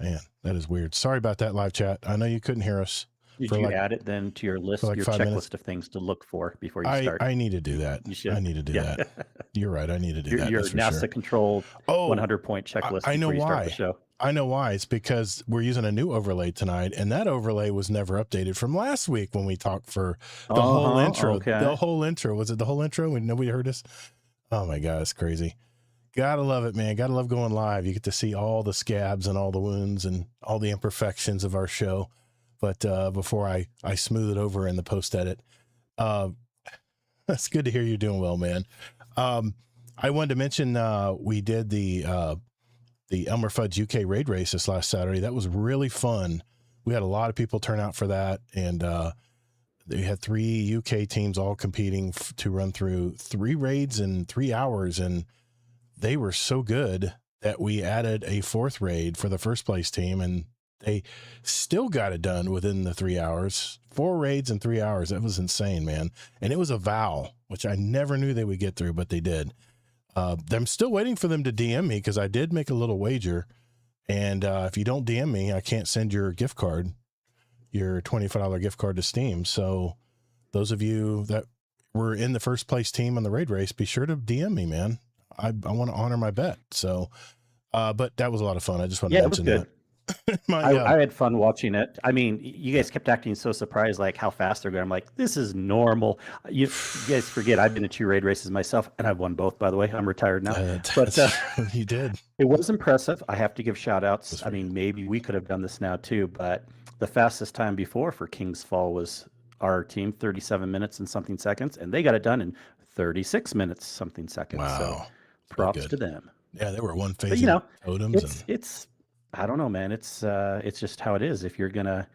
man, that is weird. Sorry about that, live chat. I know you couldn't hear us Did for you like add it then to your list, your 5 minutes. checklist of things to look for before you start? I need to do that. You I should. need to do Yeah. that. You're right. I need to do Your that. That's your for sure. NASA-controlled Oh, 100-point checklist I know before you start the why. show. I know why. It's because we're using a new overlay tonight, and that overlay was never updated from last week when we talked for the whole intro. Okay. The whole intro. Was it the whole intro when nobody heard us? Oh my God, it's crazy. Gotta love it, man. Gotta love going live. You get to see all the scabs and all the wounds and all the imperfections of our show. But before I smooth it over in the post edit, that's good to hear you're doing well, man. I wanted to mention we did the Elmer Fudd's UK raid race this last Saturday. That was really fun. We had a lot of people turn out for that, and they had 3 UK teams all competing to run through 3 raids in 3 hours, and they were so good that we added a 4th raid for the first place team, and they still got it done within the 3 hours. 4 raids in 3 hours. That was insane, man. And it was a vow, which I never knew they would get through, but they did. I'm still waiting for them to DM me because I did make a little wager. And if you don't DM me, I can't send your gift card, your $25 gift card to Steam. So those of you that were in the first place team on the raid race, be sure to DM me, man. I want to honor my bet. So, but that was a lot of fun. I just want to mention that. I had fun watching it. I mean, you guys kept acting so surprised, like how fast they're going. I'm like, this is normal. You guys forget I've been to 2 raid races myself, and I've won both, by the way. I'm retired now. But you did. It was impressive. I have to give shout outs. I mean, maybe we could have done this now too, but the fastest time before for King's Fall was our team, 37 minutes and something seconds, and they got it done in 36 minutes something seconds. Wow. So props to them. Yeah, they were one phase. Totems. It's I don't know, man. It's just how it is. If you're gonna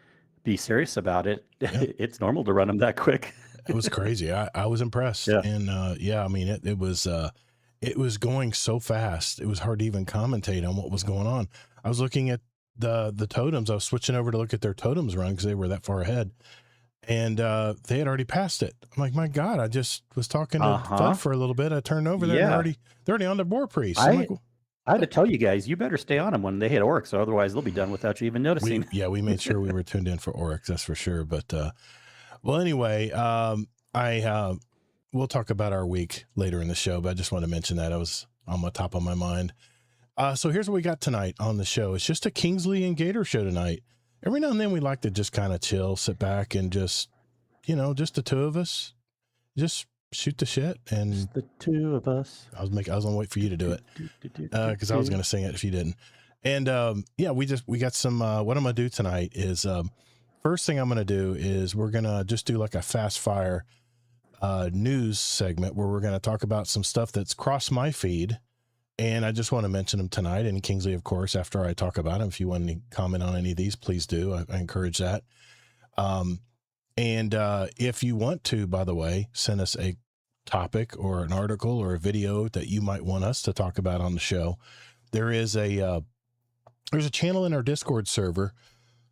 be serious about it, it's normal to run them that quick. It was crazy. I was impressed. Yeah. And I mean, it was going so fast. It was hard to even commentate on what was going on. I was looking at the totems. I was switching over to look at their totems run because they were that far ahead. And they had already passed it. I'm like, my God, I just was talking to Fudd for a little bit. I turned over there and they're already on the War Priest. I had to tell you guys, you better stay on them when they hit Oryx, or otherwise they'll be done without you even noticing. We made sure we were tuned in for Oryx, that's for sure. But well, anyway, we'll talk about our week later in the show, but I just want to mention that. I was on the top of my mind. So here's what we got tonight on the show. It's just a Kingsley and Gator show tonight. Every now and then we like to just kind of chill, sit back, and just, just the two of us, just shoot the shit. And just the two of us. I was gonna wait for you to do it because I was gonna sing it if you didn't. And we got some. What I'm gonna do tonight is first thing I'm gonna do is we're gonna just do like a fast fire news segment where we're gonna talk about some stuff that's crossed my feed. And I just want to mention them tonight. And Kingsley, of course, after I talk about them, if you want to comment on any of these, please do. I encourage that. And if you want to, by the way, send us a topic or an article or a video that you might want us to talk about on the show. There's a channel in our Discord server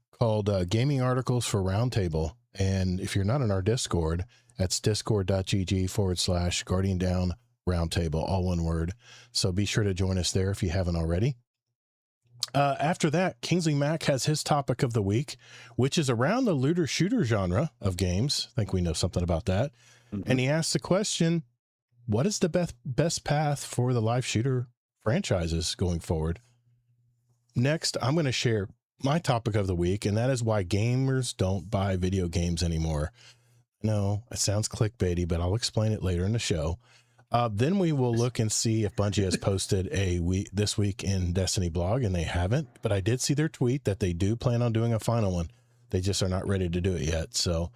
called Gaming Articles for Roundtable. And if you're not in our Discord, that's discord.gg/Guardian Down Roundtable, all one word. So be sure to join us there if you haven't already. After that, Kingsley Mack has his topic of the week, which is around the looter shooter genre of games. I think we know something about that. Mm-hmm. And he asks the question, what is the best path for the live shooter franchises going forward? Next, I'm going to share my topic of the week, and that is why gamers don't buy video games anymore. No, it sounds clickbaity, but I'll explain it later in the show. Then we will look and see if Bungie has posted this week in Destiny blog, and they haven't, but I did see their tweet that they do plan on doing a final one. They just are not ready to do it yet. So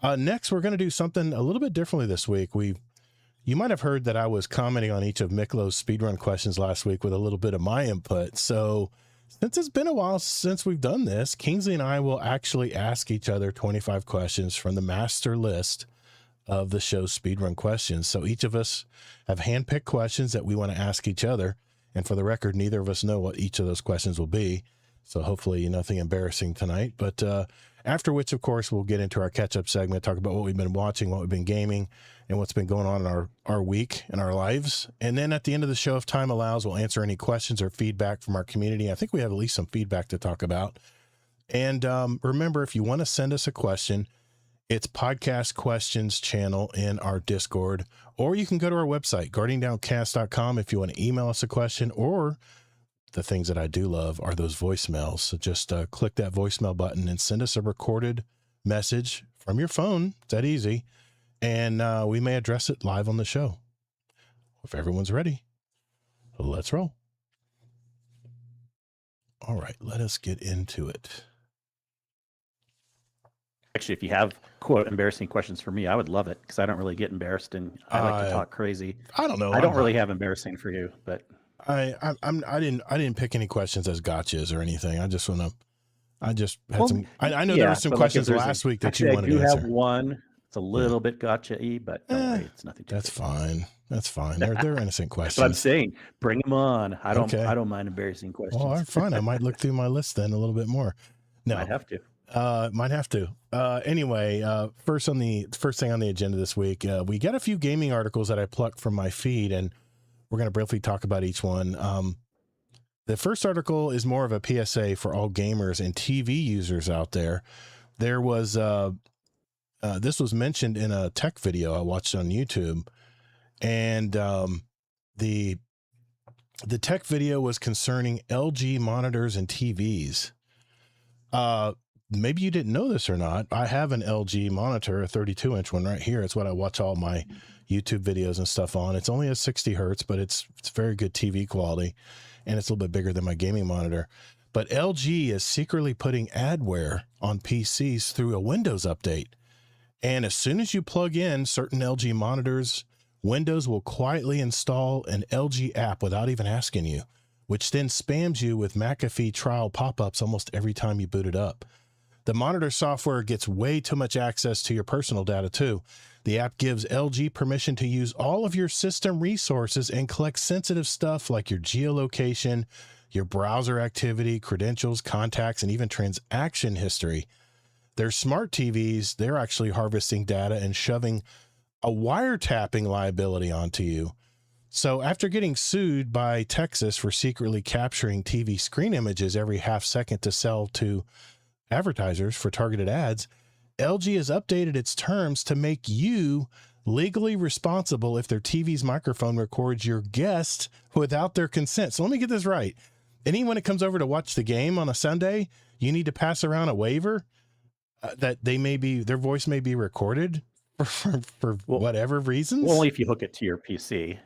next we're going to do something a little bit differently this week. You might have heard that I was commenting on each of Miklo's speedrun questions last week with a little bit of my input. So since it's been a while since we've done this, Kingsley and I will actually ask each other 25 questions from the master list of the show's speedrun questions. So each of us have handpicked questions that we want to ask each other. And for the record, neither of us know what each of those questions will be. So hopefully nothing embarrassing tonight. But After which, of course, we'll get into our catch-up segment, talk about what we've been watching, what we've been gaming, and what's been going on in our week and our lives. And then at the end of the show, if time allows, we'll answer any questions or feedback from our community. I think we have at least some feedback to talk about. And remember, if you want to send us a question, it's Podcast Questions channel in our Discord, or you can go to our website, guardiandowncast.com, if you want to email us a question, or the things that I do love are those voicemails. So just click that voicemail button and send us a recorded message from your phone. It's that easy. And we may address it live on the show. If everyone's ready, let's roll. All right, let us get into it. Actually, if you have, quote, embarrassing questions for me, I would love it, because I don't really get embarrassed, and I like to talk crazy. I don't know. I don't really have embarrassing for you, but I didn't pick any questions as gotchas or anything. I just had some. I know there were some questions last week that you wanted to answer. I do have one. It's a little bit gotcha-y, but don't worry, it's nothing. That's fine. That's fine. They're innocent questions. That's what I'm saying. Bring them on. I don't mind embarrassing questions. Well, fine. I might look through my list then a little bit more. No, might have to. Might have to. Anyway, first thing on the agenda this week, we got a few gaming articles that I plucked from my feed, and we're going to briefly talk about each one. The first article is more of a PSA for all gamers and TV users out there. There was, this was mentioned in a tech video I watched on YouTube, and the tech video was concerning LG monitors and TVs. Maybe you didn't know this or not. I have an LG monitor, a 32-inch one right here. It's what I watch all my YouTube videos and stuff on. It's only a 60 hertz, but it's very good TV quality, and it's a little bit bigger than my gaming monitor. But LG is secretly putting adware on PCs through a Windows update. And as soon as you plug in certain LG monitors, Windows will quietly install an LG app without even asking you, which then spams you with McAfee trial pop-ups almost every time you boot it up. The monitor software gets way too much access to your personal data too. The app gives LG permission to use all of your system resources and collect sensitive stuff like your geolocation, your browser activity, credentials, contacts, and even transaction history. Their smart TVs, they're actually harvesting data and shoving a wiretapping liability onto you. So after getting sued by Texas for secretly capturing TV screen images every half second to sell to advertisers for targeted ads, LG has updated its terms to make you legally responsible if their TV's microphone records your guest without their consent. So let me get this right. Anyone that comes over to watch the game on a Sunday, you need to pass around a waiver that their voice may be recorded for whatever reasons. Well, only if you hook it to your PC.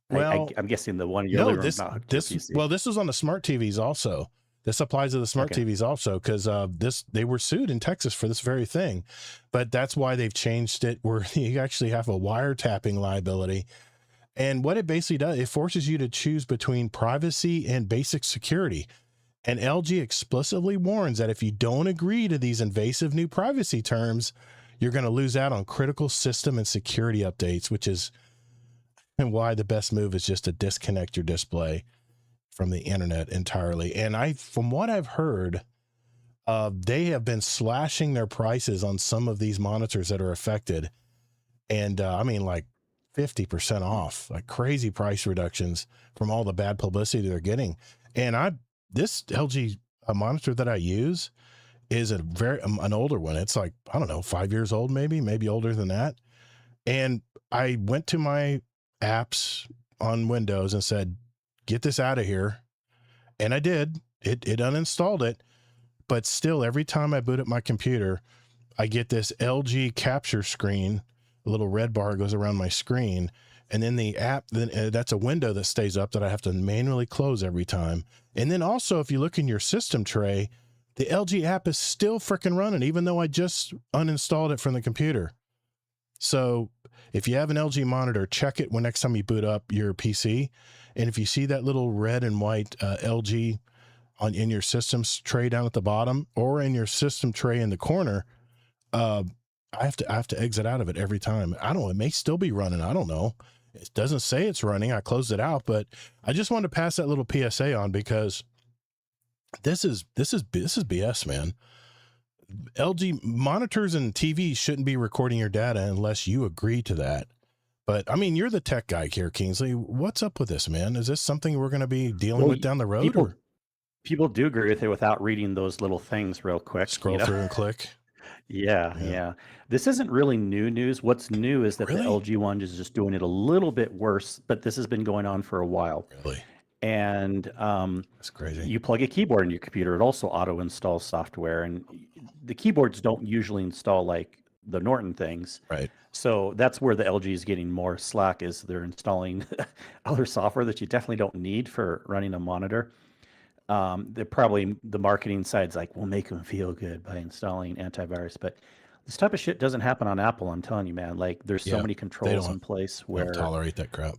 Well, I'm guessing the one you're not hooked to your PC. Well, this was on the smart TVs also. This applies to the smart TVs also, because they were sued in Texas for this very thing. But that's why they've changed it where you actually have a wiretapping liability. And what it basically does, it forces you to choose between privacy and basic security. And LG explicitly warns that if you don't agree to these invasive new privacy terms, you're going to lose out on critical system and security updates, which is why the best move is just to disconnect your display from the internet entirely. And from what I've heard, they have been slashing their prices on some of these monitors that are affected. And I mean, like 50% off, like crazy price reductions from all the bad publicity they're getting. And this LG monitor that I use is an older one. It's like, I don't know, 5 years old, maybe older than that. And I went to my apps on Windows and said, get this out of here. And I did. It uninstalled it. But still, every time I boot up my computer, I get this LG capture screen. A little red bar goes around my screen. And then the app, that's a window that stays up that I have to manually close every time. And then also, if you look in your system tray, the LG app is still freaking running, even though I just uninstalled it from the computer. So if you have an LG monitor, check it when next time you boot up your PC. And if you see that little red and white LG in your systems tray down at the bottom, or in your system tray in the corner, I have to exit out of it every time. I don't know. It may still be running. I don't know. It doesn't say it's running. I closed it out, but I just wanted to pass that little PSA on because this is BS, man. LG monitors and TVs shouldn't be recording your data unless you agree to that. But I mean, you're the tech guy here, Kingsley. What's up with this, man? Is this something we're going to be dealing with down the road? People do agree with it without reading those little things real quick. Scroll through and click. Yeah. This isn't really new news. What's new is that the LG one is just doing it a little bit worse, but this has been going on for a while. Really? And that's crazy. You plug a keyboard in your computer, it also auto installs software, and the keyboards don't usually install like the Norton things. Right. So that's where the LG is getting more slack, is they're installing other software that you definitely don't need for running a monitor. They're probably, the marketing side's like, we'll make them feel good by installing antivirus, but this type of shit doesn't happen on Apple. I'm telling you, man. Like, there's so many controls in place where they don't tolerate that crap.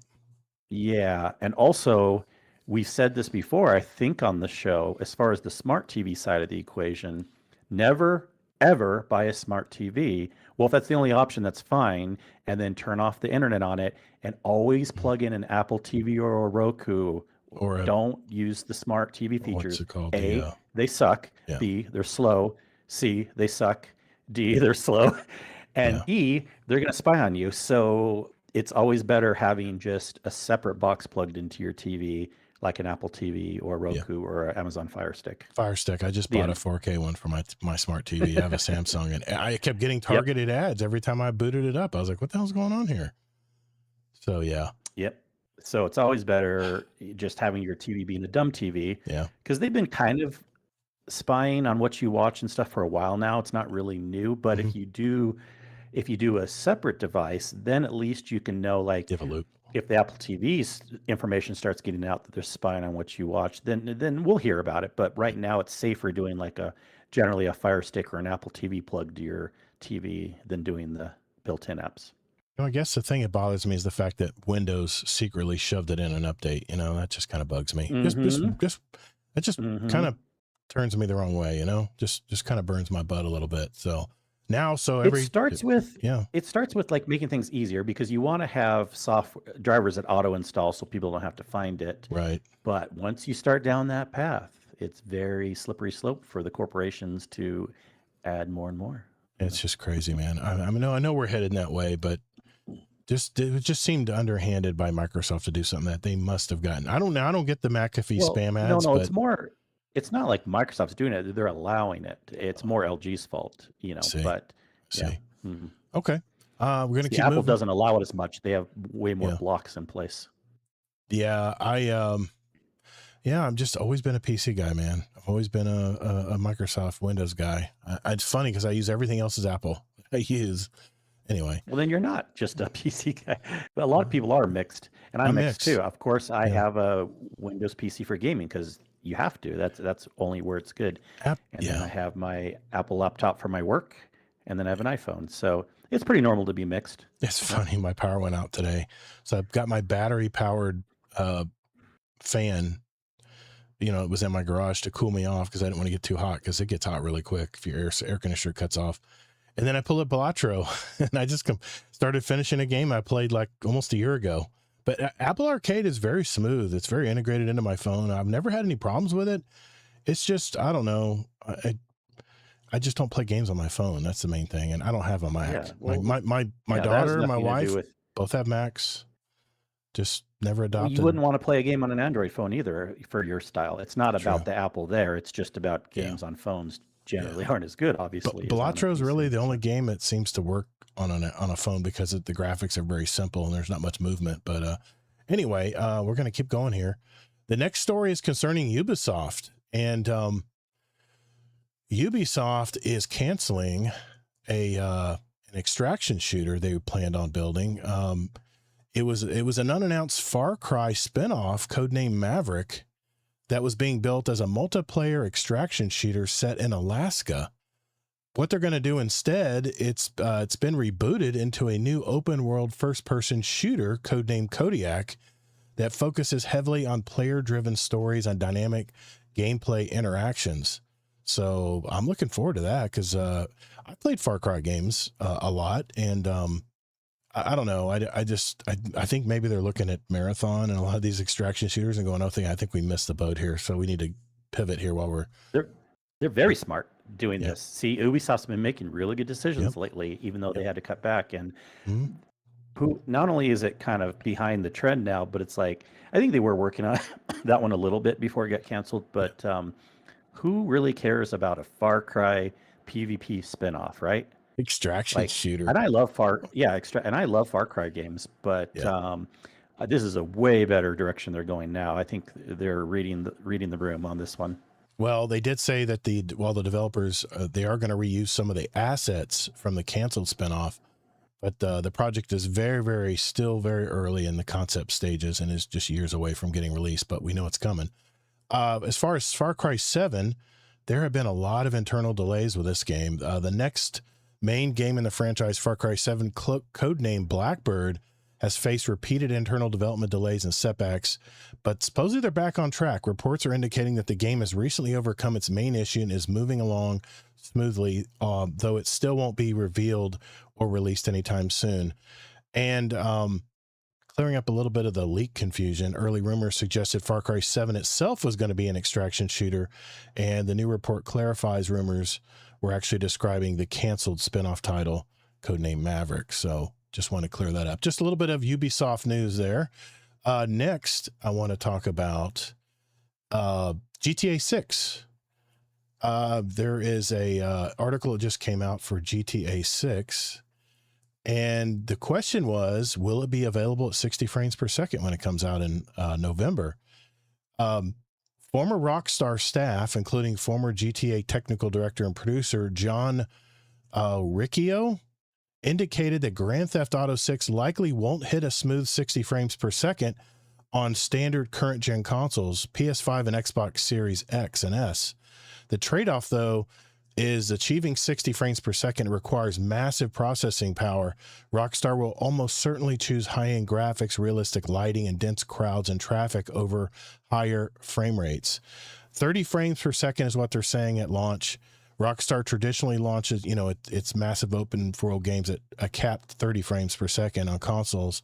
Yeah, and also we've said this before, I think, on the show, as far as the smart TV side of the equation, never ever buy a smart TV. Well, if that's the only option, that's fine, and then turn off the internet on it, and always plug in an Apple TV or a Roku. Or don't use the smart TV features. What's it called? A, they suck. Yeah. B, they're slow. C, they suck. D, they're slow. And E, they're going to spy on you. So it's always better having just a separate box plugged into your TV, like an Apple TV or Roku or an Amazon Fire Stick. Fire Stick. I just bought a 4K one for my smart TV. I have a Samsung, and I kept getting targeted ads every time I booted it up. I was like, what the hell's going on here? So, Yep. So it's always better just having your TV being a dumb TV. Yeah. Because they've been kind of spying on what you watch and stuff for a while now. It's not really new, but if you do a separate device, then at least you can know, like, give a loop. If the Apple TV's information starts getting out that they're spying on what you watch, then we'll hear about it. But right now, it's safer doing like generally a Fire Stick or an Apple TV plugged to your TV than doing the built-in apps. I guess the thing that bothers me is the fact that Windows secretly shoved it in an update. That just kind of bugs me. It just kind of turns me the wrong way. Just kind of burns my butt a little bit. So now, it starts with like making things easier, because you want to have software drivers that auto install so people don't have to find it. Right. But once you start down that path, it's very slippery slope for the corporations to add more and more. It's just crazy, man. I know we're headed that way, but it just seemed underhanded by Microsoft to do something that they must have gotten. I don't get the McAfee spam ads. No, it's not like Microsoft's doing it. They're allowing it. It's more LG's fault, but yeah. Okay. We're going to keep Apple moving. doesn't allow it as much. They have way more blocks in place. Yeah. I've just always been a PC guy, man. I've always been a Microsoft Windows guy. It's funny because I use everything else as Apple. Anyway. Well, then you're not just a PC guy. But a lot of people are mixed, and I'm mixed too. Of course, I have a Windows PC for gaming because you have to. That's only where it's good. Then I have my Apple laptop for my work, and then I have an iPhone. So it's pretty normal to be mixed. It's funny. My power went out today, so I've got my battery powered fan. It was in my garage to cool me off because I didn't want to get too hot, because it gets hot really quick if your air conditioner cuts off. And then I pulled up Balatro and I just started finishing a game I played like almost a year ago. But Apple Arcade is very smooth. It's very integrated into my phone. I've never had any problems with it. It's just, I don't know. I just don't play games on my phone. That's the main thing. And I don't have a Mac. Yeah, well, my daughter and my wife both have Macs. Just never adopted. You wouldn't want to play a game on an Android phone either for your style. It's not about the Apple there. It's just about games on phones generally aren't as good, obviously. Balatro is really the only game that seems to work on a phone, because the graphics are very simple and there's not much movement. But anyway, we're going to keep going here. The next story is concerning Ubisoft, and Ubisoft is canceling an extraction shooter they planned on building. It was an unannounced Far Cry spinoff, codenamed Maverick, that was being built as a multiplayer extraction shooter set in Alaska. What they're going to do instead, it's been rebooted into a new open world first person shooter codenamed Kodiak that focuses heavily on player driven stories and dynamic gameplay interactions. So I'm looking forward to that, because I played Far Cry games a lot, and I don't know. I think maybe they're looking at Marathon and a lot of these extraction shooters and going, I think we missed the boat here. So we need to pivot here while we're They're very smart doing Yeah. this. See, Ubisoft's been making really good decisions lately, even though they had to cut back. And who not only is it kind of behind the trend now, but it's like I think they were working on that one a little bit before it got canceled. But who really cares about a Far Cry PvP spinoff, right? Extraction shooter. And I love and I love Far Cry games, but this is a way better direction they're going now. I think they're reading the room on this one. Well, they did say that the developers, they are going to reuse some of the assets from the canceled spinoff, but the project is still very early in the concept stages and is just years away from getting released, but we know it's coming. As far as Far Cry 7, there have been a lot of internal delays with this game. The next main game in the franchise, Far Cry 7, codenamed Blackbird, has faced repeated internal development delays and setbacks, but supposedly they're back on track. Reports are indicating that the game has recently overcome its main issue and is moving along smoothly, though it still won't be revealed or released anytime soon. And clearing up a little bit of the leak confusion, early rumors suggested Far Cry 7 itself was going to be an extraction shooter, and the new report clarifies rumors were actually describing the canceled spinoff title, codenamed Maverick. So just want to clear that up. Just a little bit of Ubisoft news there. Next, I want to talk about GTA 6. There is a article that just came out for GTA 6. And the question was, will it be available at 60 frames per second when it comes out in November? Former Rockstar staff, including former GTA technical director and producer John Riccio, indicated that Grand Theft Auto 6 likely won't hit a smooth 60 frames per second on standard current-gen consoles, PS5 and Xbox Series X and S. The trade-off, though, is achieving 60 frames per second requires massive processing power. Rockstar will almost certainly choose high-end graphics, realistic lighting, and dense crowds and traffic over higher frame rates. 30 frames per second is what they're saying at launch. Rockstar traditionally launches, its massive open world games at a capped 30 frames per second on consoles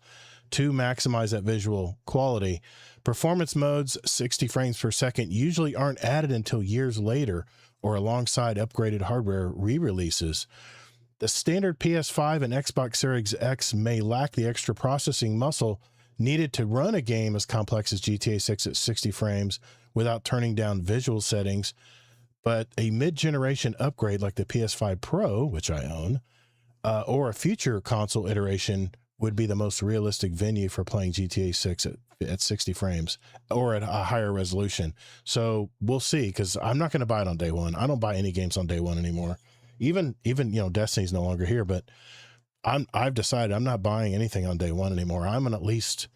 to maximize that visual quality. Performance modes, 60 frames per second, usually aren't added until years later or alongside upgraded hardware re-releases. The standard PS5 and Xbox Series X may lack the extra processing muscle needed to run a game as complex as GTA 6 at 60 frames without turning down visual settings. But a mid-generation upgrade like the PS5 Pro, which I own, or a future console iteration would be the most realistic venue for playing GTA 6 at 60 frames or at a higher resolution. So we'll see, because I'm not going to buy it on day one. I don't buy any games on day one anymore. Even Destiny's no longer here, but I've decided I'm not buying anything on day one anymore. I'm going to at least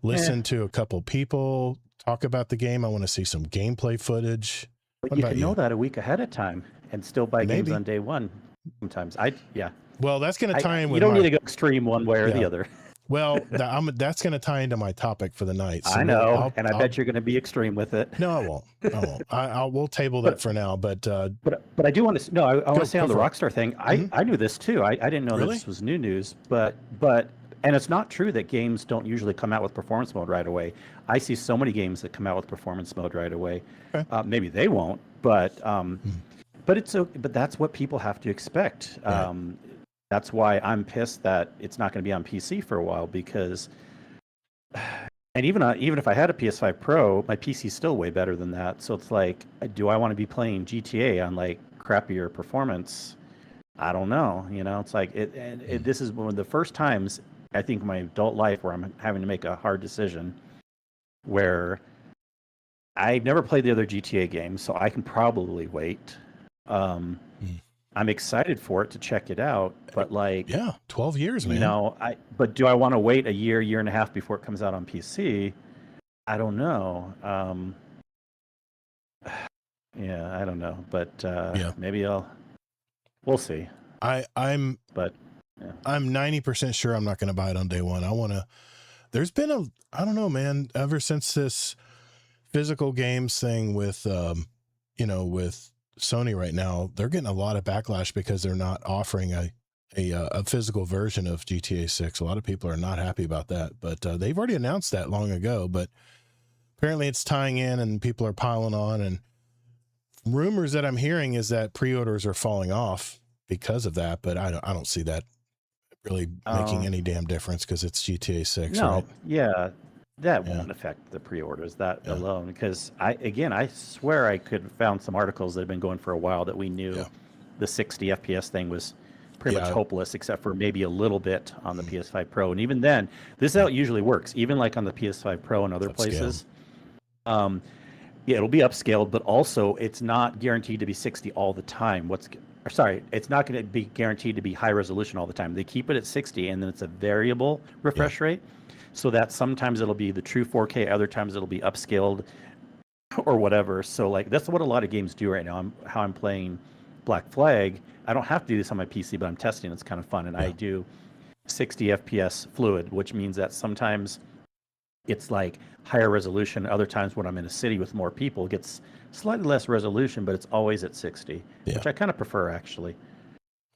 listen to a couple people talk about the game. I want to see some gameplay footage. But you can know that a week ahead of time and still buy games on day one. Sometimes Well, that's going to tie in with. You don't need to go extreme one way or the other. Well, that's going to tie into my topic for the night. So I know, I bet you're going to be extreme with it. No, I won't. We'll table that for now. But I do want to. No, I want to say on the Rockstar thing. I knew this too. I didn't know that this was new news. But and it's not true that games don't usually come out with performance mode right away. I see so many games that come out with performance mode right away. Okay. Maybe they won't, but that's what people have to expect. Right. That's why I'm pissed that it's not going to be on PC for a while, because, and even if I had a PS5 Pro, my PC is still way better than that. So it's like, do I want to be playing GTA on like crappier performance? I don't know. It's like this is one of the first times I think in my adult life where I'm having to make a hard decision, where I've never played the other GTA games, so I can probably wait. I'm excited for it to check it out, but 12 years, man. But do I want to wait a year and a half before it comes out on PC? I don't know. I don't know, but maybe we'll see. I'm 90% sure I'm not going to buy it on day one. There's been I don't know, man, ever since this physical games thing with, with Sony right now, they're getting a lot of backlash because they're not offering a physical version of GTA 6. A lot of people are not happy about that, but they've already announced that long ago, but apparently it's tying in and people are piling on. And rumors that I'm hearing is that pre-orders are falling off because of that, but I don't see that really making any damn difference because it's GTA 6, No, right? yeah, that Yeah. won't affect the pre-orders that Yeah. alone. Because I swear I could have found some articles that have been going for a while that we knew Yeah. the 60 FPS thing was pretty much Yeah. hopeless, except for maybe a little bit on the PS5 Pro. And even then, this is how it usually works. Even like on the PS5 Pro and other Upscaled. places, yeah, it'll be upscaled, but also it's not guaranteed to be 60 all the time. It's not going to be guaranteed to be high resolution all the time. They keep it at 60, and then it's a variable refresh rate, so that sometimes it'll be the true 4K, other times it'll be upscaled or whatever. So like that's what a lot of games do right now. How I'm playing Black Flag. I don't have to do this on my PC, but I'm testing. It's kind of fun, and I do 60 FPS fluid, which means that sometimes it's like higher resolution. Other times when I'm in a city with more people, it gets slightly less resolution, but it's always at 60, which I kind of prefer actually.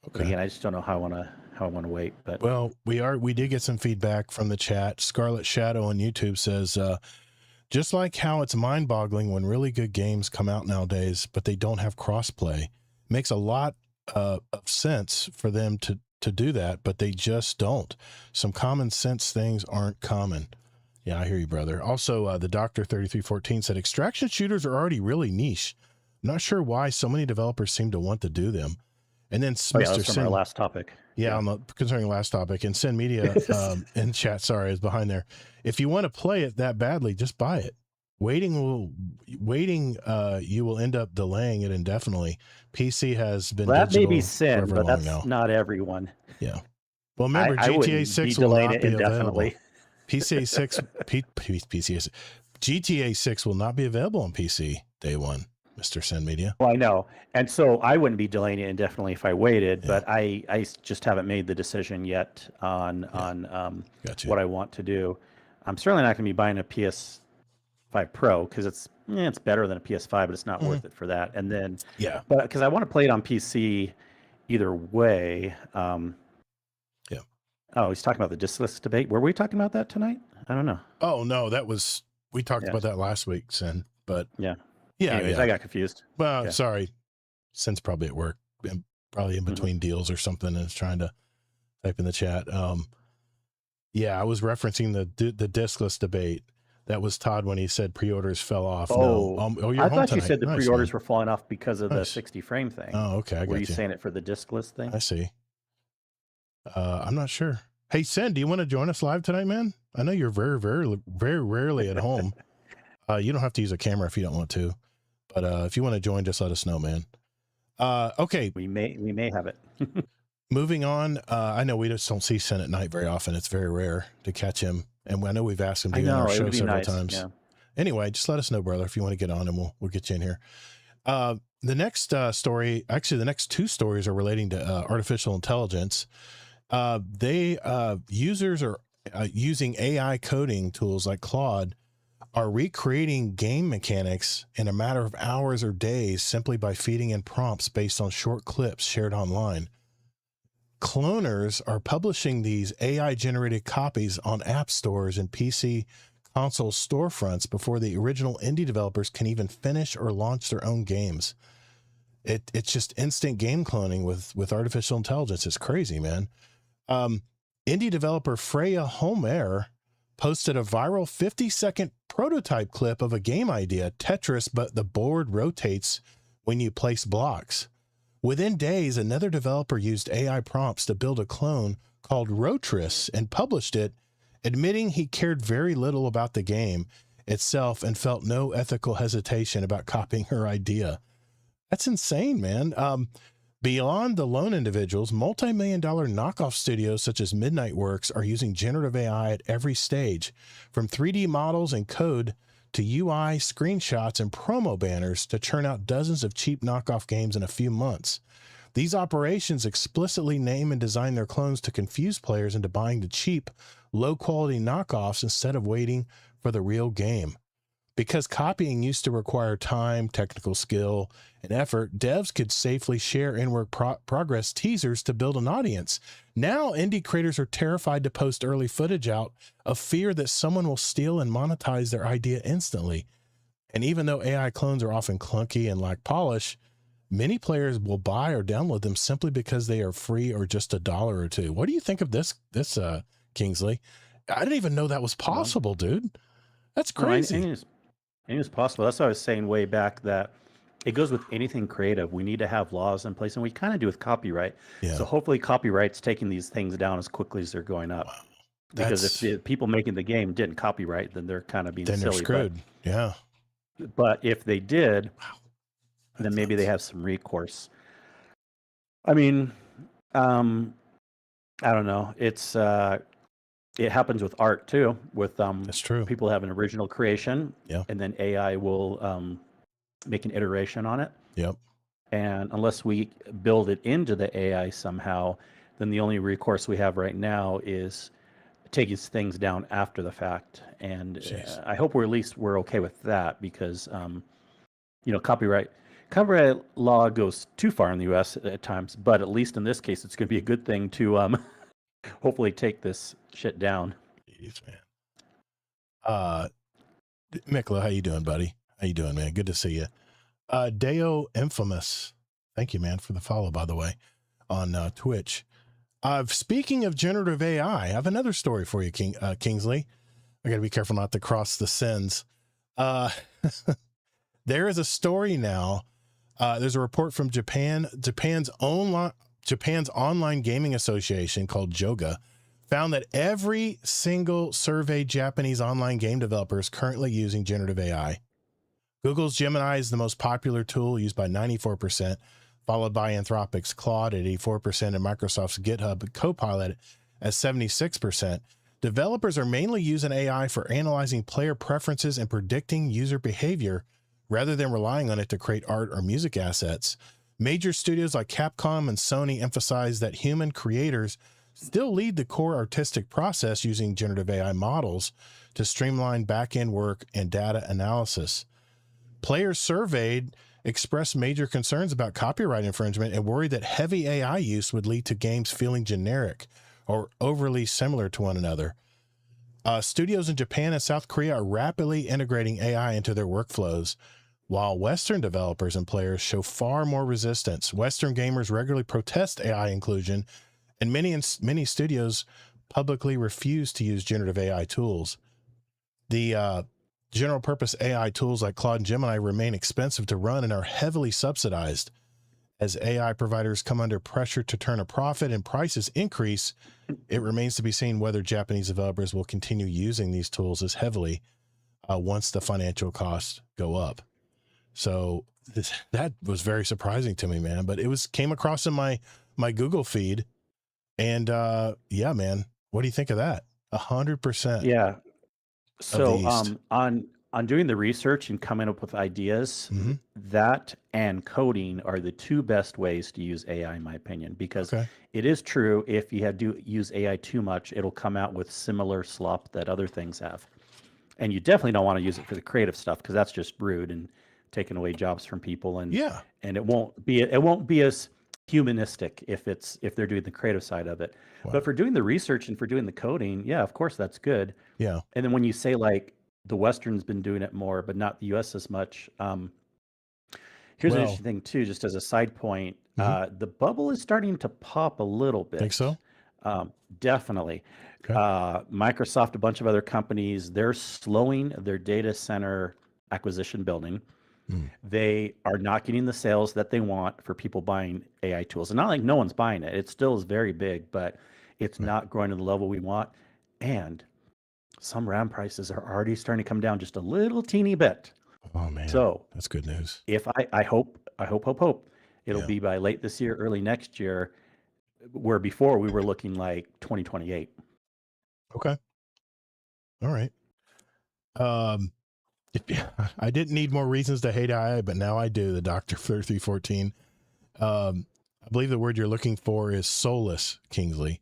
Okay. But again, I just don't know how I want to wait. But well, we did get some feedback from the chat. Scarlet Shadow on YouTube says, just like how it's mind-boggling when really good games come out nowadays, but they don't have crossplay. Makes a lot of sense for them to do that, but they just don't. Some common sense things aren't common. Yeah, I hear you, brother. Also, the Doctor 3314 said extraction shooters are already really niche. I'm not sure why so many developers seem to want to do them. And then Mr. that's from our last topic. Concerning last topic, and Sin Media in chat, sorry, is behind there. If you want to play it that badly, just buy it. Waiting, you will end up delaying it indefinitely. PC has been that may be digital Sin, forever but long that's now. not everyone. Yeah. Well, remember, I GTA wouldn't 6 be will delaying not it be available. indefinitely. GTA 6 will not be available on PC day one, Mr. Sin Media. Well, I know. And so I wouldn't be delaying it indefinitely if I waited, but I just haven't made the decision yet on what I want to do. I'm certainly not going to be buying a PS5 Pro because it's better than a PS5, but it's not worth it for that. And then, but because I want to play it on PC either way. Oh, he's talking about the diskless debate. Were we talking about that tonight? I don't know. Oh, no, we talked about that last week, Sin, but anyways, I got confused. Well, sorry. Sin's probably at work, probably in between deals or something, and is trying to type in the chat. I was referencing the diskless debate. That was Todd when he said pre-orders fell off. Oh, you're I home thought you tonight. said the Nice, pre-orders man. were falling off because of the 60 frame thing. Oh, okay. I got Were you saying it for the diskless thing? I see. I'm not sure. Hey, Sin, do you want to join us live tonight, man? I know you're very, very, very rarely at home. You don't have to use a camera if you don't want to, but if you want to join, just let us know, man. Okay. We may have it. Moving on. I know we just don't see Sin at night very often. It's very rare to catch him. And I know we've asked him to be on our show several times. Yeah. Anyway, just let us know, brother, if you want to get on, and we'll get you in here. The next story, actually the next two stories are relating to artificial intelligence. Users are using AI coding tools like Claude are recreating game mechanics in a matter of hours or days simply by feeding in prompts based on short clips shared online. Cloners are publishing these AI-generated copies on app stores and PC console storefronts before the original indie developers can even finish or launch their own games. It's just instant game cloning with artificial intelligence. It's crazy, man. Indie developer Freya Holmer posted a viral 50-second prototype clip of a game idea, Tetris, but the board rotates when you place blocks. Within days, another developer used AI prompts to build a clone called Rotris and published it, admitting he cared very little about the game itself and felt no ethical hesitation about copying her idea. That's insane, man. Beyond the lone individuals, multi-million-dollar knockoff studios such as Midnight Works are using generative AI at every stage, from 3D models and code to UI, screenshots, and promo banners to churn out dozens of cheap knockoff games in a few months. These operations explicitly name and design their clones to confuse players into buying the cheap, low-quality knockoffs instead of waiting for the real game. Because copying used to require time, technical skill, and effort, devs could safely share in-work progress teasers to build an audience. Now, indie creators are terrified to post early footage out of fear that someone will steal and monetize their idea instantly. And even though AI clones are often clunky and lack polish, many players will buy or download them simply because they are free or just $1 or $2. What do you think of this, Kingsley? I didn't even know that was Well, possible, dude. That's no, crazy. I knew it's possible. That's what I was saying way back, that it goes with anything creative. We need to have laws in place, and we kind of do with copyright. Yeah. So hopefully copyright's taking these things down as quickly as they're going up. Wow. Because if That's the people making the game didn't copyright, then they're kind of being then they're silly. screwed. Yeah. But if they did, Wow. then That's maybe they nuts. have some recourse. I mean, um, I don't know. It happens with art too, with That's true. people have an original creation, Yeah. and then AI will make an iteration on it. Yep. And unless we build it into the AI somehow, then the only recourse we have right now is taking things down after the fact. And Jeez. I hope we're okay with that, because copyright law goes too far in the U.S. at times. But at least in this case, it's going to be a good thing to hopefully take this shit down. Jeez, man. Mikla, how you doing, buddy? How you doing, man? Good to see you. Deo Infamous. Thank you, man, for the follow, by the way, on Twitch. Speaking of generative AI, I have another story for you, Kingsley. I got to be careful not to cross the sins. There is a story now. There's a report from Japan's online gaming association called JOGA found that every single surveyed Japanese online game developer is currently using generative AI. Google's Gemini is the most popular tool, used by 94%, followed by Anthropic's Claude at 84% and Microsoft's GitHub Copilot at 76%. Developers are mainly using AI for analyzing player preferences and predicting user behavior rather than relying on it to create art or music assets. Major studios like Capcom and Sony emphasize that human creators still lead the core artistic process, using generative AI models to streamline back-end work and data analysis. Players surveyed expressed major concerns about copyright infringement and worried that heavy AI use would lead to games feeling generic or overly similar to one another. Studios in Japan and South Korea are rapidly integrating AI into their workflows, while Western developers and players show far more resistance. Western gamers regularly protest AI inclusion, and many studios publicly refuse to use generative AI tools. The general purpose AI tools like Claude and Gemini remain expensive to run and are heavily subsidized. As AI providers come under pressure to turn a profit and prices increase, it remains to be seen whether Japanese developers will continue using these tools as heavily once the financial costs go up. So that was very surprising to me, man. But it came across in my Google feed, and yeah, man, what do you think of that? 100% Yeah. of the So East. on doing the research and coming up with ideas, Mm-hmm. that and coding are the two best ways to use AI, in my opinion, because Okay. it is true, if you use AI too much, it'll come out with similar slop that other things have. And you definitely don't want to use it for the creative stuff, because that's just rude and taking away jobs from people, and Yeah. it won't be as humanistic if they're doing the creative side of it. Wow. But for doing the research and for doing the coding, yeah, of course that's good. Yeah. And then when you say like the Western's been doing it more, but not the US as much, here's an Well, interesting thing too, just as a side point. Mhm. The bubble is starting to pop a little Think bit. so? Definitely. Okay. Microsoft, a bunch of other companies, they're slowing their data center acquisition building. Mm. They are not getting the sales that they want for people buying AI tools. And not like no one's buying it. It still is very big, but it's Right. not growing to the level we want. And some RAM prices are already starting to come down just a little teeny bit. Oh man, So that's good news. if I hope it'll Yeah. be by late this year, early next year, where before we were looking like 2028. Okay. All right. Um, I didn't need more reasons to hate AI, but now I do. The Doctor 3314. I believe the word you're looking for is soulless, Kingsley.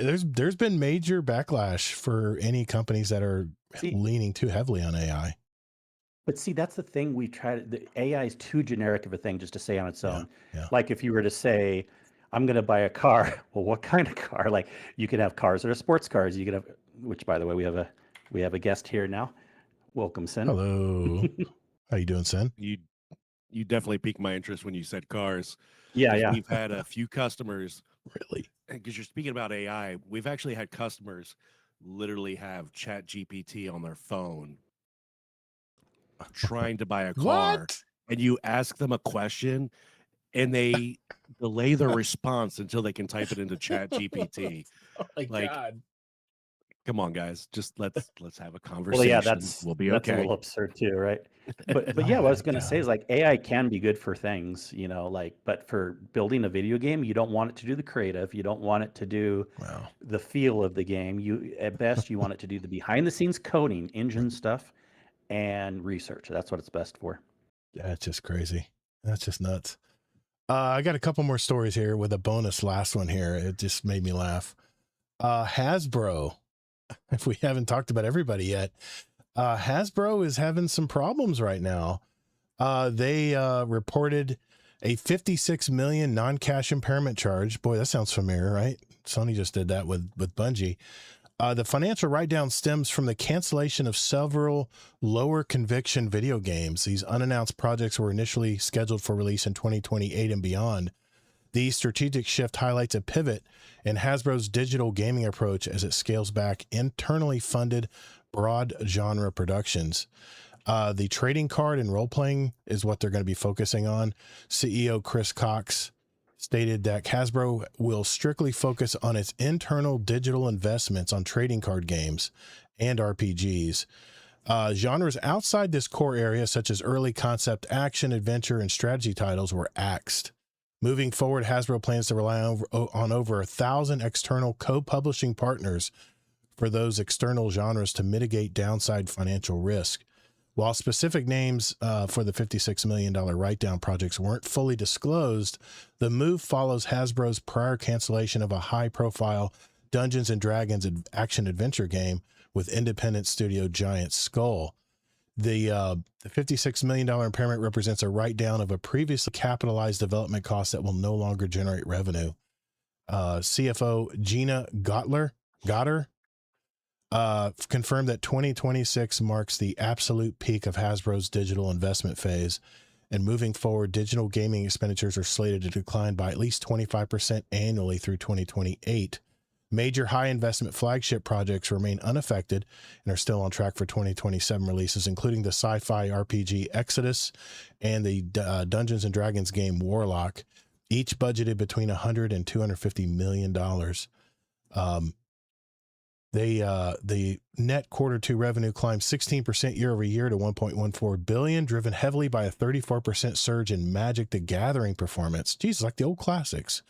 There's been major backlash for any companies that are See, leaning too heavily on AI. but see, that's the thing. The AI is too generic of a thing just to say on its Yeah. own. Yeah. Like if you were to say, I'm going to buy a car, well, what kind of car? Like you could have cars that are sports cars. You could have, which by the way, we have a guest here now. Wilkinson. Hello. How you doing, Sen? You definitely piqued my interest when you said cars. Yeah, 'Cause yeah. We've had a few customers, Really? because you're speaking about AI. We've actually had customers literally have Chat GPT on their phone trying to buy a car, What? and you ask them a question, and they delay their response until they can type it into Chat GPT. Oh my Like, God. come on, guys, just let's have a Well, conversation. yeah, that's We'll be that's a okay. little absurd too, right? But Oh yeah, what I my was gonna say is God. like AI can be good for things, like, but for building a video game, you don't want it to do the creative. You don't want it to do Wow. the feel of the game. At best, you want it to do the behind the scenes coding, engine stuff, and research. That's what it's best for. That's just crazy. That's just nuts. I got a couple more stories here with a bonus last one here. It just made me laugh. Hasbro, if we haven't talked about everybody yet, Hasbro is having some problems right now. They reported a 56 million non-cash impairment charge. Boy, that sounds familiar, right? Sony just did that with Bungie. The financial write-down stems from the cancellation of several lower conviction video games. These unannounced projects were initially scheduled for release in 2028 and beyond. The strategic shift highlights a pivot in Hasbro's digital gaming approach as it scales back internally funded broad genre productions. The trading card and role-playing is what they're going to be focusing on. CEO Chris Cox stated that Hasbro will strictly focus on its internal digital investments on trading card games and RPGs. Genres outside this core area, such as early concept action, adventure, and strategy titles, were axed. Moving forward, Hasbro plans to rely on over 1,000 external co-publishing partners for those external genres to mitigate downside financial risk. While specific names for the $56 million write-down projects weren't fully disclosed, the move follows Hasbro's prior cancellation of a high-profile Dungeons & Dragons action-adventure game with independent studio Giant Skull. The $56 million impairment represents a write-down of a previously capitalized development cost that will no longer generate revenue. CFO Gina Gotter confirmed that 2026 marks the absolute peak of Hasbro's digital investment phase, and moving forward, digital gaming expenditures are slated to decline by at least 25% annually through 2028. Major high investment flagship projects remain unaffected and are still on track for 2027 releases, including the sci-fi RPG Exodus and the Dungeons and Dragons game Warlock, each budgeted between $100 and $250 million. The net Q2 revenue climbed 16% year over year to $1.14 billion, driven heavily by a 34% surge in Magic: The Gathering performance. Jesus, like the old classics.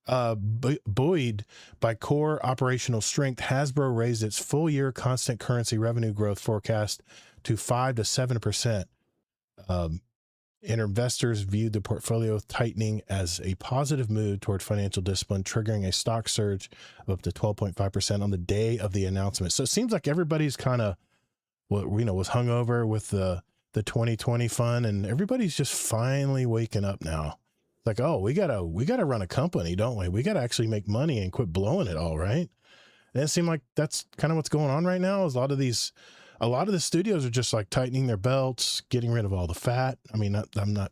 Buoyed by core operational strength, Hasbro raised its full year constant currency revenue growth forecast to 5 to 7%. And investors viewed the portfolio tightening as a positive move toward financial discipline, triggering a stock surge of up to 12.5% on the day of the announcement. So it seems like everybody's kind of, was hungover with the 2020 fun, and everybody's just finally waking up now. Like, oh, we gotta run a company, don't we? We gotta actually make money and quit blowing it all, right? And it seems like that's kind of what's going on right now. Is a lot of the studios are just like tightening their belts, getting rid of all the fat. I mean, I'm not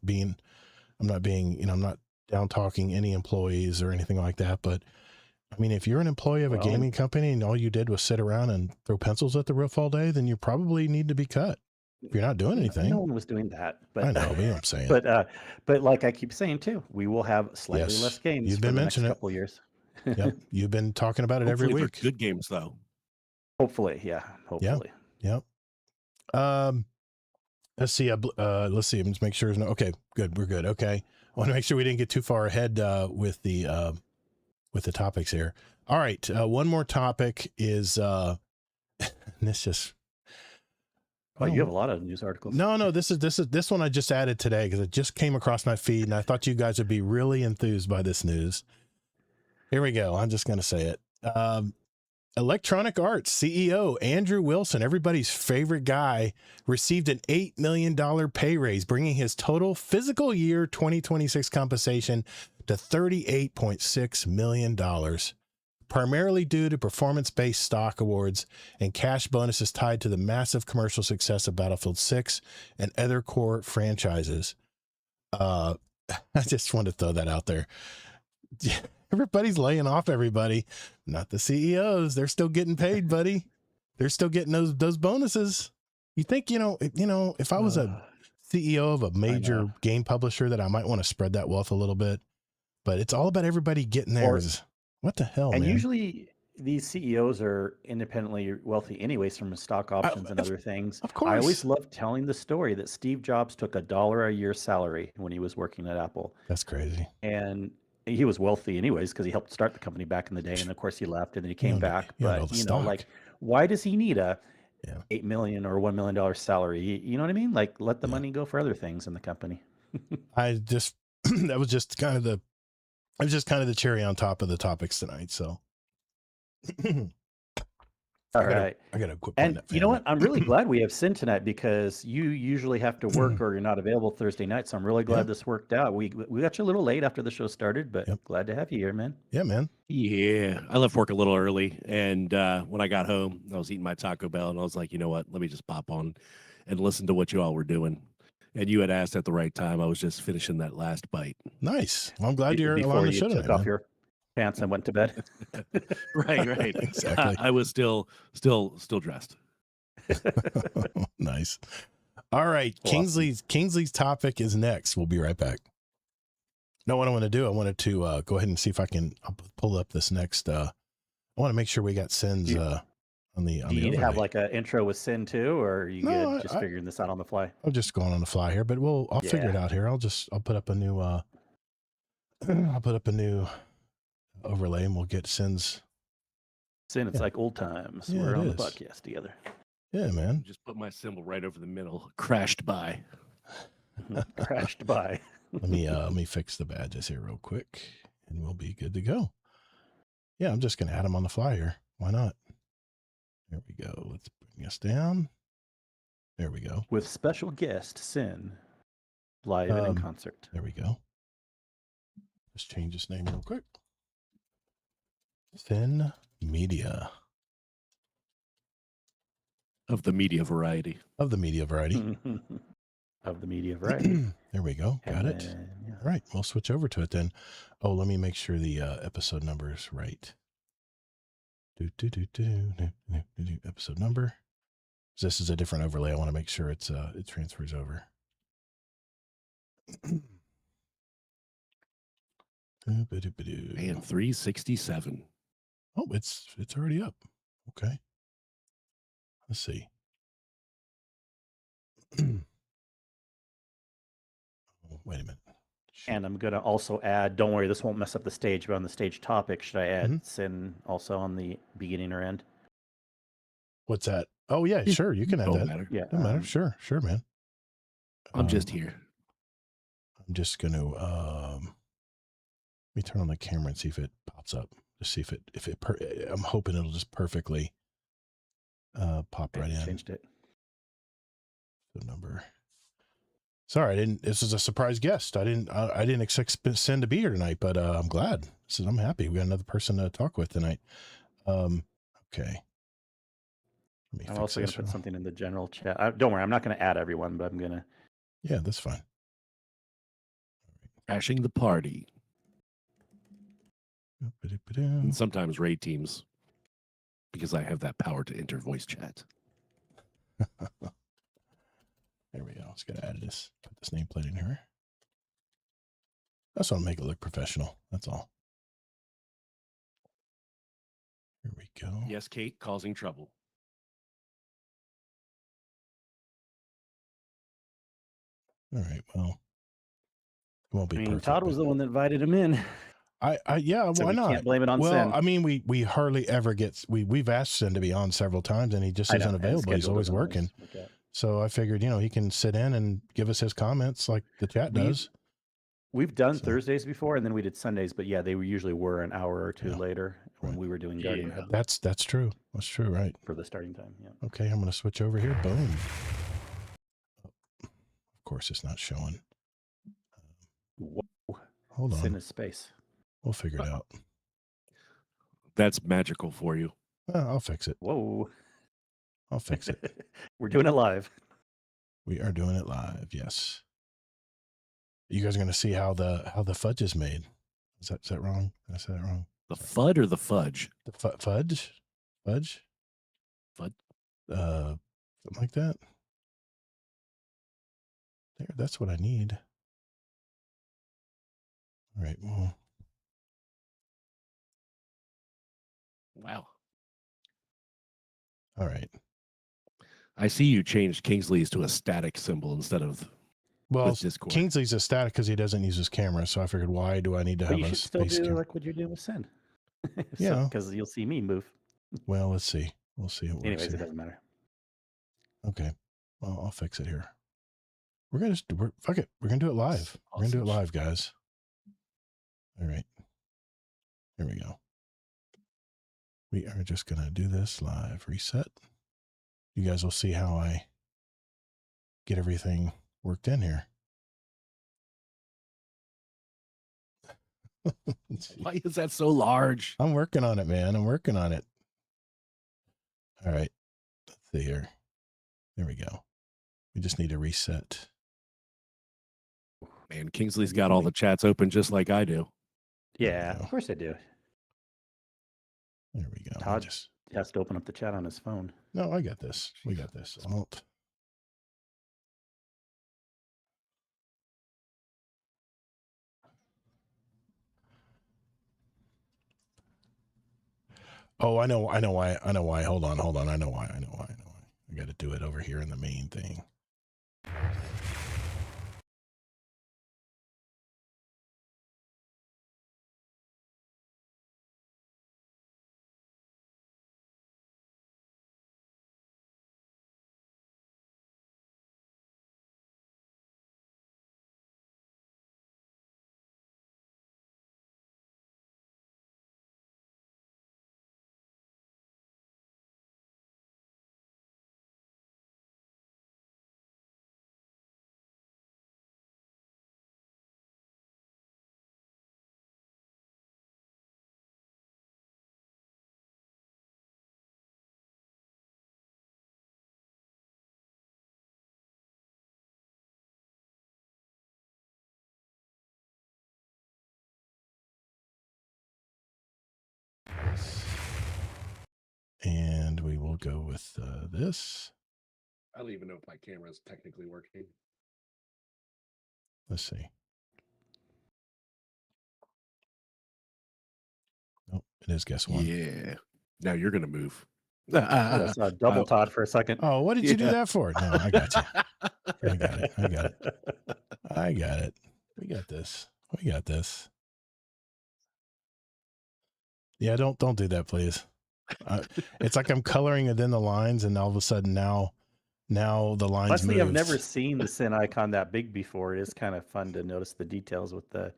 down talking any employees or anything like that. But I mean, if you're an employee of a gaming company and all you did was sit around and throw pencils at the roof all day, then you probably need to be cut. If you're not doing anything. No one was doing that, but I know, you know what I'm saying. But like I keep saying too, we will have slightly less games You've for been the next mentioning it. couple of years. Yep, you've been talking about it every Hopefully week. they're good games though. Hopefully, yeah. Hopefully. Yep. Let's see. Let's see. Let's make sure. Okay, good. We're good. Okay. I want to make sure we didn't get too far ahead with the topics here. All right. One more topic is this just. Oh, you have a lot of news articles. No. This one I just added today because it just came across my feed, and I thought you guys would be really enthused by this news. Here we go. I'm just going to say it. Electronic Arts CEO Andrew Wilson, everybody's favorite guy, received an $8 million pay raise, bringing his total fiscal year 2026 compensation to $38.6 million. primarily due to performance-based stock awards and cash bonuses tied to the massive commercial success of Battlefield 6 and other core franchises. I just want to throw that out there. Everybody's laying off everybody, not the CEOs. They're still getting paid, buddy. They're still getting those bonuses. You think, if I was a CEO of a major game publisher, that I might want to spread that wealth a little bit, but it's all about everybody getting theirs. What the hell, and man? Usually these CEOs are independently wealthy anyways from stock options and other things. Of course. I always love telling the story that Steve Jobs took $1 a year salary when he was working at Apple. That's crazy. And he was wealthy anyways because he helped start the company back in the day. And of course he left and then he came back. But like, why does he need a $8 million or $1 million salary? You know what I mean? Like, let the money go for other things in the company. That was just kind of the cherry on top of the topics tonight. So All right. I gotta quit. And you know what? I'm really glad we have Sin tonight because you usually have to work or you're not available Thursday night. So I'm really glad this worked out. We got you a little late after the show started, but glad to have you here, man. Yeah, man. Yeah, I left work a little early, and when I got home, I was eating my Taco Bell, and I was like, you know what? Let me just pop on and listen to what you all were doing. And you had asked at the right time. I was just finishing that last bite. Nice. Well, I'm glad you're before on the you show took tonight, off man. your pants and went to bed. Right. Exactly. I was still dressed. Nice. All right. Awesome. Kingsley's topic is next. We'll be right back. No, what I want to do, I wanted to go ahead and see if I can pull up this next. I want to make sure we got Sin's on the. Do you have like an intro with Sin too, or are you good just figuring this out on the fly? I'm just going on the fly here, but I'll figure it out here. I'll put up a new overlay and we'll get Sin's. Sin, it's like old times. We're on the podcast together. Yeah, man. Just put my symbol right over the middle. Crashed by. Crashed by. Let me fix the badges here real quick and we'll be good to go. Yeah, I'm just gonna add them on the fly here. Why not? There we go. Let's bring us down. There we go. With special guest Sin, live and in concert. There we go. Let's change this name real quick. Sin Media. Of the media variety. Of the media variety. Of the media variety. There we go. Got it. All right. We'll switch over to it then. Oh, let me make sure the episode number is right. Episode number. This is a different overlay. I want to make sure it transfers over. And 367. Oh, it's already up. Okay. Let's see. Wait a minute. And I'm going to also add, don't worry, this won't mess up the stage, but on the stage topic, should I add Sin also on the beginning or end? What's that? Oh, yeah, sure. You can add that. Matter. Yeah. Don't matter. Sure, man. I'm just here. I'm just going to, let me turn on the camera and see if it pops up. Just see if it I'm hoping it'll just perfectly pop right in. Changed it. The number. Sorry, this is a surprise guest. I didn't expect Sin to be here tonight, but I'm glad. I'm happy. We got another person to talk with tonight. Okay. I'm also going to put something in the general chat. Don't worry, I'm not going to add everyone, but I'm going to. Yeah, that's fine. Crashing the party. And sometimes raid teams, because I have that power to enter voice chat. There we go. Let's get add this. Put this nameplate in here. That's what I'll make it look professional. That's all. Here we go. Yes, Kate, causing trouble. All right. Well, it won't be perfect. Todd was the one that invited him in. Yeah. So why not? Can't blame it on Sin. Sin. I mean, we hardly ever get. We've asked Sin to be on several times, and he just isn't available. He's always working. So I figured, he can sit in and give us his comments like the chat does. We've done Thursdays before, and then we did Sundays. But yeah, they usually were an hour or two later when we were doing Guardian. That's true. That's true, right? For the starting time, yeah. Okay, I'm going to switch over here. Boom. Of course, it's not showing. Whoa. Hold on. Sin is space. We'll figure it out. That's magical for you. I'll fix it. Whoa. I'll fix it. We're doing it live. We are doing it live. Yes. You guys are going to see how the fudge is made. Is that wrong? Did I say that wrong? The fud or the fudge? The fudge? Fudge? Fud? Something like that. There, that's what I need. All right. Well, Wow. all right. I see you changed Kingsley's to a static symbol instead of Well, Discord. Kingsley's a static because he doesn't use his camera, so I figured, why do I need to But have you a should still space do camera? like what you're doing with Sin. Yeah. Because you'll see me move. Well, let's see. We'll see. What Anyways, works it here. doesn't matter. Okay. Well, I'll fix it here. Fuck it. We're gonna do it live. We're gonna do it live, guys. All right. Here we go. We are just gonna do this live. Reset. You guys will see how I get everything worked in here. Why is that so large? I'm working on it, man. I'm working on it. All right. Let's see here. There we go. We just need to reset. Man, Kingsley's got all the chats open just like I do. Yeah, go. of course I do. There we go. Todd He has to open up the chat on his phone. No, I got this. We got this. Alt. Oh, I know why. Hold on. I know why. I got to do it over here in the main thing. And we will go with this. I don't even know if my camera is technically working. Let's see. Nope, it is. Guess one. Yeah. Now you're going to move. I saw double Todd for a second. Oh, what did you do that for? No, I got you. I got it. We got this. Yeah, don't do that, please. It's like I'm coloring it in the lines, and all of a sudden now the lines Honestly, moves. I've never seen the Sin icon that big before. It is kind of fun to notice the details with the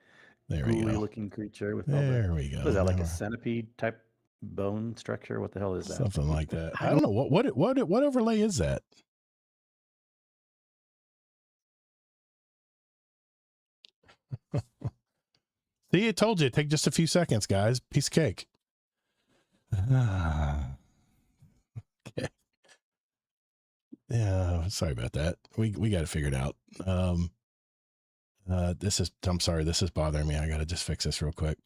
ghouly-looking creature. With there we go. What is that, like a centipede type bone structure? What the hell is that? Something like that. I don't know what overlay is that. See, I told you. Take just a few seconds, guys. Piece of cake. Okay. Yeah, sorry about that. We got to figure it out. I'm sorry, this is bothering me. I got to just fix this real quick.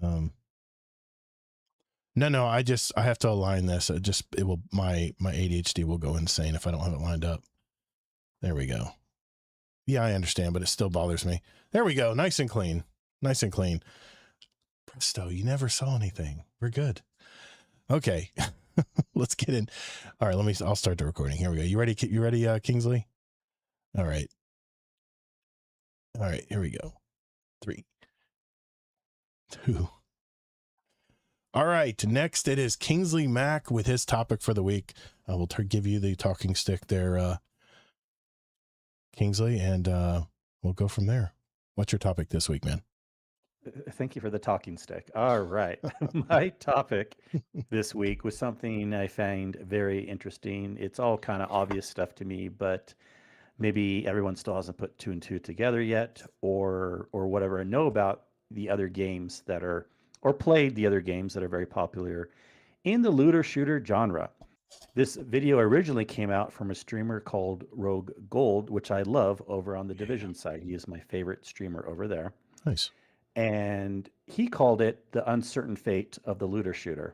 No, I have to align this. My ADHD will go insane if I don't have it lined up. There we go. Yeah, I understand, but it still bothers me. There we go. Nice and clean. Presto, you never saw anything. We're good. Okay. Let's get in. All right, I'll start the recording. Here we go. You ready, Kingsley? All right, here we go. 3, 2. All right, next it is Kingsley Mack with his topic for the week. I will give you the talking stick there, Kingsley, and we'll go from there. What's your topic this week, man? Thank you for the talking stick. All right. My topic this week was something I find very interesting. It's all kind of obvious stuff to me, but maybe everyone still hasn't put 2 and 2 together yet, or whatever, and know about the other games that are or played the other games that are very popular in the looter shooter genre. This video originally came out from a streamer called Rogue Gold, which I love over on the Division side. He is my favorite streamer over there. Nice. And he called it the uncertain fate of the looter shooter.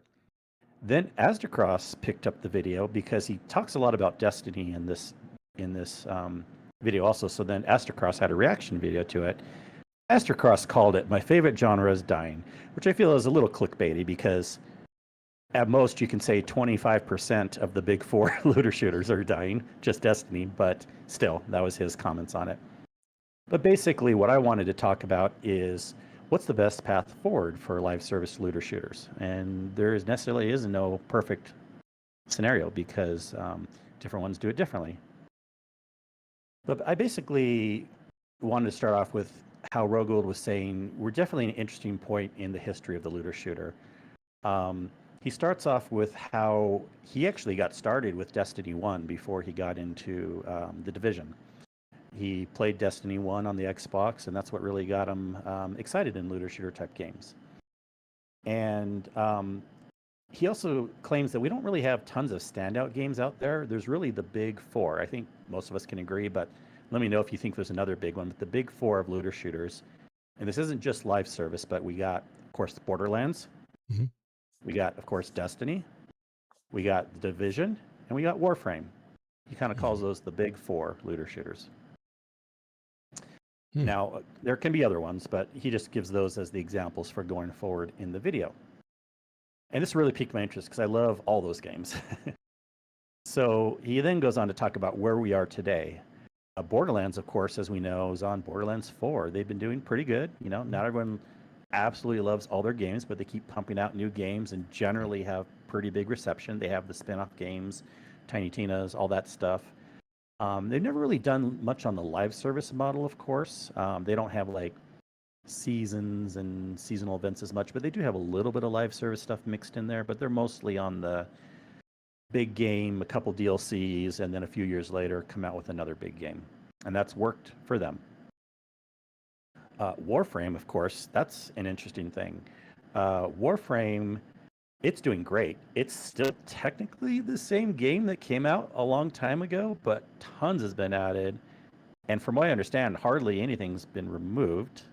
Then Astrocross picked up the video because he talks a lot about Destiny in this video also. So then Astrocross had a reaction video to it. Astrocross called it, "My favorite genre is dying," which I feel is a little clickbaity because at most you can say 25% of the big four looter shooters are dying, just Destiny, but still, that was his comments on it. But basically what I wanted to talk about is what's the best path forward for live service looter shooters? And there necessarily is no perfect scenario because different ones do it differently. But I basically wanted to start off with how Rogold was saying we're definitely an interesting point in the history of the looter shooter. He starts off with how he actually got started with Destiny 1 before he got into the Division. He played Destiny 1 on the Xbox, and that's what really got him excited in looter shooter type games. And he also claims that we don't really have tons of standout games out there. There's really the big four. I think most of us can agree, but let me know if you think there's another big one. But the big four of looter shooters, and this isn't just live service, but we got, of course, Borderlands. Mm-hmm. We got, of course, Destiny. We got The Division, and we got Warframe. He kind of calls those the big four looter shooters. Now, there can be other ones, but he just gives those as the examples for going forward in the video. And this really piqued my interest because I love all those games. So he then goes on to talk about where we are today. Borderlands, of course, as we know, is on Borderlands 4. They've been doing pretty good. You know, not everyone absolutely loves all their games, but they keep pumping out new games and generally have pretty big reception. They have the spin-off games, Tiny Tina's, all that stuff. They've never really done much on the live service model, of course. They don't have like seasons and seasonal events as much, but they do have a little bit of live service stuff mixed in there, but they're mostly on the big game, a couple DLCs, and then a few years later come out with another big game. And that's worked for them. Warframe, of course, that's an interesting thing. Warframe, it's doing great. It's still technically the same game that came out a long time ago, but tons has been added. And from what I understand, hardly anything's been removed.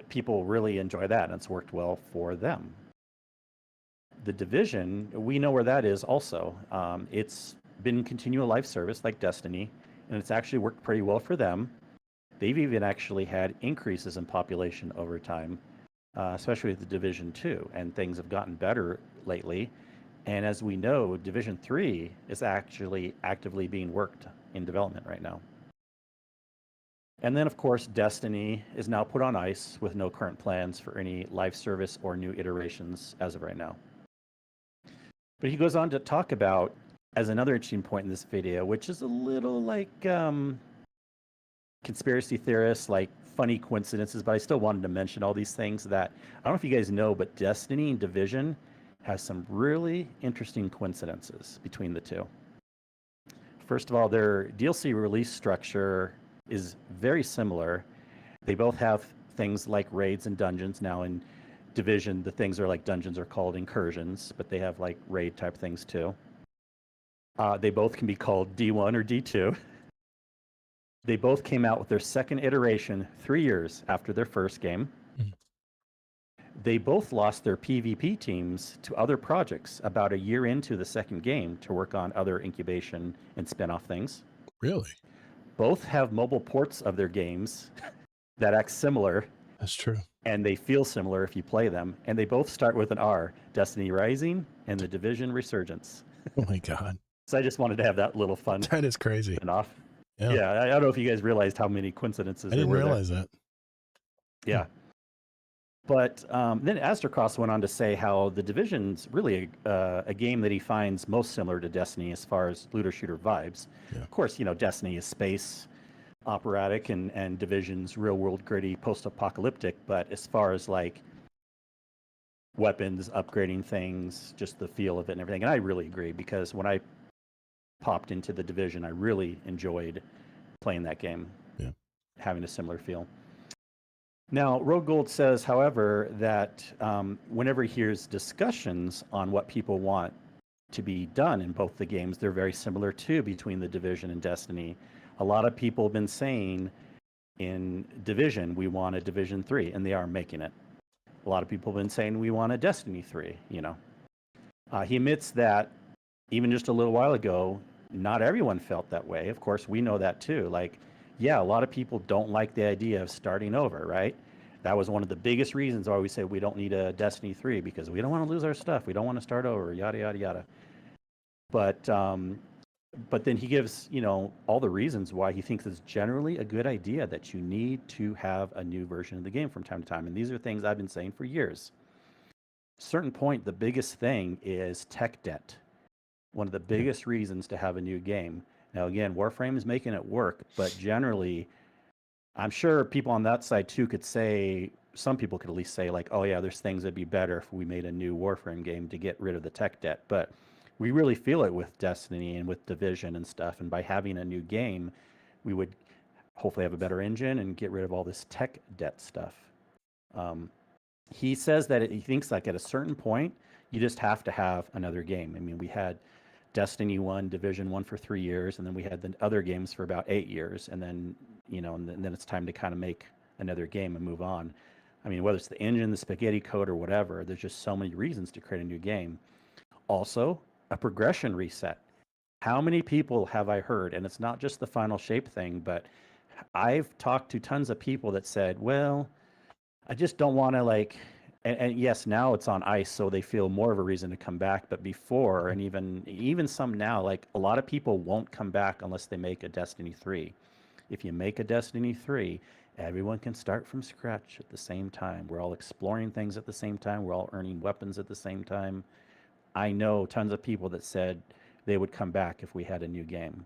People really enjoy that, and it's worked well for them. The Division, we know where that is also. It's been continual live service like Destiny, and it's actually worked pretty well for them. They've even actually had increases in population over time, especially with the Division 2, and things have gotten better lately. And as we know, Division 3 is actually actively being worked in development right now. And then, of course, Destiny is now put on ice with no current plans for any live service or new iterations as of right now. But he goes on to talk about, as another interesting point in this video, which is a little like conspiracy theorists, like funny coincidences, but I still wanted to mention all these things that, I don't know if you guys know, but Destiny and Division has some really interesting coincidences between the two. First of all, their DLC release structure is very similar. They both have things like raids and dungeons. Now in Division, the things are like dungeons are called incursions, but they have like raid type things too. They both can be called D1 or D2. They both came out with their second iteration 3 years after their first game. They both lost their PvP teams to other projects about a year into the second game to work on other incubation and spin-off things. Really? Both have mobile ports of their games that act similar. That's true. And they feel similar if you play them. And they both start with an R, Destiny Rising and The Division Resurgence. Oh my God. So I just wanted to have that little fun. That is crazy. Spin-off. Yeah. Yeah, I don't know if you guys realized how many coincidences I there didn't were realize there. that. Yeah. But then Astrocross went on to say how The Division's really a game that he finds most similar to Destiny as far as looter shooter vibes. Yeah. Of course, you know, Destiny is space operatic and Division's real world gritty post-apocalyptic, but as far as like weapons, upgrading things, just the feel of it and everything. And I really agree, because when I popped into The Division, I really enjoyed playing that game. Yeah. Having a similar feel. Now, Rogue Gold says, however, that whenever he hears discussions on what people want to be done in both the games, they're very similar too between the Division and Destiny. A lot of people have been saying in Division, we want a Division 3, and they are making it. A lot of people have been saying we want a Destiny 3, you know. He admits that even just a little while ago, not everyone felt that way. Of course, we know that too. Like, yeah, a lot of people don't like the idea of starting over, right? That was one of the biggest reasons why we say we don't need a Destiny 3, because we don't want to lose our stuff. We don't want to start over, yada, yada, yada. But then he gives, you know, all the reasons why he thinks it's generally a good idea that you need to have a new version of the game from time to time. And these are things I've been saying for years. Certain point, the biggest thing is tech debt. One of the biggest reasons to have a new game. Now, again, Warframe is making it work, but generally, I'm sure people on that side too could say, some people could at least say like, oh yeah, there's things that'd be better if we made a new Warframe game to get rid of the tech debt. But we really feel it with Destiny and with Division and stuff. And by having a new game, we would hopefully have a better engine and get rid of all this tech debt stuff. He says that he thinks like at a certain point, you just have to have another game. I mean, we had Destiny 1, Division 1 for 3 years, and then we had the other games for about 8 years. And then, you know, and then it's time to kind of make another game and move on. I mean, whether it's the engine, the spaghetti code, or whatever, there's just so many reasons to create a new game. Also, a progression reset. How many people have I heard, and it's not just the final shape thing, but I've talked to tons of people that said, well, I just don't want to like, and yes, now it's on ice, so they feel more of a reason to come back. But before, and even some now, like a lot of people won't come back unless they make a Destiny 3. If you make a Destiny 3, everyone can start from scratch at the same time. We're all exploring things at the same time. We're all earning weapons at the same time. I know tons of people that said they would come back if we had a new game.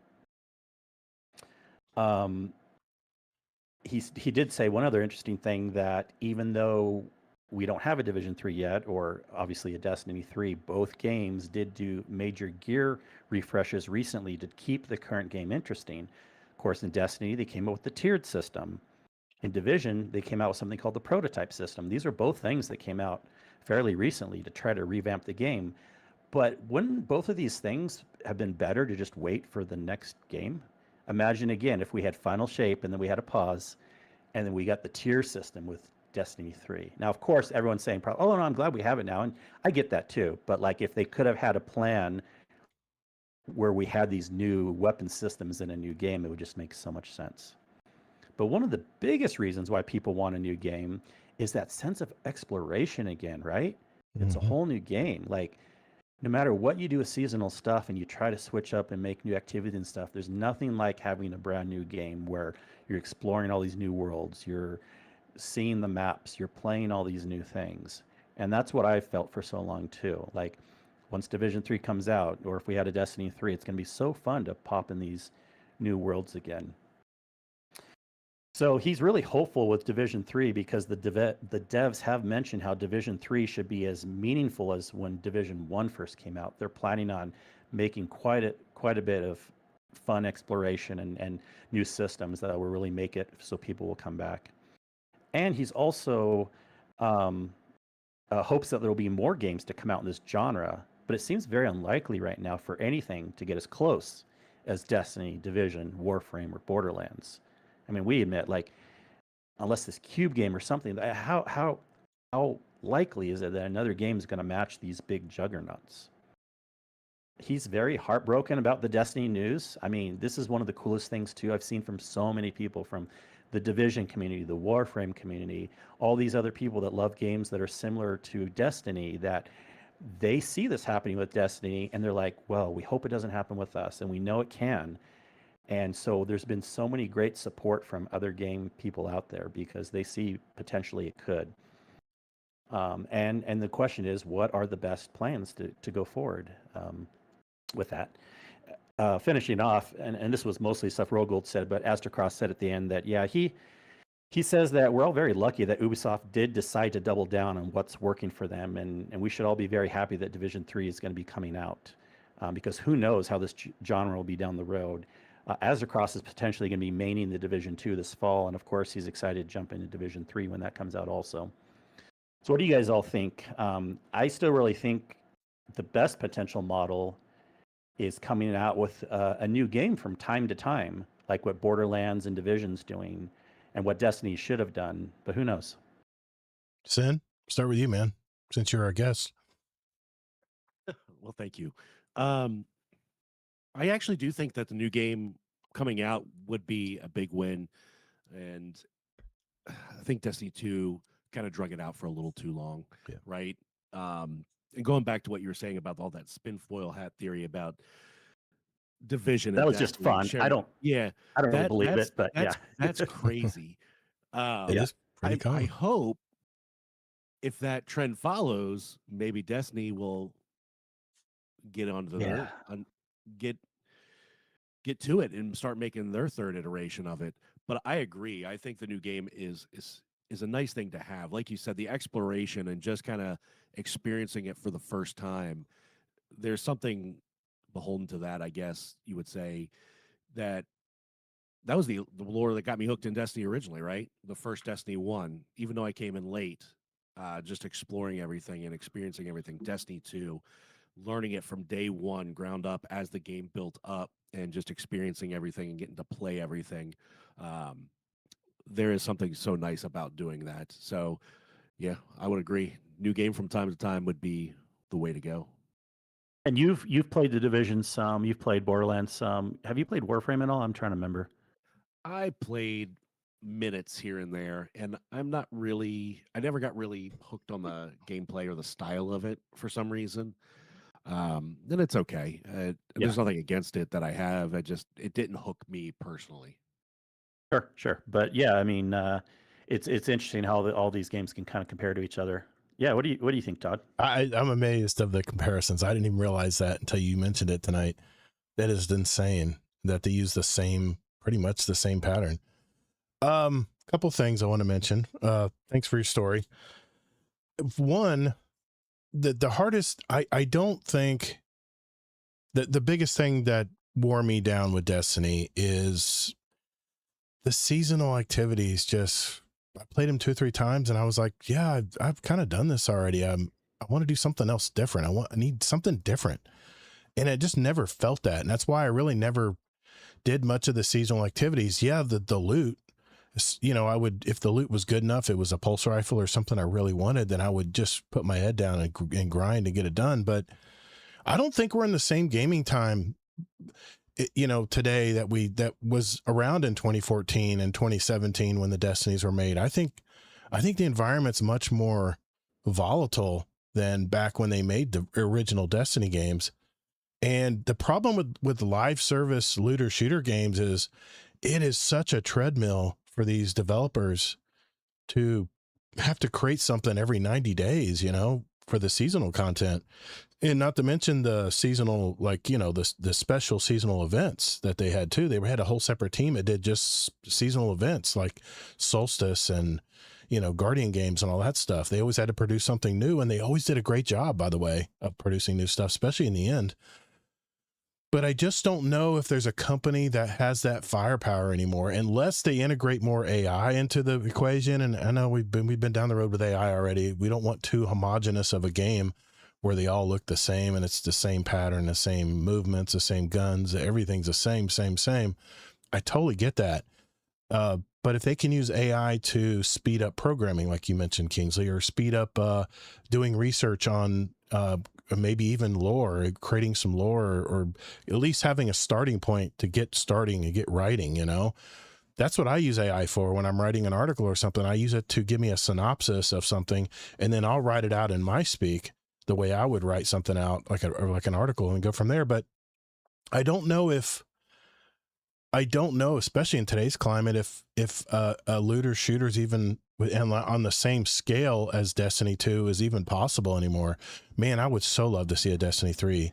He did say one other interesting thing, that even though we don't have a Division 3 yet, or obviously a Destiny 3, both games did do major gear refreshes recently to keep the current game interesting. Of course, in Destiny, they came out with the tiered system. In Division, they came out with something called the prototype system. These are both things that came out fairly recently to try to revamp the game. But wouldn't both of these things have been better to just wait for the next game? Imagine again if we had Final Shape and then we had a pause, and then we got the tier system with Destiny 3. Now, of course, everyone's saying, oh, no, I'm glad we have it now. And I get that too. But like if they could have had a plan where we had these new weapon systems in a new game, it would just make so much sense. But one of the biggest reasons why people want a new game is that sense of exploration again, right? It's a whole new game. Like, no matter what you do with seasonal stuff and you try to switch up and make new activities and stuff, there's nothing like having a brand new game where you're exploring all these new worlds, you're seeing the maps, you're playing all these new things. And that's what I felt for so long too. Like once Division 3 comes out, or if we had a Destiny 3, it's going to be so fun to pop in these new worlds again. So he's really hopeful with Division 3 because the devs have mentioned how Division 3 should be as meaningful as when Division 1 first came out. They're planning on making quite a bit of fun exploration and new systems that will really make it so people will come back. And he's also hopes that there will be more games to come out in this genre, but it seems very unlikely right now for anything to get as close as Destiny, Division, Warframe, or Borderlands. I mean, we admit, like, unless this Cube game or something, how likely is it that another game is going to match these big juggernauts? He's very heartbroken about the Destiny news. I mean, this is one of the coolest things, too, I've seen from so many people, from the Division community, the Warframe community, all these other people that love games that are similar to Destiny, that they see this happening with Destiny, and they're like, well, we hope it doesn't happen with us, and we know it can. And so there's been so many great support from other game people out there because they see potentially it could. And the question is, what are the best plans to go forward with that? Finishing off, and this was mostly stuff Rogold said, but Astrocross said at the end that, yeah, he says that we're all very lucky that Ubisoft did decide to double down on what's working for them, and we should all be very happy that Division 3 is going to be coming out because who knows how this genre will be down the road. Azercross is potentially going to be maining the Division 2 this fall, and of course, he's excited to jump into Division 3 when that comes out also. So what do you guys all think? I still really think the best potential model is coming out with a new game from time to time, like what Borderlands and Division's doing, and what Destiny should have done, but who knows? Sin, start with you, man, since you're our guest. Well, thank you. I actually do think that the new game coming out would be a big win, and I think Destiny 2 kind of drug it out for a little too long, Yeah. right? And going back to what you were saying about all that spin foil hat theory about Division, That and was just Destiny fun. sharing- I don't really believe it, but yeah. that's crazy. It is pretty I common. hope if that trend follows, maybe Destiny will get onto Yeah. get to it and start making their third iteration of it. But I agree. I think the new game is a nice thing to have. Like you said, the exploration and just kind of experiencing it for the first time. There's something beholden to that, I guess you would say. That was the lore that got me hooked in Destiny originally, right? The first Destiny 1, even though I came in late, just exploring everything and experiencing everything. Destiny 2, learning it from day one, ground up as the game built up, and just experiencing everything and getting to play everything. There is something so nice about doing that. So, yeah, I would agree. New game from time to time would be the way to go. And you've played the Division some, you've played Borderlands some. Have you played Warframe at all? I'm trying to remember. I played minutes here and there, and I never got really hooked on the gameplay or the style of it for some reason. Then it's okay. There's nothing against it that I have. It didn't hook me personally. Sure. But yeah, I mean, it's interesting how all these games can kind of compare to each other. Yeah, what do you think, Todd? I'm amazed of the comparisons. I didn't even realize that until you mentioned it tonight. That is insane that they use pretty much the same pattern. Couple things I want to mention. Thanks for your story. One, the hardest, I don't think that the biggest thing that wore me down with Destiny is the seasonal activities. Just, I played them 2 or 3 times and I was like, yeah, I've kind of done this already. I want to do something else different. I need something different. And I just never felt that. And that's why I really never did much of the seasonal activities. Yeah, the loot, I would, if the loot was good enough, it was a pulse rifle or something I really wanted, then I would just put my head down and grind to get it done. But I don't think we're in the same gaming time, today that was around in 2014 and 2017 when the Destinies were made. I think the environment's much more volatile than back when they made the original Destiny games. And the problem with live service looter shooter games is it is such a treadmill for these developers to have to create something every 90 days, for the seasonal content. And not to mention the seasonal, the special seasonal events that they had too. They had a whole separate team that did just seasonal events like Solstice and, Guardian games and all that stuff. They always had to produce something new, and they always did a great job, by the way, of producing new stuff, especially in the end. But I just don't know if there's a company that has that firepower anymore, unless they integrate more AI into the equation. And I know we've been down the road with AI already. We don't want too homogenous of a game where they all look the same and it's the same pattern, the same movements, the same guns, everything's the same. I totally get that. But if they can use AI to speed up programming, like you mentioned, Kingsley, or speed up doing research on maybe even lore, creating some lore, or at least having a starting point to get starting and get writing, that's what I use AI for. When I'm writing an article or something, I use it to give me a synopsis of something, and then I'll write it out in my speak the way I would write something out, like an article, and go from there. But I don't know, especially in today's climate, if a looter shooter's even on the same scale as Destiny 2 is even possible anymore. Man, I would so love to see a Destiny 3.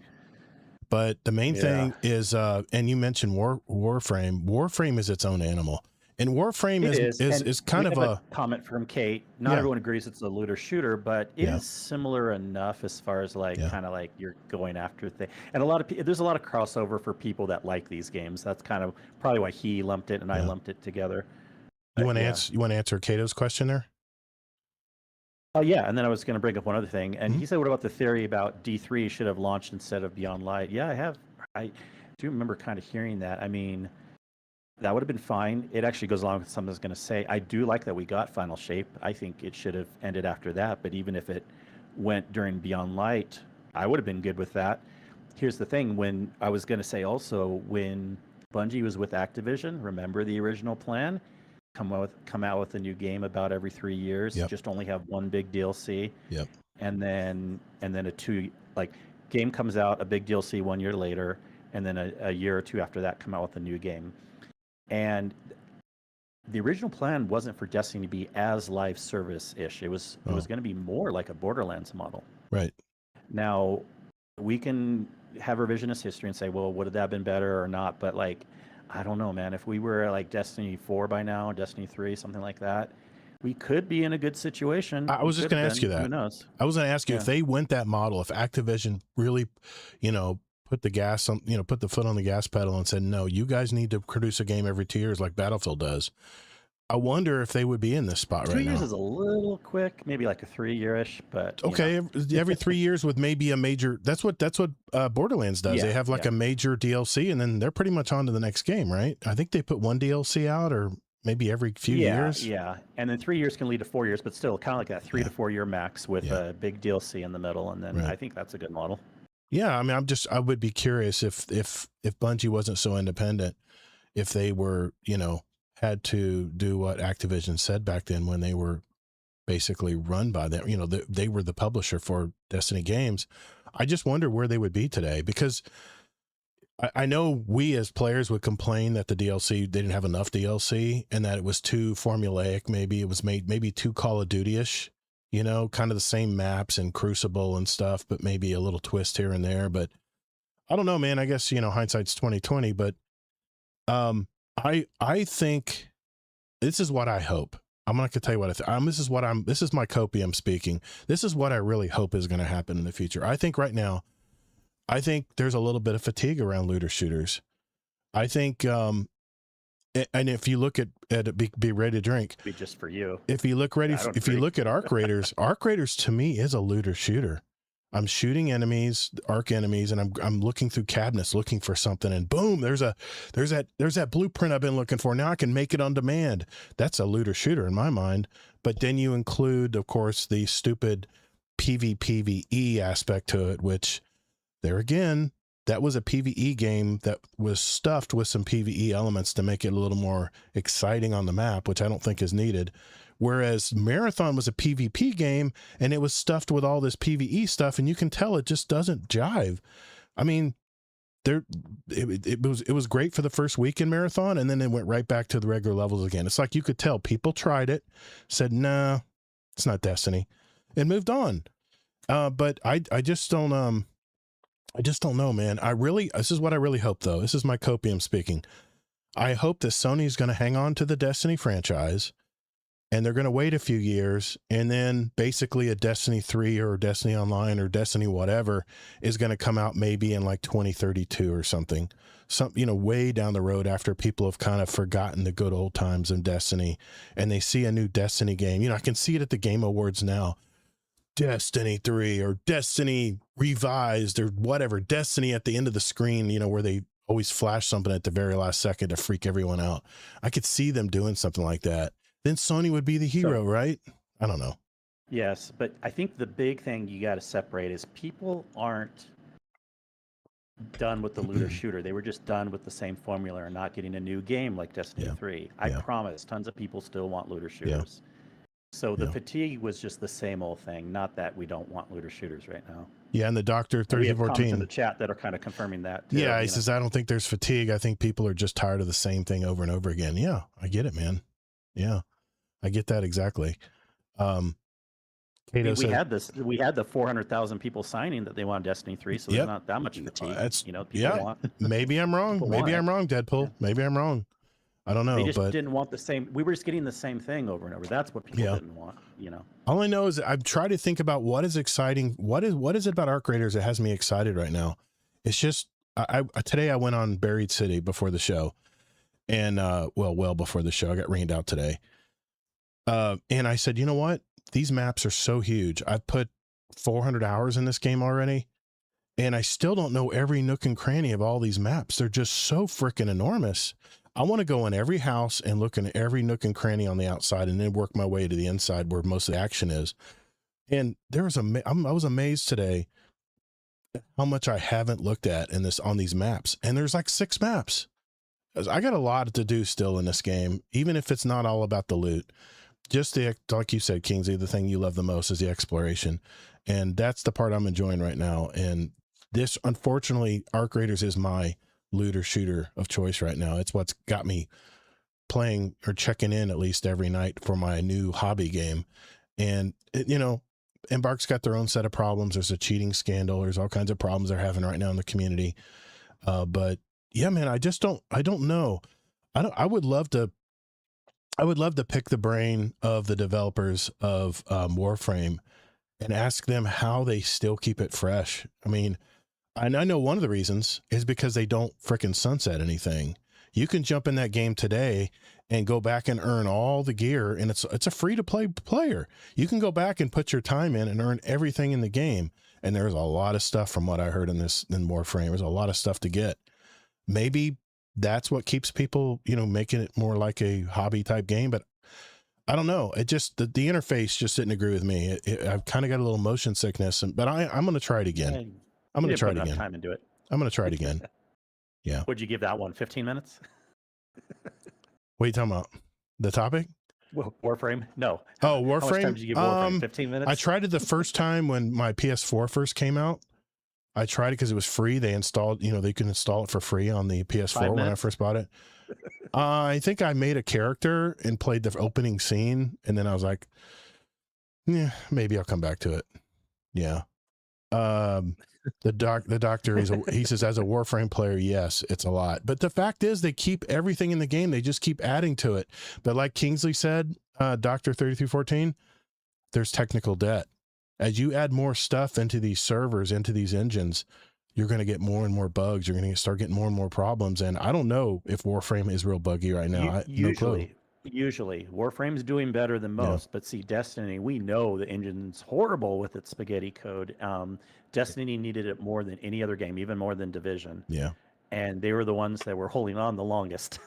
But the main thing is, and you mentioned Warframe. Warframe is its own animal. And Warframe It is kind we of have a comment from Kate. Not Yeah. everyone agrees it's a looter shooter, but it Yeah. is similar enough as far as like Yeah. kind of like you're going after things. And there's a lot of crossover for people that like these games. That's kind of probably why he lumped it and I Yeah. lumped it together. You But want to yeah. answer? You want to answer Cato's question there? Oh yeah, and then I was going to bring up one other thing, and Mhm. he said, "What about the theory about D3 should have launched instead of Beyond Light?" Yeah, I do remember kind of hearing that. I mean, that would have been fine. It actually goes along with something I was going to say. I do like that we got Final Shape. I think it should have ended after that. But even if it went during Beyond Light, I would have been good with that. Here's the thing: when I was going to say also, when Bungie was with Activision, remember the original plan? Come out with a new game about every 3 years. Yep. Just only have one big DLC. Yep. And then game comes out, a big DLC 1 year later, and then a year or two after that come out with a new game. And the original plan wasn't for Destiny to be as live service-ish. It was going to be more like a Borderlands model. Right. Now, we can have revisionist history and say, well, would that have been better or not? But like, I don't know, man. If we were like Destiny 4 by now, Destiny 3, something like that, we could be in a good situation. I was just going to ask you that. Who knows? I was going to ask you Yeah. if they went that model, if Activision really, put the gas on, put the foot on the gas pedal and said, no, you guys need to produce a game every 2 years like Battlefield does. I wonder if they would be in this spot right now. 2 years is a little quick, maybe like a 3 year-ish, but okay, every 3 years with maybe a major. That's what Borderlands does. Yeah, they have like a major DLC, and then they're pretty much on to the next game, right? I think they put one DLC out, or maybe every few years. Yeah, and then 3 years can lead to 4 years, but still kind of like that 3 to 4 year max with a big DLC in the middle, and then I think that's a good model. Yeah, I mean, I would be curious if Bungie wasn't so independent, if they were, had to do what Activision said back then when they were basically run by them. They were the publisher for Destiny games. I just wonder where they would be today, because I know we as players would complain that the DLC, they didn't have enough DLC and that it was too formulaic. Maybe it was made maybe too Call of Duty-ish, kind of the same maps and Crucible and stuff, but maybe a little twist here and there. But I don't know, man. I guess, hindsight's 2020, but I think this is what I hope. I'm not gonna tell you what I think. This is my copium speaking. This is what I really hope is going to happen in the future. I think right now, there's a little bit of fatigue around looter shooters. I think, and if you look at be ready to drink, Be just for you. if you look you look at Arc Raiders, Arc Raiders to me is a looter shooter. I'm shooting enemies, arc enemies, and I'm looking through cabinets looking for something, and boom, there's that blueprint I've been looking for. Now I can make it on demand. That's a looter shooter in my mind. But then you include, of course, the stupid PvPvE aspect to it, which there again, that was a PvE game that was stuffed with some PvE elements to make it a little more exciting on the map, which I don't think is needed. Whereas Marathon was a PvP game and it was stuffed with all this PvE stuff, and you can tell it just doesn't jive. I mean, it was great for the first week in Marathon, and then it went right back to the regular levels again. It's like you could tell people tried it, said, nah, it's not Destiny, and moved on. But I just don't know, man. This is what I really hope, though. This is my copium speaking. I hope that Sony's going to hang on to the Destiny franchise, and they're going to wait a few years, and then basically a Destiny 3 or Destiny Online or Destiny whatever is going to come out maybe in like 2032 or something. Way down the road, after people have kind of forgotten the good old times in Destiny, and they see a new Destiny game. I can see it at the Game Awards now. Destiny 3 or Destiny Revised or whatever. Destiny at the end of the screen, where they always flash something at the very last second to freak everyone out. I could see them doing something like that. Then Sony would be the hero, right? I don't know. Yes, but I think the big thing you got to separate is people aren't done with the looter shooter. They were just done with the same formula and not getting a new game like Destiny 3. I promise, tons of people still want looter shooters. So the fatigue was just the same old thing, not that we don't want looter shooters right now. Yeah, and the Doctor 3014. We have comments in the chat that are kind of confirming that too. Yeah, he says, I don't think there's fatigue. I think people are just tired of the same thing over and over again. Yeah, I get it, man. Yeah, I get that exactly. We had the 400,000 people signing that they want Destiny 3, so there's not that much fatigue. People want. Maybe I'm wrong. Maybe I'm wrong, Deadpool. Maybe I'm wrong. I don't know, They just but didn't want the same. We were just getting the same thing over and over. That's what people Yeah. didn't want, you know. all I know is I've tried to think about what is exciting. What is it about Arc Raiders that has me excited right now? It's just today I went on Buried City before the show, and well before the show. I got rained out today, and I said, you know what? These maps are so huge. I've put 400 hours in this game already, and I still don't know every nook and cranny of all these maps. They're just so freaking enormous. I want to go in every house and look in every nook and cranny on the outside, and then work my way to the inside where most of the action is. And there was I was amazed today how much I haven't looked at on these maps. And there's like 6 maps. I got a lot to do still in this game, even if it's not all about the loot. Just like you said, Kingsley, the thing you love the most is the exploration. And that's the part I'm enjoying right now. And this, unfortunately, Arc Raiders is my looter shooter of choice right now. It's what's got me playing or checking in at least every night for my new hobby game. And you know, Embark's got their own set of problems. There's a cheating scandal. There's all kinds of problems they're having right now in the community. But yeah, man, I don't know. I would love to pick the brain of the developers of Warframe and ask them how they still keep it fresh. I mean, and I know one of the reasons is because they don't frickin' sunset anything. You can jump in that game today and go back and earn all the gear, and it's a free to play player. You can go back and put your time in and earn everything in the game. And there's a lot of stuff from what I heard in Warframe. There's a lot of stuff to get. Maybe that's what keeps people, you know, making it more like a hobby type game, but I don't know. It just, the interface just didn't agree with me. I've kind of got a little motion sickness, but I'm going to try it again. I'm going to try it again. Time into it. I'm going to try it again. Yeah. Would you give that one 15 minutes? What are you talking about? The topic? Warframe? No. Oh, Warframe? How much time did you give Warframe? 15 minutes? I tried it the first time when my PS4 first came out. I tried it because it was free. They installed, you know, they can install it for free on the PS4 when I first bought it. I think I made a character and played the opening scene, and then I was like, yeah, maybe I'll come back to it. Yeah. The doctor he says, as a Warframe player, yes, it's a lot. But the fact is, they keep everything in the game. They just keep adding to it. But like Kingsley said, Dr. 3314, there's technical debt. As you add more stuff into these servers, into these engines, you're going to get more and more bugs. You're going to start getting more and more problems. And I don't know if Warframe is real buggy right now. Usually, Warframe's doing better than most. Yeah. But see, Destiny, we know the engine's horrible with its spaghetti code. Destiny needed it more than any other game, even more than Division. Yeah. And they were the ones that were holding on the longest.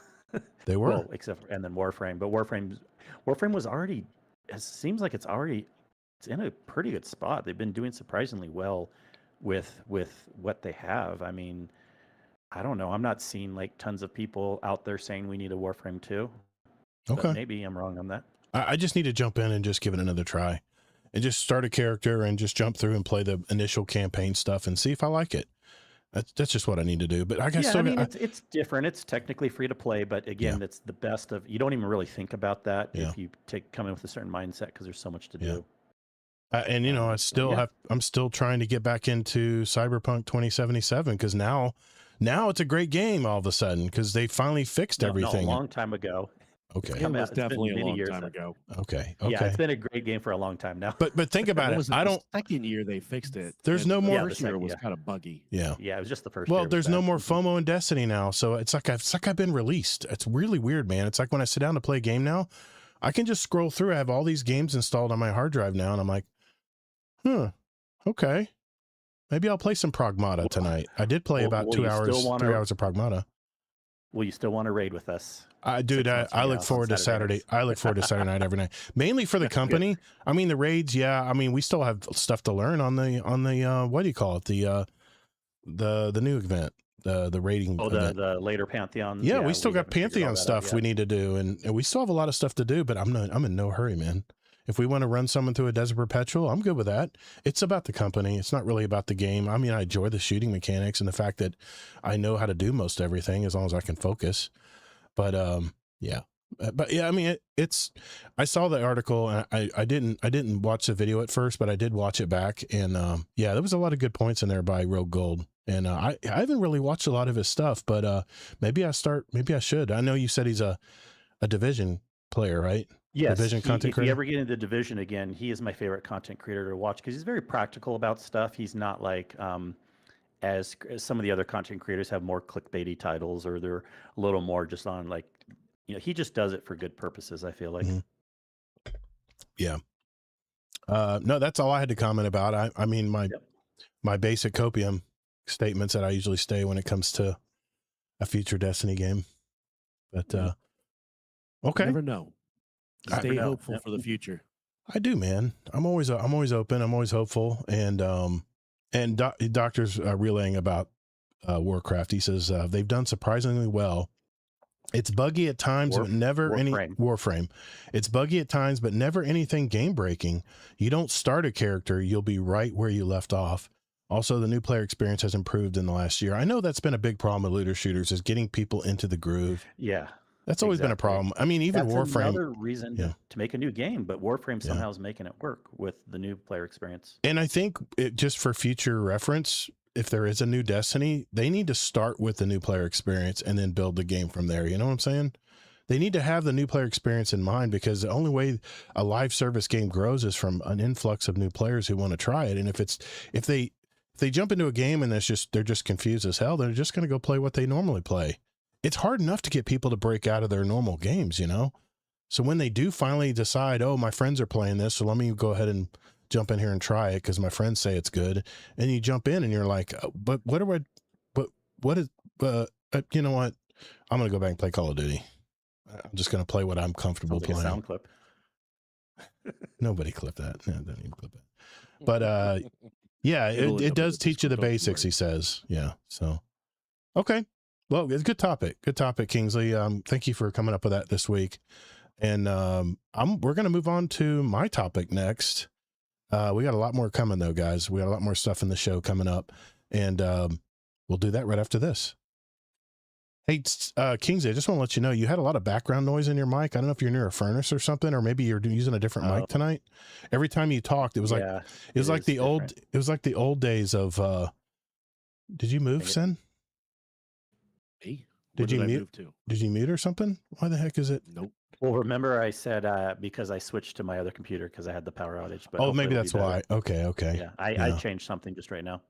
They were. Well, and then Warframe. But Warframe was already, it seems like it's in a pretty good spot. They've been doing surprisingly well with what they have. I mean, I don't know. I'm not seeing like tons of people out there saying we need a Warframe 2. Okay. But maybe I'm wrong on that. I just need to jump in and just give it another try and just start a character and just jump through and play the initial campaign stuff and see if I like it. That's just what I need to do. But I guess it's different. It's technically free to play, but again, it's the best of. You don't even really think about that if you come in with a certain mindset because there's so much to do. And you know, I'm still trying to get back into Cyberpunk 2077 because now it's a great game all of a sudden because they finally fixed everything. No, a long time ago. Okay. It was definitely a long time ago. Okay. Yeah, it's been a great game for a long time now. But think about it. The second year they fixed it. There's no more. The first year was kind of buggy. Yeah. Yeah, it was just the first. Well, there's no more FOMO in Destiny now, so it's like I've been released. It's really weird, man. It's like when I sit down to play a game now, I can just scroll through. I have all these games installed on my hard drive now, and I'm like, okay, maybe I'll play some Pragmata tonight. I did play about 3 hours of Pragmata. Will you still want to raid with us? I look forward to Saturday. I look forward to Saturday night every night, mainly for the company. I mean, the raids. Yeah. I mean, we still have stuff to learn on the what do you call it? The new event, the raiding. Oh, the later Pantheon. Yeah, we still got Pantheon stuff we need to do. And we still have a lot of stuff to do, but I'm in no hurry, man. If we want to run someone through a Desert Perpetual, I'm good with that. It's about the company. It's not really about the game. I mean, I enjoy the shooting mechanics and the fact that I know how to do most everything as long as I can focus. But yeah, But yeah, I mean, it's. I saw the article, and I didn't watch the video at first, but I did watch it back, and yeah, there was a lot of good points in there by Rogue Gold, and I haven't really watched a lot of his stuff, but maybe I should. I know you said he's a Division player, right? Yes, Division content if creator. you ever get into Division again, he is my favorite content creator to watch because he's very practical about stuff. He's not like as some of the other content creators have more clickbaity titles, or they're a little more just on like, he just does it for good purposes, I feel like. Yeah. No, that's all I had to comment about. I mean, my basic copium statements that I usually stay when it comes to a future Destiny game. But okay. You never know. Stay hopeful for the future. I do, man. I'm always open. I'm always hopeful. And Doctor's relaying about Warcraft. He says they've done surprisingly well. It's buggy at times, but never Warframe. It's buggy at times, but never anything game breaking. You don't start a character, you'll be right where you left off. Also, the new player experience has improved in the last year. I know that's been a big problem with looter shooters, is getting people into the groove. Yeah. That's always been a problem. I mean, even That's Warframe. Another reason to make a new game, but Warframe somehow is making it work with the new player experience. And I think just for future reference, if there is a new Destiny, they need to start with the new player experience and then build the game from there. You know what I'm saying? They need to have the new player experience in mind, because the only way a live service game grows is from an influx of new players who want to try it. And if they jump into a game and they're just confused as hell, they're just going to go play what they normally play. It's hard enough to get people to break out of their normal games, So when they do finally decide, oh, my friends are playing this, so let me go ahead and jump in here and try it because my friends say it's good, and you jump in and you're like, but what is, you know what? I'm going to go back and play Call of Duty. I'm just going to play what I'm comfortable playing. Sound clip. Nobody clipped that. No, don't even clip it. But yeah, it does teach you the basics, he says. Yeah. So, okay. Well, it's a good topic. Good topic, Kingsley. Thank you for coming up with that this week. And we're going to move on to my topic next. We got a lot more coming though, guys. We got a lot more stuff in the show coming up, and we'll do that right after this. Hey, Kingsley, I just want to let you know, you had a lot of background noise in your mic. I don't know if you're near a furnace or something, or maybe you're using a different mic tonight. Every time you talked, it was like, it was like the old days of, did you move, Sen? Me? Did you mute? Move to? Did you mute or something? Why the heck is it? Nope. Well, remember I said because I switched to my other computer because I had the power outage. But maybe that's why. Okay. Yeah, I changed something just right now.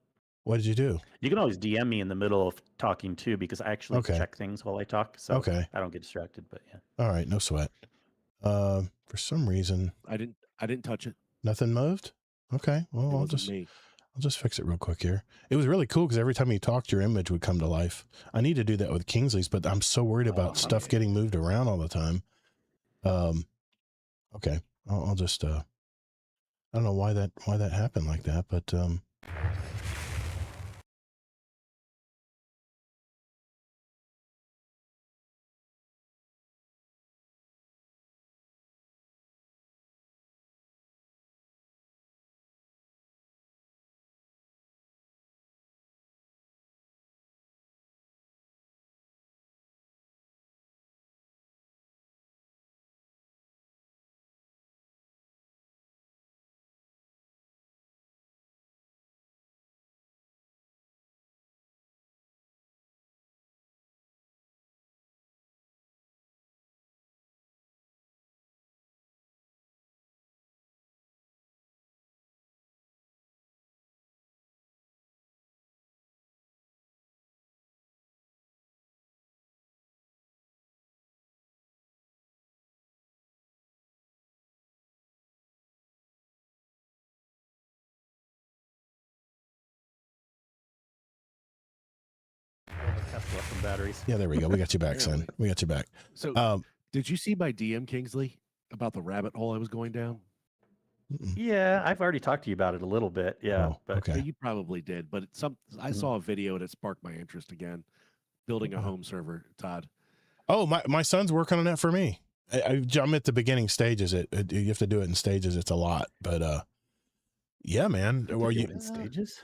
What did you do? You can always DM me in the middle of talking too, because I actually check things while I talk. So I don't get distracted. But yeah. All right, no sweat. For some reason, I didn't touch it. Nothing moved. Okay. Well, I'll just fix it real quick here. It was really cool because every time you talked, your image would come to life. I need to do that with Kingsley's, but I'm so worried about stuff getting moved around all the time. Okay. I'll just, I don't know why that happened like that, but, Some batteries. yeah, there we go. We got you back, son. We got you back. So, did you see my DM, Kingsley, about the rabbit hole I was going down? Yeah, I've already talked to you about it a little bit. Yeah, but okay. Yeah, you probably did, but I saw a video and it sparked my interest again. Building a home server, Todd. Oh, my son's working on that for me. I'm at the beginning stages. You have to do it in stages. It's a lot, but yeah, man. Are you in stages?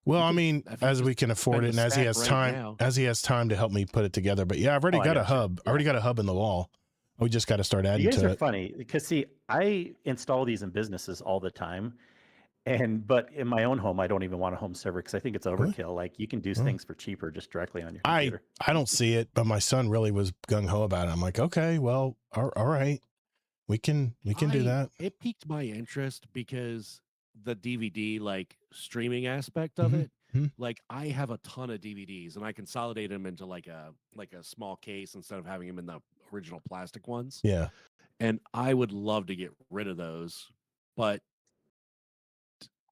Well, I mean, as we can afford it, and as he has time to help me put it together. But yeah, I've already got a hub. I already got a hub in the wall. We just got to start You adding guys to are it. funny because see, I install these in businesses all the time, but in my own home, I don't even want a home server because I think it's Really? overkill. Like you can do Oh. things for cheaper just directly on your I computer. don't see it, but my son really was gung ho about it. I'm like, okay, well, all right, we can do that. It piqued my interest because the DVD like streaming aspect of it. Mhm. Like I have a ton of DVDs and I consolidate them into like a small case instead of having them in the original plastic ones. Yeah. And I would love to get rid of those, but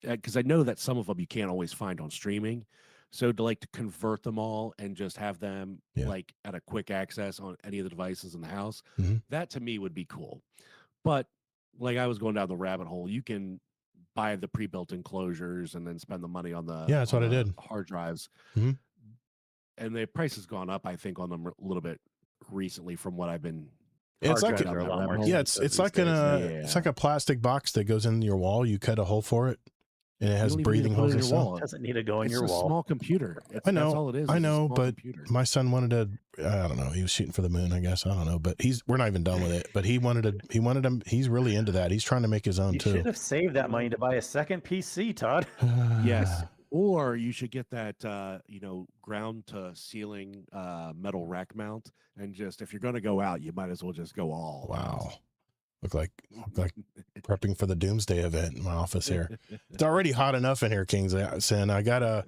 because I know that some of them you can't always find on streaming. So to convert them all and just have them Yeah. like at a quick access on any of the devices in the house, Mhm. that to me would be cool. But like I was going down the rabbit hole, you can buy the pre-built enclosures and then spend the money on the Yeah, that's what I did. hard drives. Mhm. And the price has gone up, I think, on them a little bit recently from what I've been. It's Hard like drives are a lot more yeah, expensive it's these like days. it's like a plastic box that goes in your wall. You cut a hole for it, and it has You don't even need to breathing put it holes in and your stuff. wall. It doesn't need to go in It's your a wall. small computer. That's know, all it is. I It's a know, small but computer. my son wanted to. I don't know. He was shooting for the moon, I guess. I don't know, but we're not even done with it. But he wanted to. He's really into that. He's trying to make his own You too. should have saved that money to buy a second PC, Todd. Yes. Or you should get that, ground to ceiling metal rack mount, and just if you're going to go out, you might as well just go all. Wow. Look like prepping for the doomsday event in my office here. It's already hot enough in here, King's Sin. I got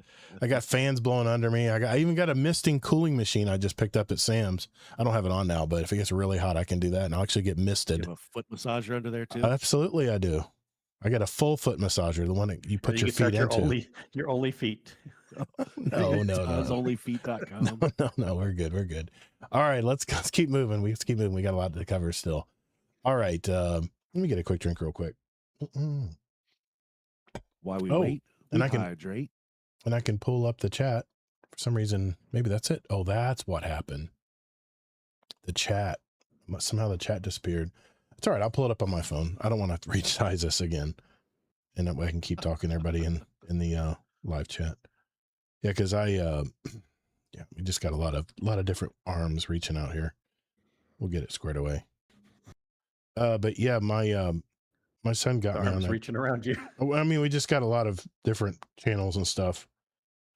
fans blowing under me. I even got a misting cooling machine I just picked up at Sam's. I don't have it on now, but if it gets really hot, I can do that and I'll actually get misted. You have a foot massager under there too? Absolutely, I do. I got a full foot massager, the one that you put your feet into. Your only feet. No. Onlyfeet.com. No, we're good. All right, let's keep moving. We got a lot to cover still. All right, let me get a quick drink real quick. While we wait, and hydrate. And I can pull up the chat. For some reason, maybe that's it. Oh, that's what happened. The chat. Somehow the chat disappeared. It's all right. I'll pull it up on my phone. I don't want to resize this again. And that way I can keep talking to everybody in the live chat. Yeah, because we just got a lot of different arms reaching out here. We'll get it squared away. But yeah, my son got me on that. Reaching around you. I mean, we just got a lot of different channels and stuff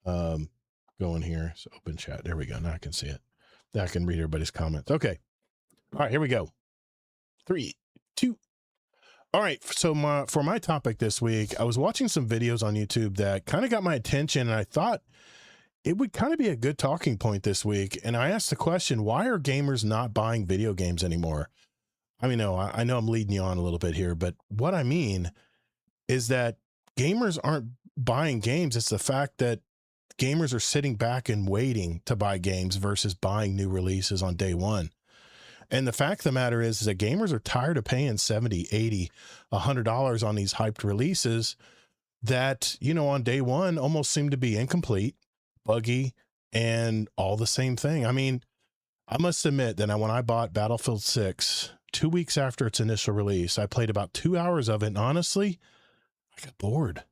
going here. So open chat. There we go. Now I can see it. Now I can read everybody's comments. Okay. All right, here we go. 3, 2. All right. So for my topic this week, I was watching some videos on YouTube that kind of got my attention, and I thought it would kind of be a good talking point this week. And I asked the question, why are gamers not buying video games anymore? I mean, no, I know I'm leading you on a little bit here, but what I mean is that gamers aren't buying games. It's the fact that gamers are sitting back and waiting to buy games versus buying new releases on day one. And the fact of the matter is that gamers are tired of paying $70, $80, $100 on these hyped releases that, on day one almost seem to be incomplete, buggy, and all the same thing. I mean, I must admit that when I bought Battlefield 6, 2 weeks after its initial release, I played about 2 hours of it, and honestly, I got bored.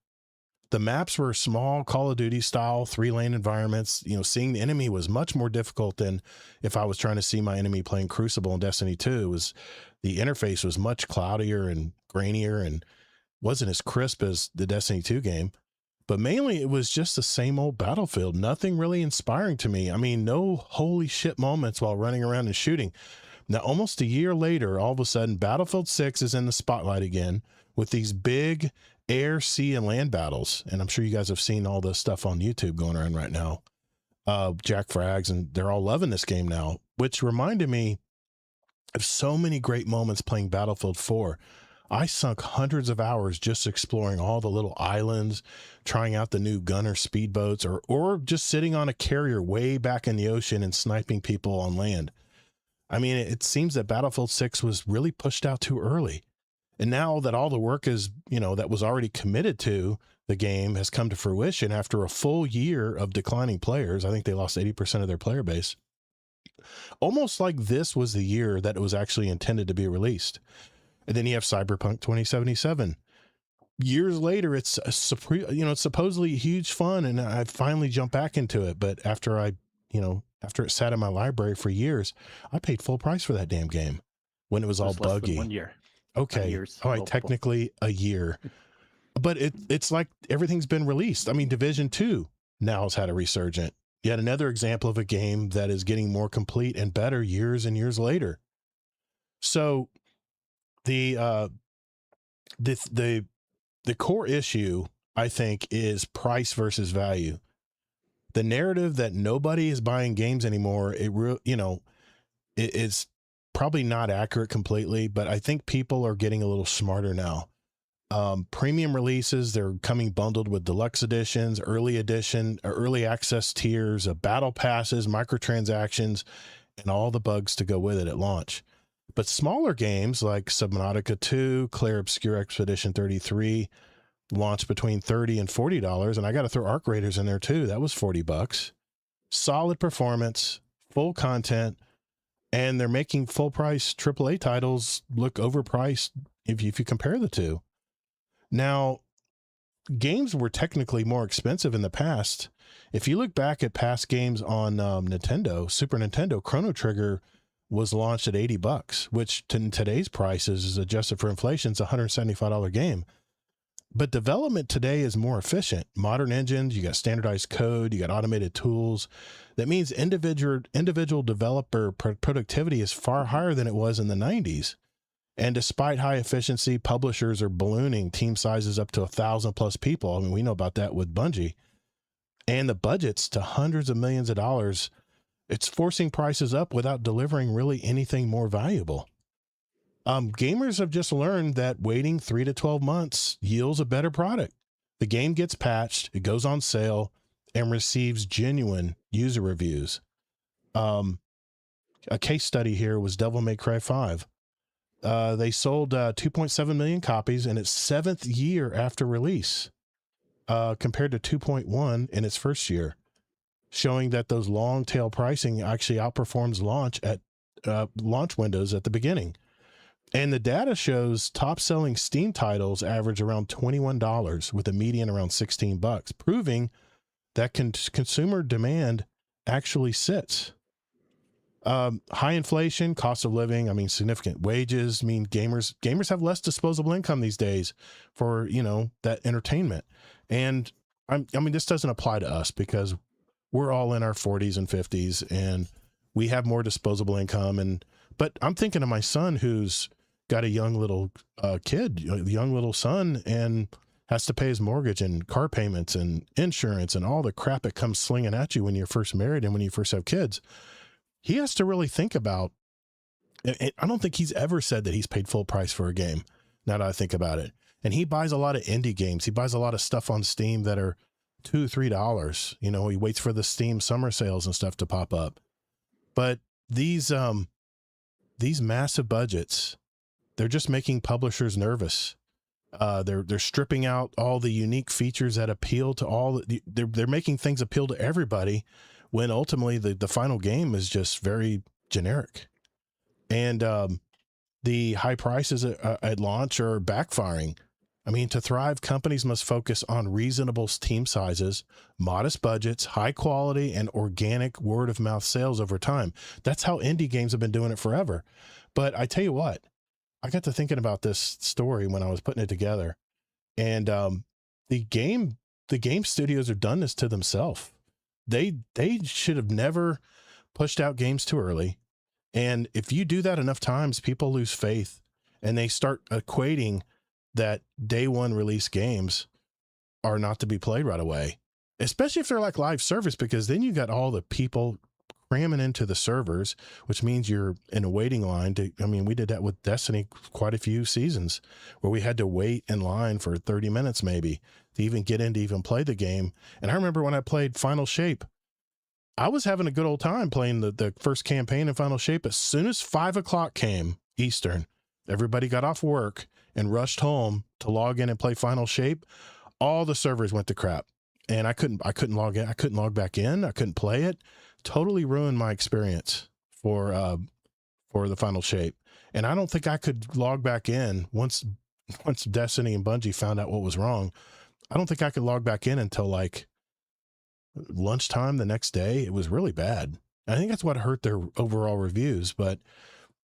The maps were small Call of Duty style 3-lane environments. Seeing the enemy was much more difficult than if I was trying to see my enemy playing Crucible in Destiny 2. The interface was much cloudier and grainier and wasn't as crisp as the Destiny 2 game. But mainly it was just the same old Battlefield. Nothing really inspiring to me. I mean, no holy shit moments while running around and shooting. Now, almost a year later, all of a sudden, Battlefield 6 is in the spotlight again with these big air, sea, and land battles. And I'm sure you guys have seen all this stuff on YouTube going around right now. Jack Frags, and they're all loving this game now, which reminded me of so many great moments playing Battlefield 4. I sunk hundreds of hours just exploring all the little islands, trying out the new gunner speedboats, or just sitting on a carrier way back in the ocean and sniping people on land. I mean, it seems that Battlefield 6 was really pushed out too early. And now that all the work is, that was already committed to the game has come to fruition after a full year of declining players. I think they lost 80% of their player base. Almost like this was the year that it was actually intended to be released. And then you have Cyberpunk 2077. Years later, it's supposedly huge fun, and I finally jumped back into it. But after it sat in my library for years, I paid full price for that damn game. when it was all Just less than buggy. 1 year. Okay. years. All right. Oh, Technically a year, but it's like everything's been released. I mean, Division 2 now has had a resurgent. Yet another example of a game that is getting more complete and better years and years later. So the core issue, I think, is price versus value. The narrative that nobody is buying games anymore, it's probably not accurate completely, but I think people are getting a little smarter now. Premium releases, they're coming bundled with deluxe editions, early edition, or early access tiers, battle passes, microtransactions, and all the bugs to go with it at launch. But smaller games like Subnautica 2, Clair Obscure Expedition 33 launched between $30 and $40, and I got to throw Arc Raiders in there too. That was $40. Solid performance, full content, and they're making full price AAA titles look overpriced if you compare the two. Now, games were technically more expensive in the past. If you look back at past games on Nintendo, Super Nintendo, Chrono Trigger was launched at $80, which in today's prices is adjusted for inflation. It's a $175 game. But development today is more efficient. Modern engines, you got standardized code, you got automated tools. That means individual developer productivity is far higher than it was in the 90s. And despite high efficiency, publishers are ballooning team sizes up to 1,000 plus people. I mean, we know about that with Bungie. And the budgets to hundreds of millions of dollars. It's forcing prices up without delivering really anything more valuable. Gamers have just learned that waiting 3 to 12 months yields a better product. The game gets patched, it goes on sale, and receives genuine user reviews. A case study here was Devil May Cry 5. They sold 2.7 million copies in its 7th year after release, compared to 2.1 in its first year, showing that those long tail pricing actually outperforms launch windows at the beginning. And the data shows top selling Steam titles average around $21 with a median around $16, proving that consumer demand actually sits. High inflation, cost of living, I mean, significant wages, I mean, gamers have less disposable income these days for, that entertainment. And I mean, this doesn't apply to us because we're all in our 40s and 50s and we have more disposable income. But I'm thinking of my son who's got a young little kid, a young little son, and has to pay his mortgage and car payments and insurance and all the crap that comes slinging at you when you're first married and when you first have kids. He has to really think about, I don't think he's ever said that he's paid full price for a game, now that I think about it. And he buys a lot of indie games. He buys a lot of stuff on Steam that are $2, $3. He waits for the Steam summer sales and stuff to pop up. But these massive budgets, they're just making publishers nervous. They're stripping out all the unique features that appeal to they're making things appeal to everybody, when ultimately the final game is just very generic. And the high prices at launch are backfiring. I mean, to thrive, companies must focus on reasonable team sizes, modest budgets, high quality, and organic word of mouth sales over time. That's how indie games have been doing it forever. But I tell you what, I got to thinking about this story when I was putting it together, and the game studios have done this to themselves. They should have never pushed out games too early. And if you do that enough times, people lose faith and they start equating that day one release games are not to be played right away, especially if they're like live service, because then you got all the people cramming into the servers, which means you're in a waiting line we did that with Destiny quite a few seasons where we had to wait in line for 30 minutes maybe to even get in to even play the game. And I remember when I played Final Shape, I was having a good old time playing the first campaign in Final Shape. As soon as 5 o'clock came Eastern, everybody got off work and rushed home to log in and play Final Shape. All the servers went to crap, and I couldn't log in. I couldn't log back in. I couldn't play it. Totally ruined my experience for the Final Shape. And I don't think I could log back in once Destiny and Bungie found out what was wrong. I don't think I could log back in until like lunchtime the next day. It was really bad. I think that's what hurt their overall reviews. But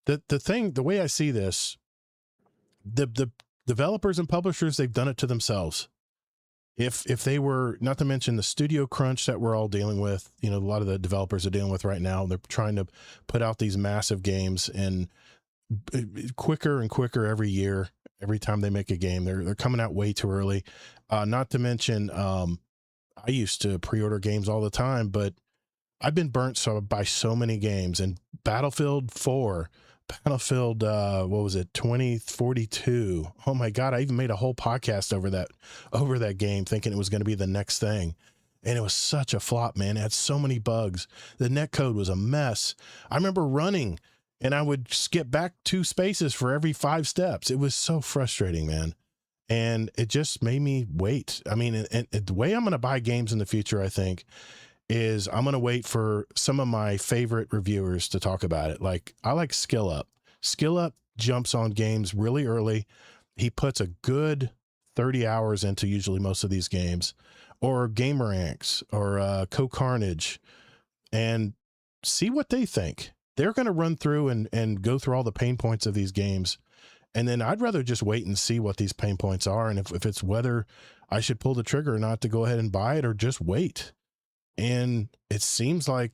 The way I see this, the developers and publishers, they've done it to themselves. If they were, not to mention the studio crunch that we're all dealing with, a lot of the developers are dealing with right now, they're trying to put out these massive games and quicker and quicker every year. Every time they make a game, they're coming out way too early. Not to mention, I used to pre-order games all the time, but I've been burnt by so many games. And Battlefield 4, Battlefield, what was it, 2042? Oh my God, I even made a whole podcast over that game, thinking it was going to be the next thing. And it was such a flop, man. It had so many bugs. The netcode was a mess. I remember running, and I would skip back 2 spaces for every 5 steps. It was so frustrating, man. And it just made me wait. I mean, and the way I'm going to buy games in the future, I think, is I'm going to wait for some of my favorite reviewers to talk about it. Like, I like Skill Up. Skill Up jumps on games really early. He puts a good 30 hours into usually most of these games, or Gameranx or Co-Carnage, and see what they think. They're going to run through and go through all the pain points of these games. And then I'd rather just wait and see what these pain points are. And if it's whether I should pull the trigger or not to go ahead and buy it, or just wait. And it seems like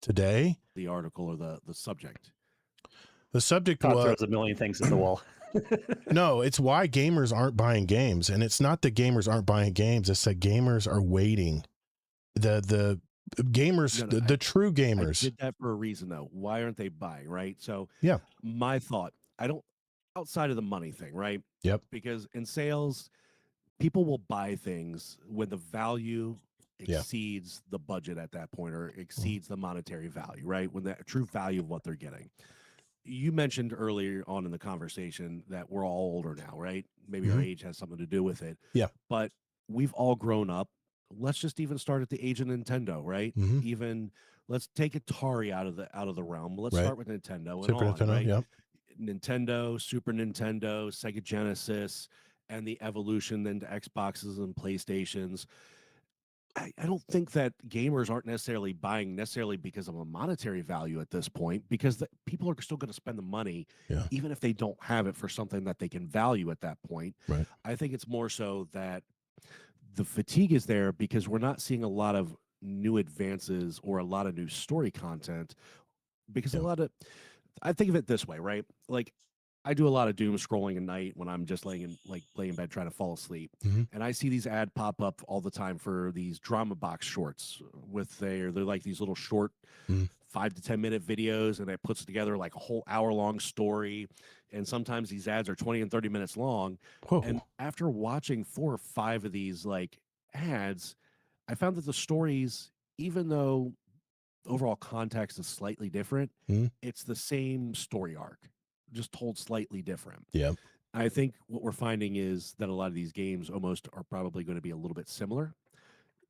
today, The article or the subject. the subject Todd was, throws a million things at the wall. no, it's why gamers aren't buying games. And it's not that gamers aren't buying games. It's that gamers are waiting. The gamers, No, the true I gamers. did that for a reason, though. Why aren't they buying, right? So Yeah. my thought, outside of the money thing, right? Yep. Because in sales, people will buy things when the value Yeah. exceeds the budget at that point, or exceeds the monetary value, right? When the true value of what they're getting. You mentioned earlier on in the conversation that we're all older now, right? Maybe our age has something to do with it. Yeah. But we've all grown up. Let's just even start at the age of Nintendo, right? Mhm. Even let's take Atari out of the realm. Let's Right. start with Nintendo and Super on, Nintendo. right? Yep. Nintendo, Super Nintendo, Sega Genesis, and the evolution then to Xboxes and PlayStations. I don't think that gamers aren't necessarily buying because of a monetary value at this point, because people are still going to spend the money, Yeah. even if they don't have it for something that they can value at that point. Right. I think it's more so that the fatigue is there because we're not seeing a lot of new advances or a lot of new story content, because Yeah. I think of it this way, right? Like, I do a lot of doom scrolling at night when I'm just laying in bed trying to fall asleep. Mhm. And I see these ad pop up all the time for these drama box shorts they're like these little short Mhm. 5 to 10 minute videos, and it puts together like a whole hour long story. And sometimes these ads are 20 and 30 minutes long. Whoa. And after watching 4 or 5 of these like ads, I found that the stories, even though overall context is slightly different, it's the same story arc, just told slightly different. Yeah. I think what we're finding is that a lot of these games almost are probably going to be a little bit similar.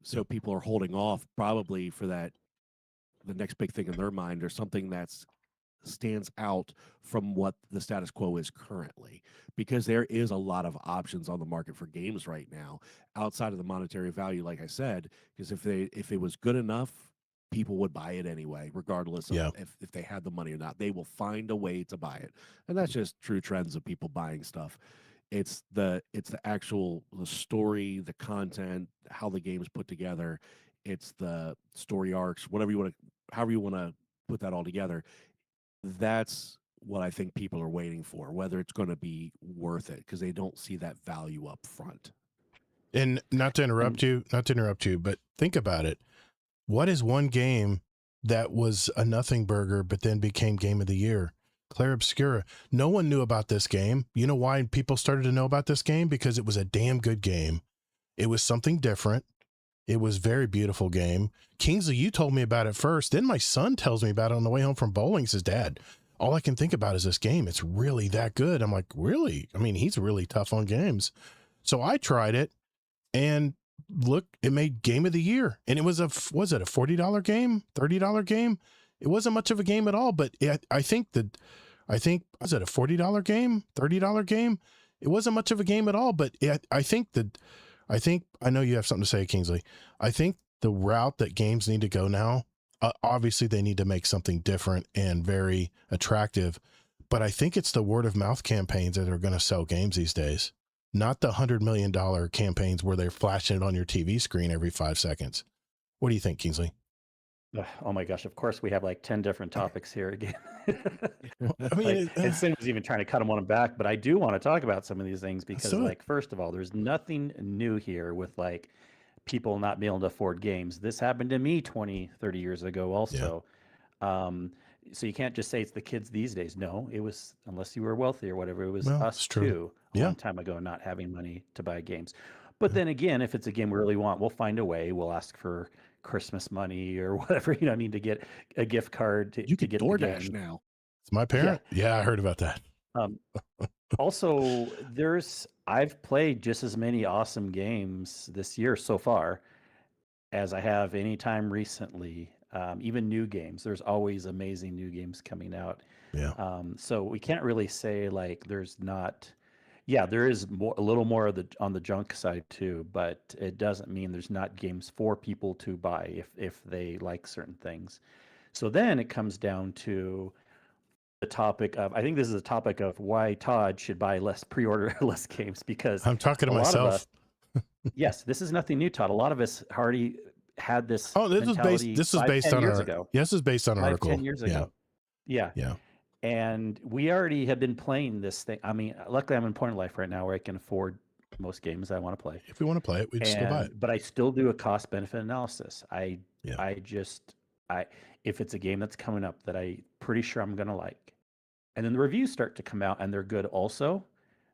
So people are holding off probably for the next big thing in their mind, or something that's stands out from what the status quo is currently, because there is a lot of options on the market for games right now outside of the monetary value, like I said, because if it was good enough, people would buy it anyway, regardless of Yeah. if they had the money or not. They will find a way to buy it. And that's just true trends of people buying stuff. It's the actual the story, the content, how the game is put together. It's the story arcs, however you want to put that all together. That's what I think people are waiting for, whether it's going to be worth it, because they don't see that value up front. And not to interrupt you, but think about it. What is one game that was a nothing burger, but then became game of the year? Claire Obscura. No one knew about this game. You know why people started to know about this game? Because it was a damn good game. It was something different. It was a very beautiful game. Kingsley, you told me about it first. Then my son tells me about it on the way home from bowling. He says, Dad, all I can think about is this game. It's really that good. I'm like, really? I mean, he's really tough on games. So I tried it, and look, it made game of the year. And it was it a $40 game, $30 game? It wasn't much of a game at all, but I think, was it a $40 game, $30 game? It wasn't much of a game at all, but I know you have something to say, Kingsley. I think the route that games need to go now, obviously they need to make something different and very attractive, but I think it's the word of mouth campaigns that are going to sell games these days, not the $100 million campaigns where they're flashing it on your TV screen every 5 seconds. What do you think, Kingsley? Oh my gosh, of course we have like 10 different topics here again. I mean, and Sin was even trying to cut them on back, but I do want to talk about some of these things because, do it. like, first of all, there's nothing new here with like people not being able to afford games. This happened to me 20, 30 years ago also. So you can't just say it's the kids these days. No, it was, unless you were wealthy or whatever, it was Well, us it's true. too a Yeah. long time ago not having money to buy games. But then again, if it's a game we really want, we'll find a way. We'll ask for Christmas money or whatever, you know, I mean, to get a gift card to You can get the DoorDash game. now. It's my parent. Yeah, I heard about that. Also, I've played just as many awesome games this year so far as I have any time recently. Even new games. There's always amazing new games coming out. Yeah. So we can't really say like there's not. Yeah, there is a little more of on the junk side too, but it doesn't mean there's not games for people to buy if they like certain things. So then it comes down to the topic of, I think this is a topic of why Todd should buy pre-order less games, because I'm talking to a lot of myself. us, yes, this is nothing new, Todd. A lot of us already had this Oh, this mentality is 5, based 10 on years our, ago. Yes, this is based on an 5, article. 10 years ago. Yeah. Yeah. And we already have been playing this thing. I mean, luckily I'm in point of life right now where I can afford most games I want to play. If we want to play it, we just go buy it. But I still do a cost benefit analysis. Yeah. If it's a game that's coming up that I pretty sure I'm going to like, and then the reviews start to come out and they're good also,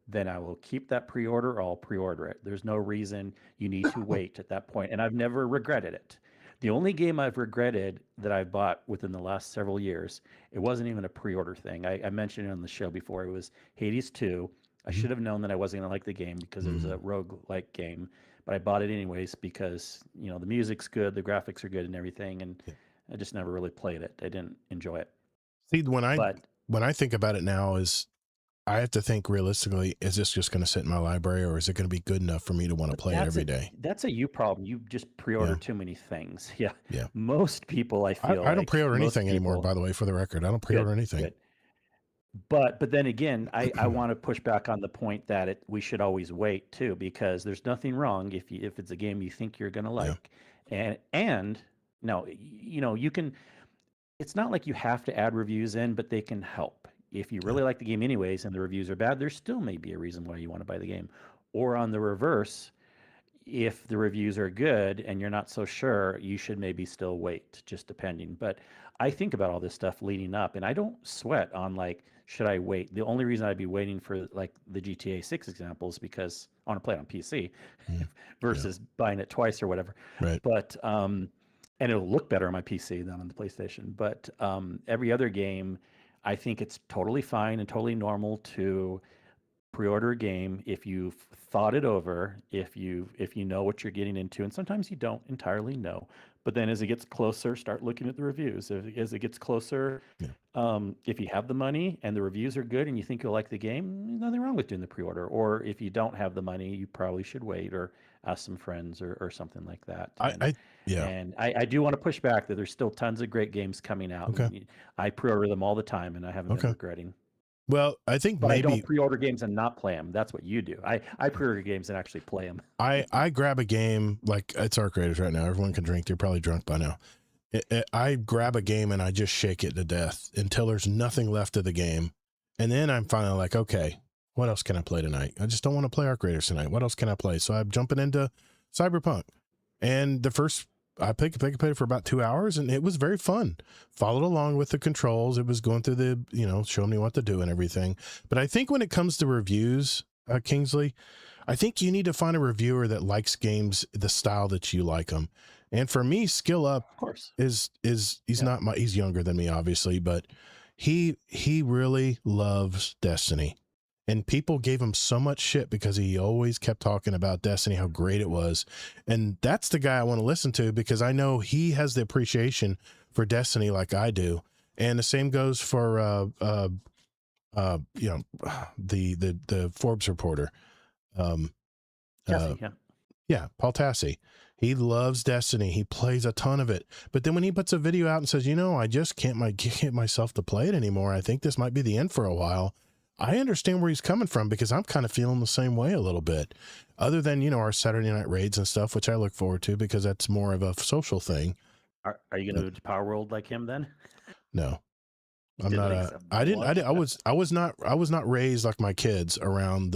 then I will keep that pre-order or I'll pre-order it. There's no reason you need to wait at that point. And I've never regretted it. The only game I've regretted that I bought within the last several years, it wasn't even a pre-order thing. I mentioned it on the show before. It was Hades 2. I should have known that I wasn't going to like the game because it was a rogue-like game, but I bought it anyways because, you know, the music's good, the graphics are good and everything, and I just never really played it. I didn't enjoy it. See, when I think about it now, is I have to think realistically, is this just going to sit in my library, or is it going to be good enough for me to want to play it every day? That's a you problem. You just pre-order too many things. Yeah. Yeah. Most people, I feel I don't pre-order anything anymore, by the way, for the record. I don't pre-order anything. Good. But then again, I want to push back on the point that we should always wait too, because there's nothing wrong if it's a game you think you're going to like. And no, you know, you can, it's not like you have to add reviews in, but they can help. If you really like the game anyways and the reviews are bad, there still may be a reason why you want to buy the game. Or on the reverse, if the reviews are good and you're not so sure, you should maybe still wait, just depending. But I think about all this stuff leading up, and I don't sweat on like, should I wait? The only reason I'd be waiting for like the GTA 6 example is because I want to play it on PC versus buying it twice or whatever. Right. But and it'll look better on my PC than on the PlayStation. But every other game, I think it's totally fine and totally normal to pre-order a game if you've thought it over, if you know what you're getting into, and sometimes you don't entirely know. But then as it gets closer, start looking at the reviews. As it gets closer, if you have the money and the reviews are good and you think you'll like the game, there's nothing wrong with doing the pre-order. Or if you don't have the money, you probably should wait or ask some friends or something like that. And I do want to push back that there's still tons of great games coming out. Okay. I pre-order them all the time and I haven't been regretting. Well, I think but maybe I don't pre-order games and not play them. That's what you do. I pre-order games and actually play them. I grab a game, like it's Arc Raiders right now. Everyone can drink. They're probably drunk by now. I grab a game and I just shake it to death until there's nothing left of the game. And then I'm finally like, okay, what else can I play tonight? I just don't want to play Arc Raiders tonight. What else can I play? So I'm jumping into Cyberpunk. And I played it for about 2 hours and it was very fun. Followed along with the controls. It was going through the, showing me what to do and everything. But I think when it comes to reviews, Kingsley, I think you need to find a reviewer that likes games the style that you like them. And for me, Skill Up, of course, he's younger than me, obviously, but he really loves Destiny. And people gave him so much shit because he always kept talking about Destiny, how great it was. And that's the guy I want to listen to because I know he has the appreciation for Destiny like I do. And the same goes for, the Forbes reporter. Jesse, Yeah, Paul Tassi. He loves Destiny. He plays a ton of it. But then when he puts a video out and says, I just can't get myself to play it anymore. I think this might be the end for a while. I understand where he's coming from because I'm kind of feeling the same way a little bit. Other than, our Saturday night raids and stuff, which I look forward to because that's more of a social thing. Are you going to do Power World like him then? No. I'm Did not like a, some I didn't, launch I was not raised like my kids around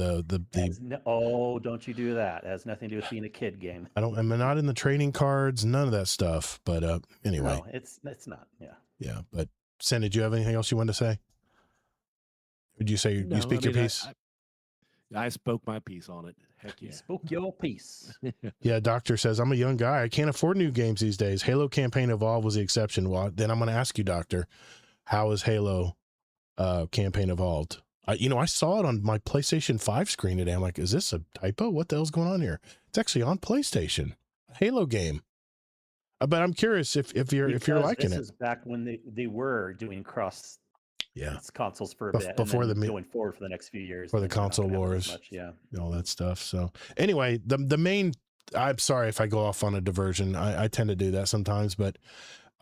oh, don't you do that. It has nothing to do with being a kid game. I'm not in the trading cards, none of that stuff. But anyway. No, it's not. Yeah. Yeah. But Sen, did you have anything else you wanted to say? Would you say No, you speak your piece? I spoke my piece on it. Heck yeah. You spoke your piece. Yeah, Doctor says, I'm a young guy. I can't afford new games these days. Halo Campaign Evolved was the exception. Well, then I'm going to ask you, Doctor, how is Halo Campaign Evolved? I saw it on my PlayStation 5 screen today. I'm like, is this a typo? What the hell's going on here? It's actually on PlayStation. A Halo game. But I'm curious if you're liking this it. is back when they were doing cross consoles for a bit before and then going forward for the next few years for the console wars, all that stuff. So anyway, the main, I'm sorry if I go off on a diversion. I tend to do that sometimes, but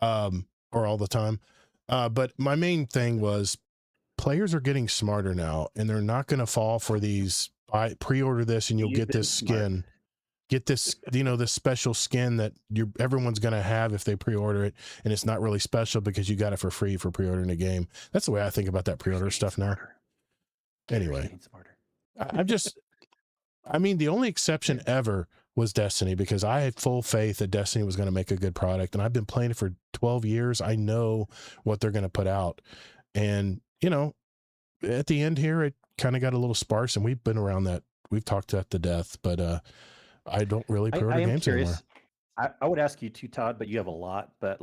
or all the time. But my main thing was players are getting smarter now, and they're not going to fall for these pre-order this and you'll get this skin. Get this, this special skin that everyone's going to have if they pre-order it. And it's not really special because you got it for free for pre-ordering a game. That's the way I think about that pre-order stuff now. Anyway, the only exception ever was Destiny because I had full faith that Destiny was going to make a good product. And I've been playing it for 12 years. I know what they're going to put out. And, at the end here, it kind of got a little sparse and we've been around that. We've talked that to death, but, I don't really pre-order games anymore. I would ask you too, Todd, but you have a lot. But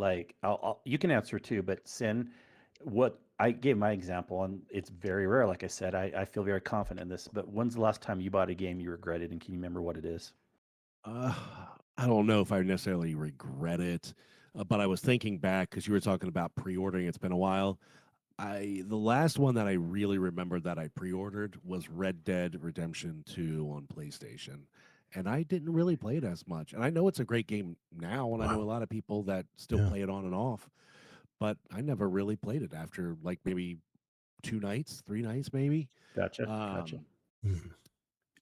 you can answer too. But Sin, what I gave my example, and it's very rare. Like I said, I feel very confident in this. But when's the last time you bought a game you regretted, and can you remember what it is? I don't know if I necessarily regret it, but I was thinking back because you were talking about pre-ordering. It's been a while. The last one that I really remember that I pre-ordered was Red Dead Redemption 2 on PlayStation. And I didn't really play it as much. And I know it's a great game now, and I know a lot of people that still play it on and off. But I never really played it after like maybe 2 nights, 3 nights, maybe. Gotcha.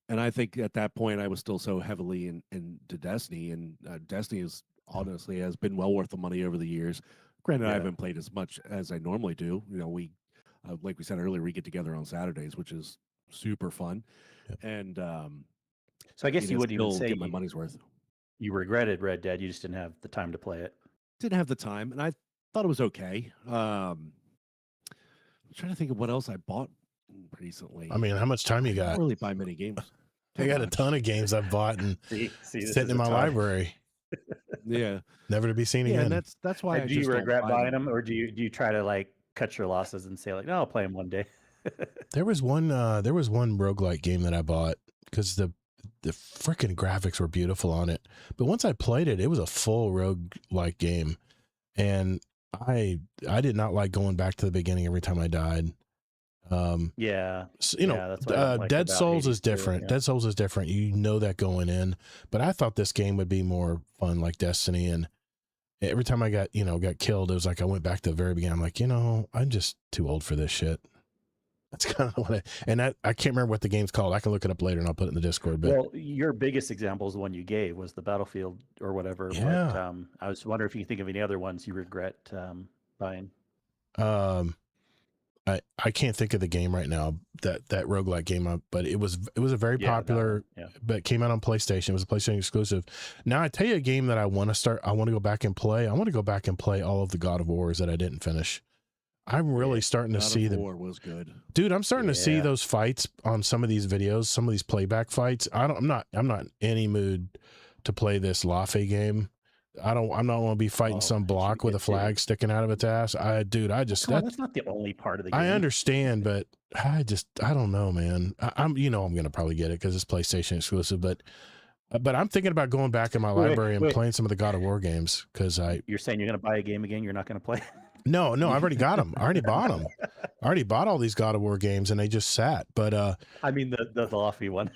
And I think at that point I was still so heavily into Destiny, and Destiny is honestly has been well worth the money over the years. Granted, I haven't played as much as I normally do. We, like we said earlier, we get together on Saturdays, which is super fun. And so I guess you wouldn't even say get my money's worth. You regretted Red Dead. You just didn't have the time to play it. Didn't have the time, and I thought it was okay. I'm trying to think of what else I bought recently. I mean, how much time you got? I don't really buy many games. I got a ton of games I've bought and sitting in my library. Yeah, never to be seen again. And that's why. Do you regret buying them, or do you try to cut your losses and say no, I'll play them one day? There was one roguelike game that I bought because the freaking graphics were beautiful on it. But once I played it, it was a full roguelike game. And I did not like going back to the beginning every time I died. That's Dead Souls is different. Yeah. Dead Souls is different. You know that going in. But I thought this game would be more fun like Destiny. And every time I got killed, it was like I went back to the very beginning. I'm like, I'm just too old for this shit. That's kind of what I can't remember what the game's called. I can look it up later and I'll put it in the Discord. But well, your biggest example is the one you gave was the Battlefield or whatever. Yeah. But, I was wondering if you can think of any other ones you regret buying. I can't think of the game right now, that roguelike game, but it was a very popular, but it came out on PlayStation. It was a PlayStation exclusive. Now I tell you a game that I want to go back and play. I want to go back and play all of the God of Wars that I didn't finish. I'm really starting to see them. War was good, dude. I'm starting to see those fights on some of these videos, some of these playback fights. I'm not in any mood to play this Lafe game. I'm not going to be fighting some block with a flag sticking out of its ass. That's not the only part of the game. I understand, but I don't know, man. I'm going to probably get it because it's PlayStation exclusive, but I'm thinking about going back in my library and playing some of the God of War games because You're saying you're going to buy a game again? You're not going to play? No, I've already got them. I already bought them. I already bought all these God of War games and they just sat. But I mean the Laffy one.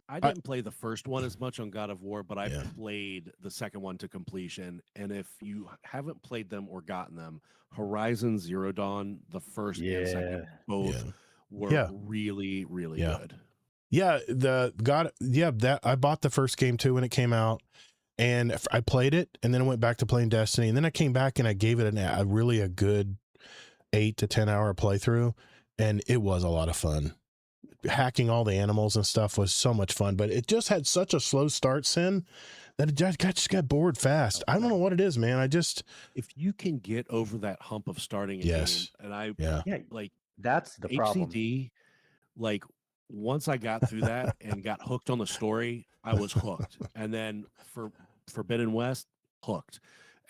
I didn't play the first one as much on God of War, but I Yeah. played the second one to completion. And if you haven't played them or gotten them, Horizon Zero Dawn, the first and second, both were really, really good. Yeah, that I bought the first game too when it came out, and I played it, and then I went back to playing Destiny, and then I came back and I gave it a really good 8 to 10 hour playthrough, and it was a lot of fun. Hacking all the animals and stuff was so much fun, but it just had such a slow start, Sin, that I just got bored fast. I don't know what it is, man. If you can get over that hump of starting a game, and like that's the problem. HCD, like once I got through that and got hooked on the story, I was hooked. And then for Forbidden West, hooked.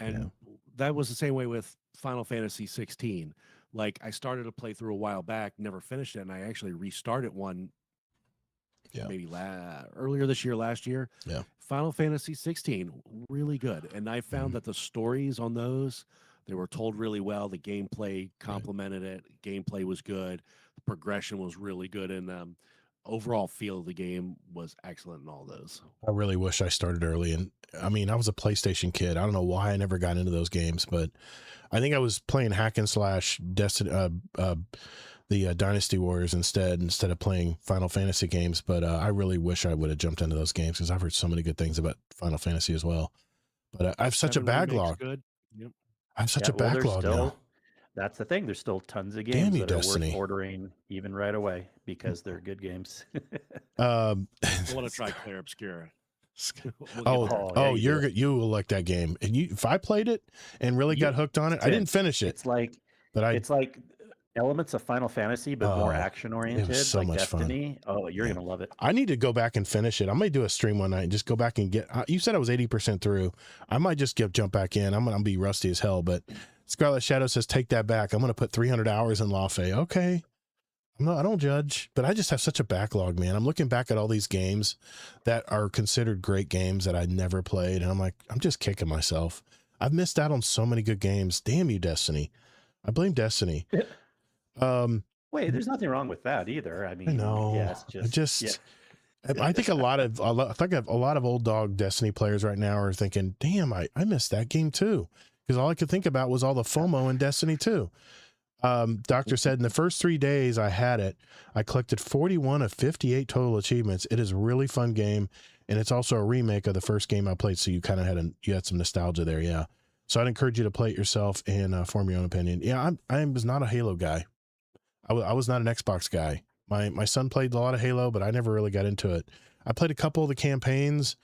And that was the same way with Final Fantasy 16. Like I started a playthrough a while back, never finished it, and I actually restarted one maybe earlier this year, last year. Yeah. Final Fantasy 16, really good. And I found that the stories on those, they were told really well. The gameplay complemented it. Gameplay was good. The progression was really good. And overall feel of the game was excellent in all those. I really wish I started early. And I mean, I was a PlayStation kid. I don't know why I never got into those games, but I think I was playing hack and slash Destiny, the Dynasty Warriors instead of playing Final Fantasy games. But I really wish I would have jumped into those games because I've heard so many good things about Final Fantasy as well. But I have such a backlog. Good. Yep. I have such a backlog now. That's the thing. There's still tons of games that are worth ordering even right away because they're good games. I want to try Clair Obscura. You will like that game. And if I played it and really got hooked on it, I didn't finish it. It's like elements of Final Fantasy, but more action oriented. It was so much Destiny. fun. Oh, you're gonna love it. I need to go back and finish it. I might do a stream one night and just go back and get. You said I was 80% through. I might just jump back in. I'm gonna be rusty as hell. But Scarlet Shadow says take that back. I'm gonna put 300 hours in Lafay. Okay. I don't judge, but I just have such a backlog, man. I'm looking back at all these games that are considered great games that I never played, and I'm like, I'm just kicking myself. I've missed out on so many good games. Damn you, Destiny. I blame Destiny. Wait, there's nothing wrong with that either. I mean, I know. I think a lot of old dog Destiny players right now are thinking, damn, I missed that game too. Because all I could think about was all the FOMO in Destiny 2. Doctor said in the first 3 days I had it, I collected 41 of 58 total achievements. It is a really fun game, and it's also a remake of the first game I played, so you kind of had some nostalgia there, yeah. So I'd encourage you to play it yourself and form your own opinion. Yeah, I was not a Halo guy. I was not an Xbox guy. My son played a lot of Halo, but I never really got into it. I played a couple of the campaigns,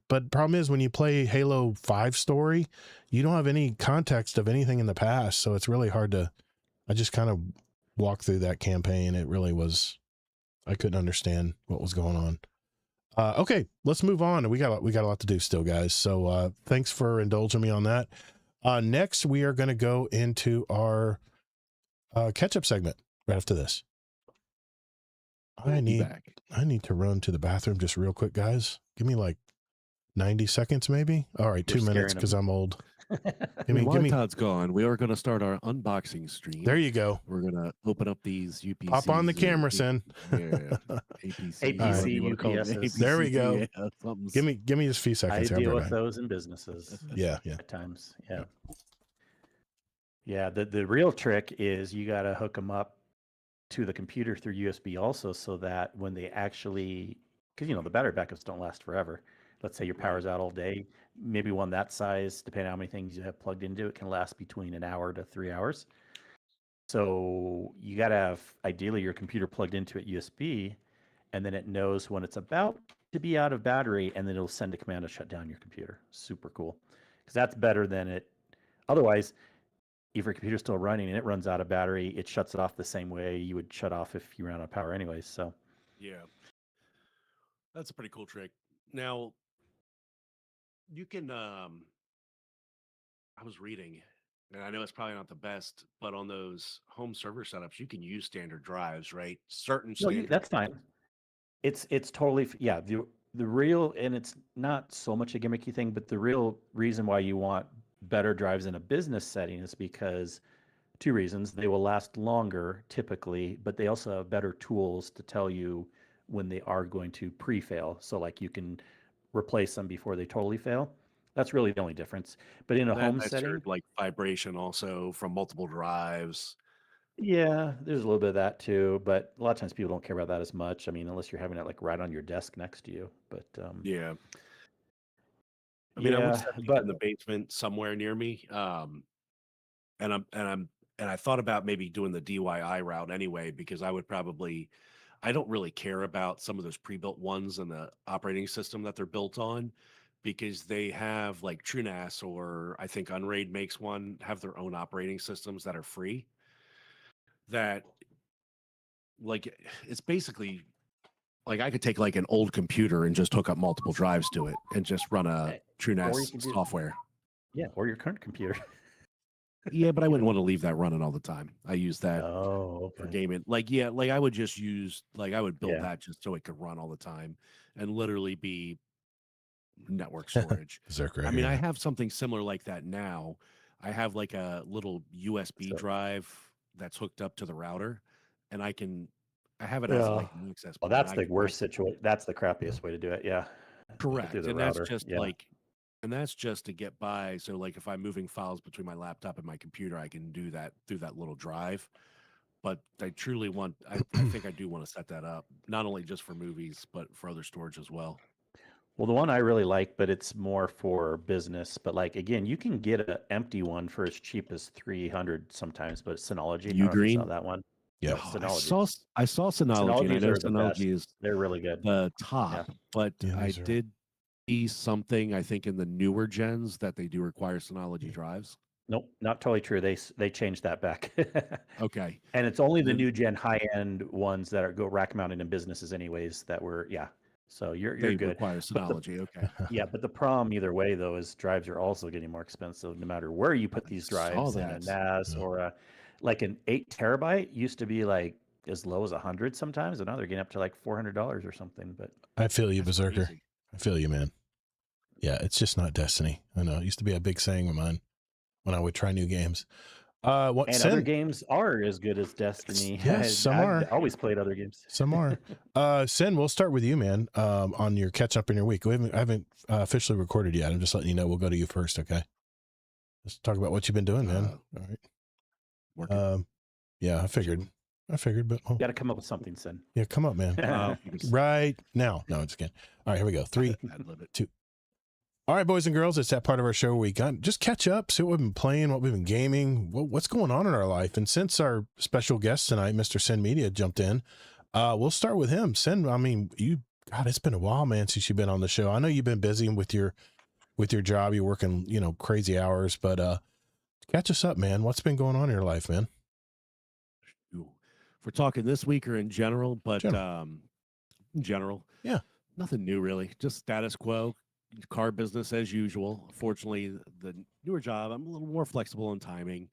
but the problem is when you play Halo 5 story, you don't have any context of anything in the past, so it's really hard to. I just kind of walked through that campaign. It really was. I couldn't understand what was going on. Okay, let's move on. We got a lot to do still, guys. So thanks for indulging me on that. Next, we are going to go into our catch-up segment right after this. I need to run to the bathroom just real quick, guys. Give me like 90 seconds, maybe. All right, 2 minutes because I'm old. While Todd's gone, we are going to start our unboxing stream. There you go. We're going to open up these UPCs. Pop on the camera, Sin. APC, UPS. There we go. Give me just a few seconds. I deal with those in businesses. Yeah. At times, yeah. The real trick is you got to hook them up to the computer through USB also, so that when they actually, because the battery backups don't last forever. Let's say your power's out all day. Maybe one that size, depending on how many things you have plugged into it, can last between an hour to 3 hours. So you got to have, ideally, your computer plugged into it USB, and then it knows when it's about to be out of battery, and then it'll send a command to shut down your computer. Super cool. Because that's better than it. Otherwise, if your computer's still running and it runs out of battery, it shuts it off the same way you would shut off if you ran out of power anyways. So yeah, that's a pretty cool trick. Now, you can, I was reading, and I know it's probably not the best, but on those home server setups, you can use standard drives, right? Certain standard. That's fine. It's totally, the real, and it's not so much a gimmicky thing, but the real reason why you want better drives in a business setting is because 2 reasons. They will last longer typically, but they also have better tools to tell you when they are going to pre-fail. So like you can replace them before they totally fail. That's really the only difference. But in a Then home I setting, heard like vibration also from multiple drives. yeah, there's a little bit of that too. But a lot of times people don't care about that as much. I mean, unless you're having it like right on your desk next to you. But Yeah. I mean, I would yeah, set these in but the basement somewhere near me. And I thought about maybe doing the DIY route anyway, because I don't really care about some of those pre-built ones and the operating system that they're built on, because they have like TrueNAS, or I think Unraid makes one, have their own operating systems that are free. That like it's basically like I could take like an old computer and just hook up multiple drives to it and just run a or you TrueNAS can do software. or your current computer. Yeah, but I wouldn't want to leave that running all the time. I use that Oh, for okay. gaming. Like, yeah, like I would just use, like I would build Yeah. that just so it could run all the time and literally be network storage. Berserker I mean, I here. have something similar like that now. I have like a little USB So, drive that's hooked up to the router, and I have it as yeah. like an access Well, point. that's the worst situation. That's the crappiest way to do it. Yeah. Do it through Correct. the And that's router. just Yeah. like, and that's just to get by. So like if I'm moving files between my laptop and my computer, I can do that through that little drive. But I truly want, I think I do want to set that up, not only just for movies, but for other storage as well. Well, the one I really like, but it's more for business. But like again, you can get an empty one for as cheap as 300 sometimes. But Synology, I don't know if you saw Ugreen. that one. Yep. Yeah, Oh, Synology. I saw Synology, and I Synologies know are the best. Synology is They're really good. the top, but Yeah, I these are- did see something, I think, in the newer gens that they do require Synology drives. Nope, not totally true. They changed that back. Okay. And it's only the Then new gen high end ones that are go rack mounted in businesses anyways that were yeah. So you're they good. require But the Synology. Okay. yeah, but the problem either way though is drives are also getting more expensive no matter where you put I these saw drives in a that. NAS Yeah. or a like an 8 terabyte used to be like as low as 100 sometimes, and now they're getting up to like $400 or something. But I feel you, That's Berserker. crazy. I feel you, man. Yeah, it's just not Destiny. I know. It used to be a big saying of mine when I would try new games. What and Sin? other games are as good as Destiny. Yes, some are. I've always played other games. Some are. Sin, we'll start with you, man. On your catch up in your week. I haven't officially recorded yet. I'm just letting you know. We'll go to you first, okay? Let's talk about what you've been doing, man. All right. Working. Yeah, I figured, but You got to come up with something, Sin. yeah, come up, man. Right now. No, I'm just kidding. All right, here we go. 3, 2. All right, boys and girls, it's that part of our show where we got just catch up, see what we've been playing, what we've been gaming, what's going on in our life. And since our special guest tonight, Mr. Sin Media, jumped in, we'll start with him. Sin, I mean, God, it's been a while, man, since you've been on the show. I know you've been busy with your job. You're working, crazy hours, but catch us up, man. What's been going on in your life, man? If we're talking this week or in general, but in general, yeah, nothing new really, just status quo, car business as usual. Fortunately, the newer job, I'm a little more flexible in timing.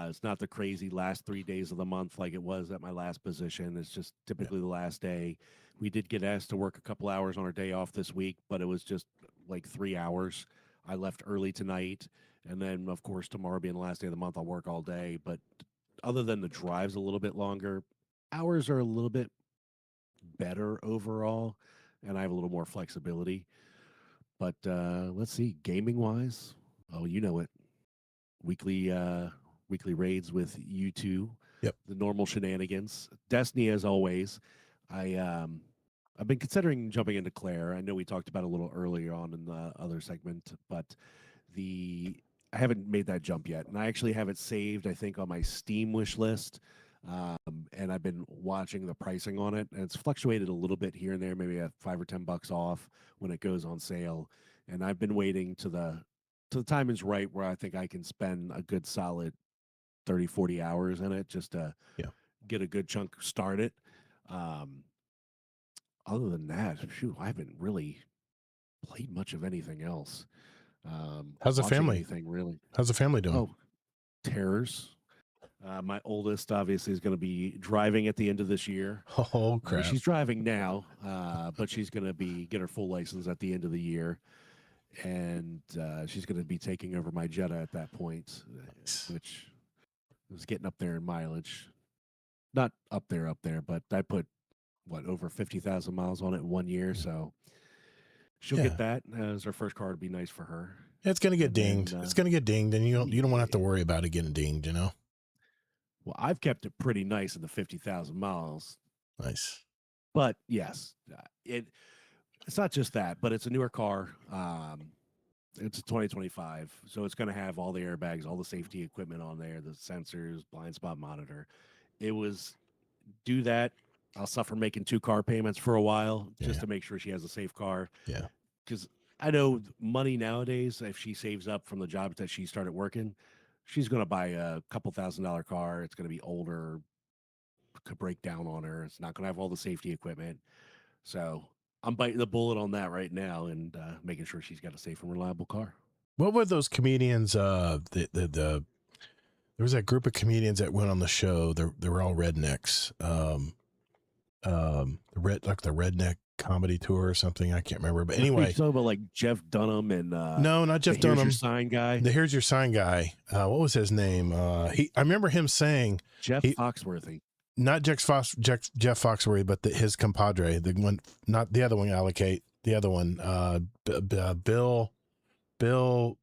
It's not the crazy last 3 days of the month like it was at my last position. It's just typically the last day. We did get asked to work a couple hours on our day off this week, but it was just like 3 hours. I left early tonight, and then of course tomorrow being the last day of the month, I'll work all day. But other than the drives a little bit longer, hours are a little bit better overall, and I have a little more flexibility. But let's see, gaming wise, oh, you know it, weekly raids with you two. Yep. The normal shenanigans. Destiny as always. I've been considering jumping into Claire. I know we talked about it a little earlier on in the other segment, but I haven't made that jump yet, and I actually have it saved, I think, on my Steam wish list. And I've been watching the pricing on it, and it's fluctuated a little bit here and there, maybe at $5 or $10 off when it goes on sale. And I've been waiting to the time is right where I think I can spend a good solid 30, 40 hours in it just to get a good chunk started. Other than that, shoot, I haven't really played much of anything else. How's the family? Anything really? How's the family doing? Oh, terrors. My oldest obviously is going to be driving at the end of this year. Oh crap! She's driving now, but she's going to get her full license at the end of the year, and she's going to be taking over my Jetta at that point, which is getting up there in mileage. Not up there, but I put over 50,000 miles on it in 1 year. So she'll Yeah. get that as her first car. It'd be nice for her. It's going to get And dinged. then, It's going to get dinged, and you don't want to have to yeah. worry about it getting dinged, you know? Well, I've kept it pretty nice in the 50,000 miles. Nice. But yes, it's not just that, but it's a newer car. It's a 2025, so it's going to have all the airbags, all the safety equipment on there, the sensors, blind spot monitor. It was do that. I'll suffer making 2 car payments for a while just Yeah. to make sure she has a safe car. Yeah. Because I know money nowadays, if she saves up from the job that she started working, she's going to buy a couple $1,000 car. It's going to be older, could break down on her. It's not going to have all the safety equipment. So I'm biting the bullet on that right now and making sure she's got a safe and reliable car. What were those comedians? There was that group of comedians that went on the show. They were all rednecks. The redneck comedy tour or something. I can't remember. But anyway, you talking about like Jeff Dunham and no, not Jeff the Here's Dunham. Your Sign guy. The Here's Your Sign guy. What was his name? I remember him saying Jeff Foxworthy. Not Jeff Foxworthy, but his compadre, the one, not the other one. Allocate the other one. Bill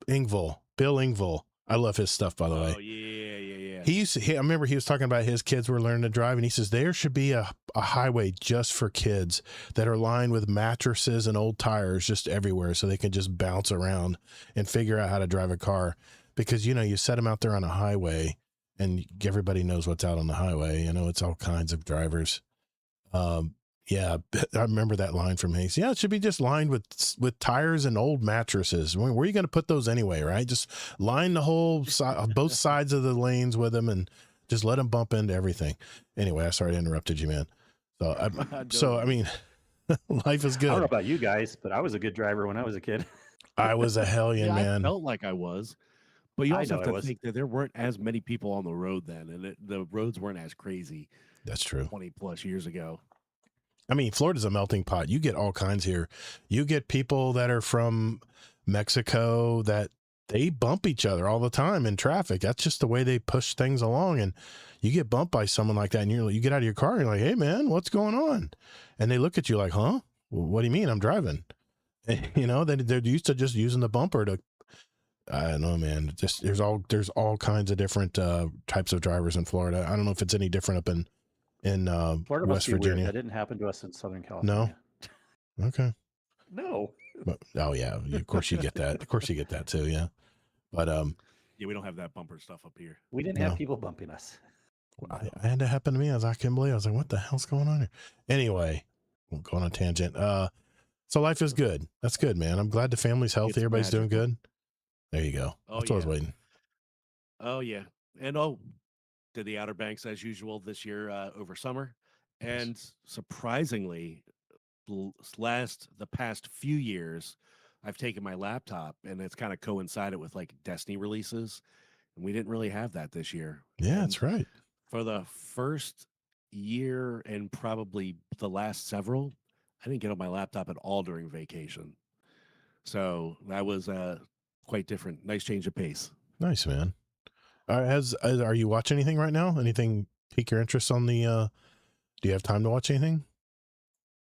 Engvall. I love his stuff, by the way. Oh yeah. I remember he was talking about his kids were learning to drive, and he says there should be a highway just for kids that are lined with mattresses and old tires just everywhere, so they can just bounce around and figure out how to drive a car. Because you set them out there on a highway, and everybody knows what's out on the highway. It's all kinds of drivers. Yeah, I remember that line from Hayes. Yeah, it should be just lined with tires and old mattresses. Where are you going to put those anyway, right? Just line the whole both sides of the lanes with them, and just let them bump into everything. Anyway, I sorry I interrupted you, man. So I mean, life is good. I don't know about you guys, but I was a good driver when I was a kid. I was a hellion, man. I felt like I was. But you also I have to think that there weren't as many people on the road then, and the roads weren't as crazy. That's true. 20 plus years ago. I mean, Florida's a melting pot. You get all kinds here. You get people that are from Mexico that they bump each other all the time in traffic. That's just the way they push things along. And you get bumped by someone like that, and you get out of your car and you're like, hey, man, what's going on? And they look at you like, huh? Well, what do you mean? I'm driving. They're used to just using the bumper to, I don't know, man. Just there's all kinds of different types of drivers in Florida. I don't know if it's any different up in Florida West Virginia. Weird. That didn't happen to us in Southern California. No. Okay. No. But, oh yeah, of course you get that. Of course you get that too. Yeah. But yeah, we don't have that bumper stuff up here. We didn't have people bumping us. I had to happen to me. I couldn't believe. I was like, what the hell's going on here? Anyway, we'll go on a tangent. So life is good. That's good, man. I'm glad the family's healthy. It's Everybody's doing magical. good. There you go. Oh, That's what I was yeah. waiting. Oh yeah, and did the Outer Banks as usual this year over summer, Nice. and surprisingly, the past few years, I've taken my laptop, and it's kind of coincided with like Destiny releases, and we didn't really have that this year. Yeah, And that's right. for the first year and probably the last several, I didn't get on my laptop at all during vacation, so that was quite different. Nice change of pace. Nice, man. Are you watching anything right now? Anything pique your interest on the? Do you have time to watch anything?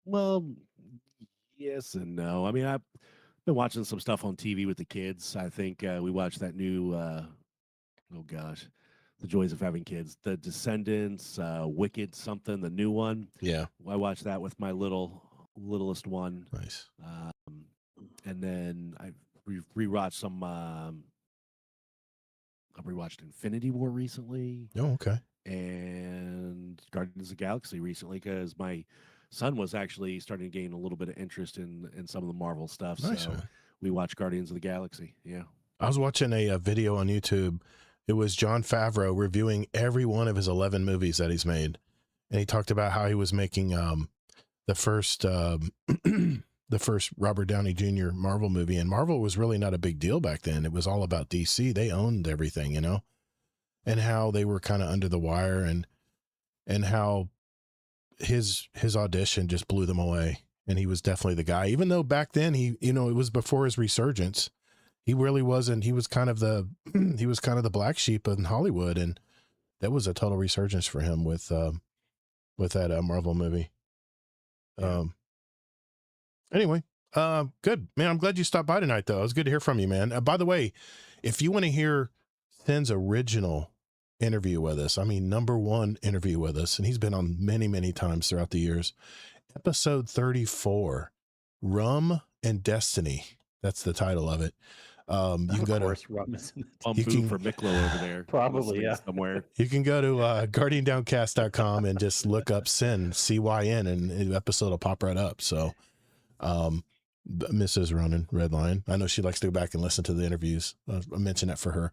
Well, yes and no. I mean, I've been watching some stuff on TV with the kids. I think we watched that new, oh gosh, The Joys of Having Kids, The Descendants, Wicked something, the new one. Yeah. I watched that with my littlest one. Nice. And then I rewatched some, I rewatched Infinity War recently. Oh, okay. And Guardians of the Galaxy recently because my son was actually starting to gain a little bit of interest in some of the Marvel stuff. Nice, so man. we watched Guardians of the Galaxy. Yeah. I was watching a video on YouTube. It was Jon Favreau reviewing every one of his 11 movies that he's made. And he talked about how he was making the first the first Robert Downey Jr. Marvel movie. And Marvel was really not a big deal back then. It was all about DC. They owned everything, and how they were kind of under the wire, and how his audition just blew them away. And he was definitely the guy, even though back then it was before his resurgence. He really wasn't. He was kind of the black sheep in Hollywood. And that was a total resurgence for him with that Marvel movie. Yeah. Anyway, good, man. I'm glad you stopped by tonight, though. It was good to hear from you, man. By the way, if you want to hear Thin's original interview with us, I mean, #1 interview with us, and he's been on many, many times throughout the years. Episode 34, Rum and Destiny. That's the title of it. You can go to Rum is in it. Bamboo for Miklo over there. Probably, listening yeah. somewhere. You can go to guardiandowncast.com and just look up Sin, CYN, and the episode will pop right up. So, Mrs. Ronan, Red Lion, I know she likes to go back and listen to the interviews. I mentioned that for her.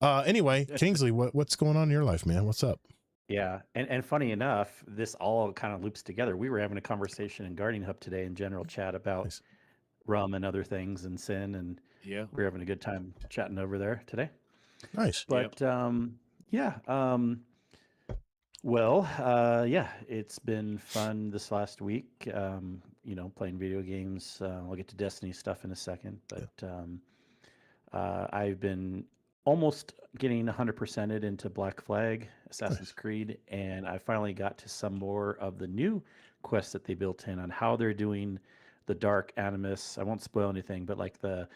Anyway, Kingsley, what's going on in your life, man? What's up? Yeah, and funny enough, this all kind of loops together. We were having a conversation in Guardian Hub today in general chat about Nice. rum and other things and sin, and Yeah. we were having a good time chatting over there today. Nice. But yeah, yeah, it's been fun this last week. You know, playing video games. I'll get to Destiny stuff in a second, but I've been almost getting 100%ed into Black Flag, Assassin's Creed, and I finally got to some more of the new quests that they built in on how they're doing the dark animus. I won't spoil anything, but like the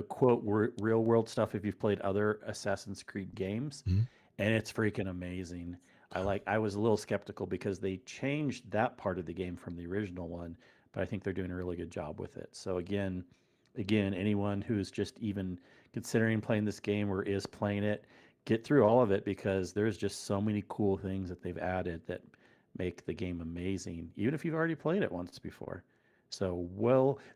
quote real world stuff if you've played other Assassin's Creed games, Mhm. and it's freaking amazing. I was a little skeptical because they changed that part of the game from the original one, but I think they're doing a really good job with it. So again, anyone who's just even considering playing this game or is playing it, get through all of it because there's just so many cool things that they've added that make the game amazing, even if you've already played it once before. So,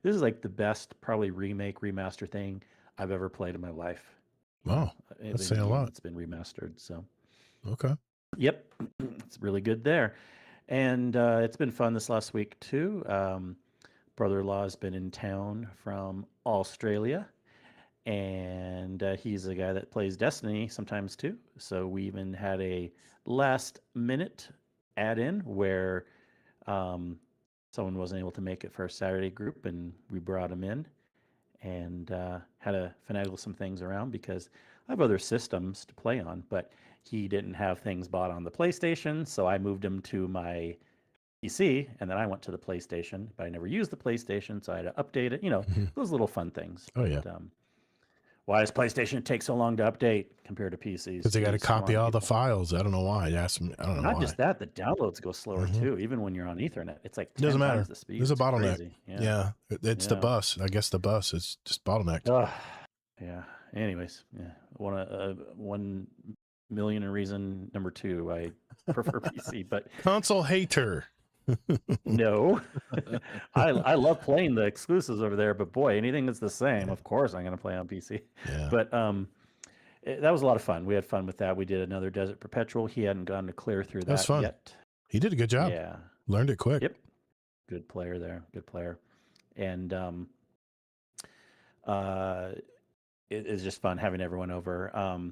this is like the best probably remake, remaster thing I've ever played in my life. Wow, that's saying a lot. It's been remastered, so. Okay. Yep, it's really good there. And it's been fun this last week too. Brother-in-law has been in town from Australia, and he's a guy that plays Destiny sometimes too. So we even had a last-minute add-in where someone wasn't able to make it for our Saturday group, and we brought him in and had to finagle some things around because I have other systems to play on, but he didn't have things bought on the PlayStation, so I moved him to my PC, and then I went to the PlayStation, but I never used the PlayStation, so I had to update it. You know, those little fun things. Oh, yeah. But, why does PlayStation take so long to update compared to PCs? Because they got to Jeez, come copy on, all the people. files. I don't know why. I don't know Not why. just that, the downloads go slower too, even when you're on Ethernet. It's like 10 Doesn't matter. times the speed. There's a It's bottleneck. crazy. Yeah. It's the Yeah. bus. I guess the bus is just bottlenecked. Yeah. Anyways, yeah. 1 million and reason number 2. I prefer PC, but Console hater. no. I love playing the exclusives over there, but boy, anything that's the same, of course I'm going to play on PC. Yeah. But that was a lot of fun. We had fun with that. We did another Desert Perpetual. He hadn't gotten to clear through That's that fun. yet. He did a good job. Yeah. Learned it quick. Yep. Good player there. Good player. And it's just fun having everyone over.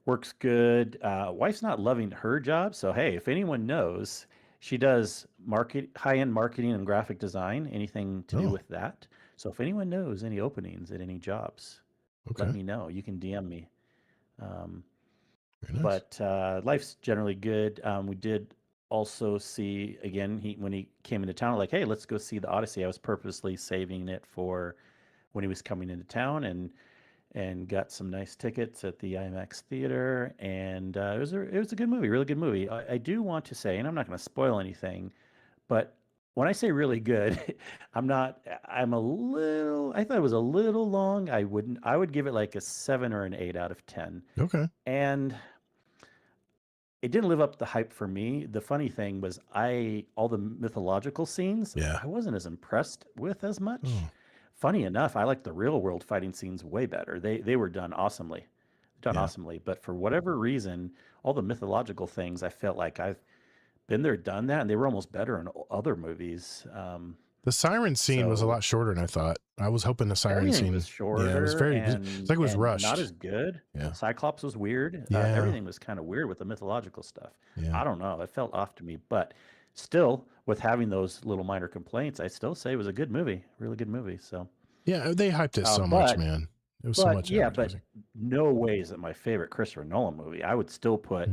Works good. Wife's not loving her job, so hey, if anyone knows, she does high-end marketing and graphic design, anything to do with that. So if anyone knows any openings at any jobs, let me know. You can DM me. Very nice. But life's generally good. We did also see, again, when he came into town, like, hey, let's go see the Odyssey. I was purposely saving it for when he was coming into town, and got some nice tickets at the IMAX theater, and it was a good movie, really good movie. I do want to say, and I'm not going to spoil anything, but when I say really good, I thought it was a little long. I would give it like a 7 or an 8 out of 10. Okay. And it didn't live up to the hype for me. The funny thing was all the mythological scenes, I wasn't as impressed with as much. Funny enough, I like the real world fighting scenes way better. They were done awesomely. But for whatever reason, all the mythological things, I felt like I've been there, done that, and they were almost better in other movies. The siren scene was a lot shorter than I thought. I was hoping the siren scene was shorter. Yeah, it was very. It's like it was rushed. Not as good. Yeah. Cyclops was weird. Yeah. Everything was kind of weird with the mythological stuff. Yeah. I don't know. It felt off to me, but still, with having those little minor complaints, I still say it was a good movie, really good movie. So. Yeah, they hyped it so much, man. It was so much. Yeah, but no way is it my favorite Christopher Nolan movie. I would still put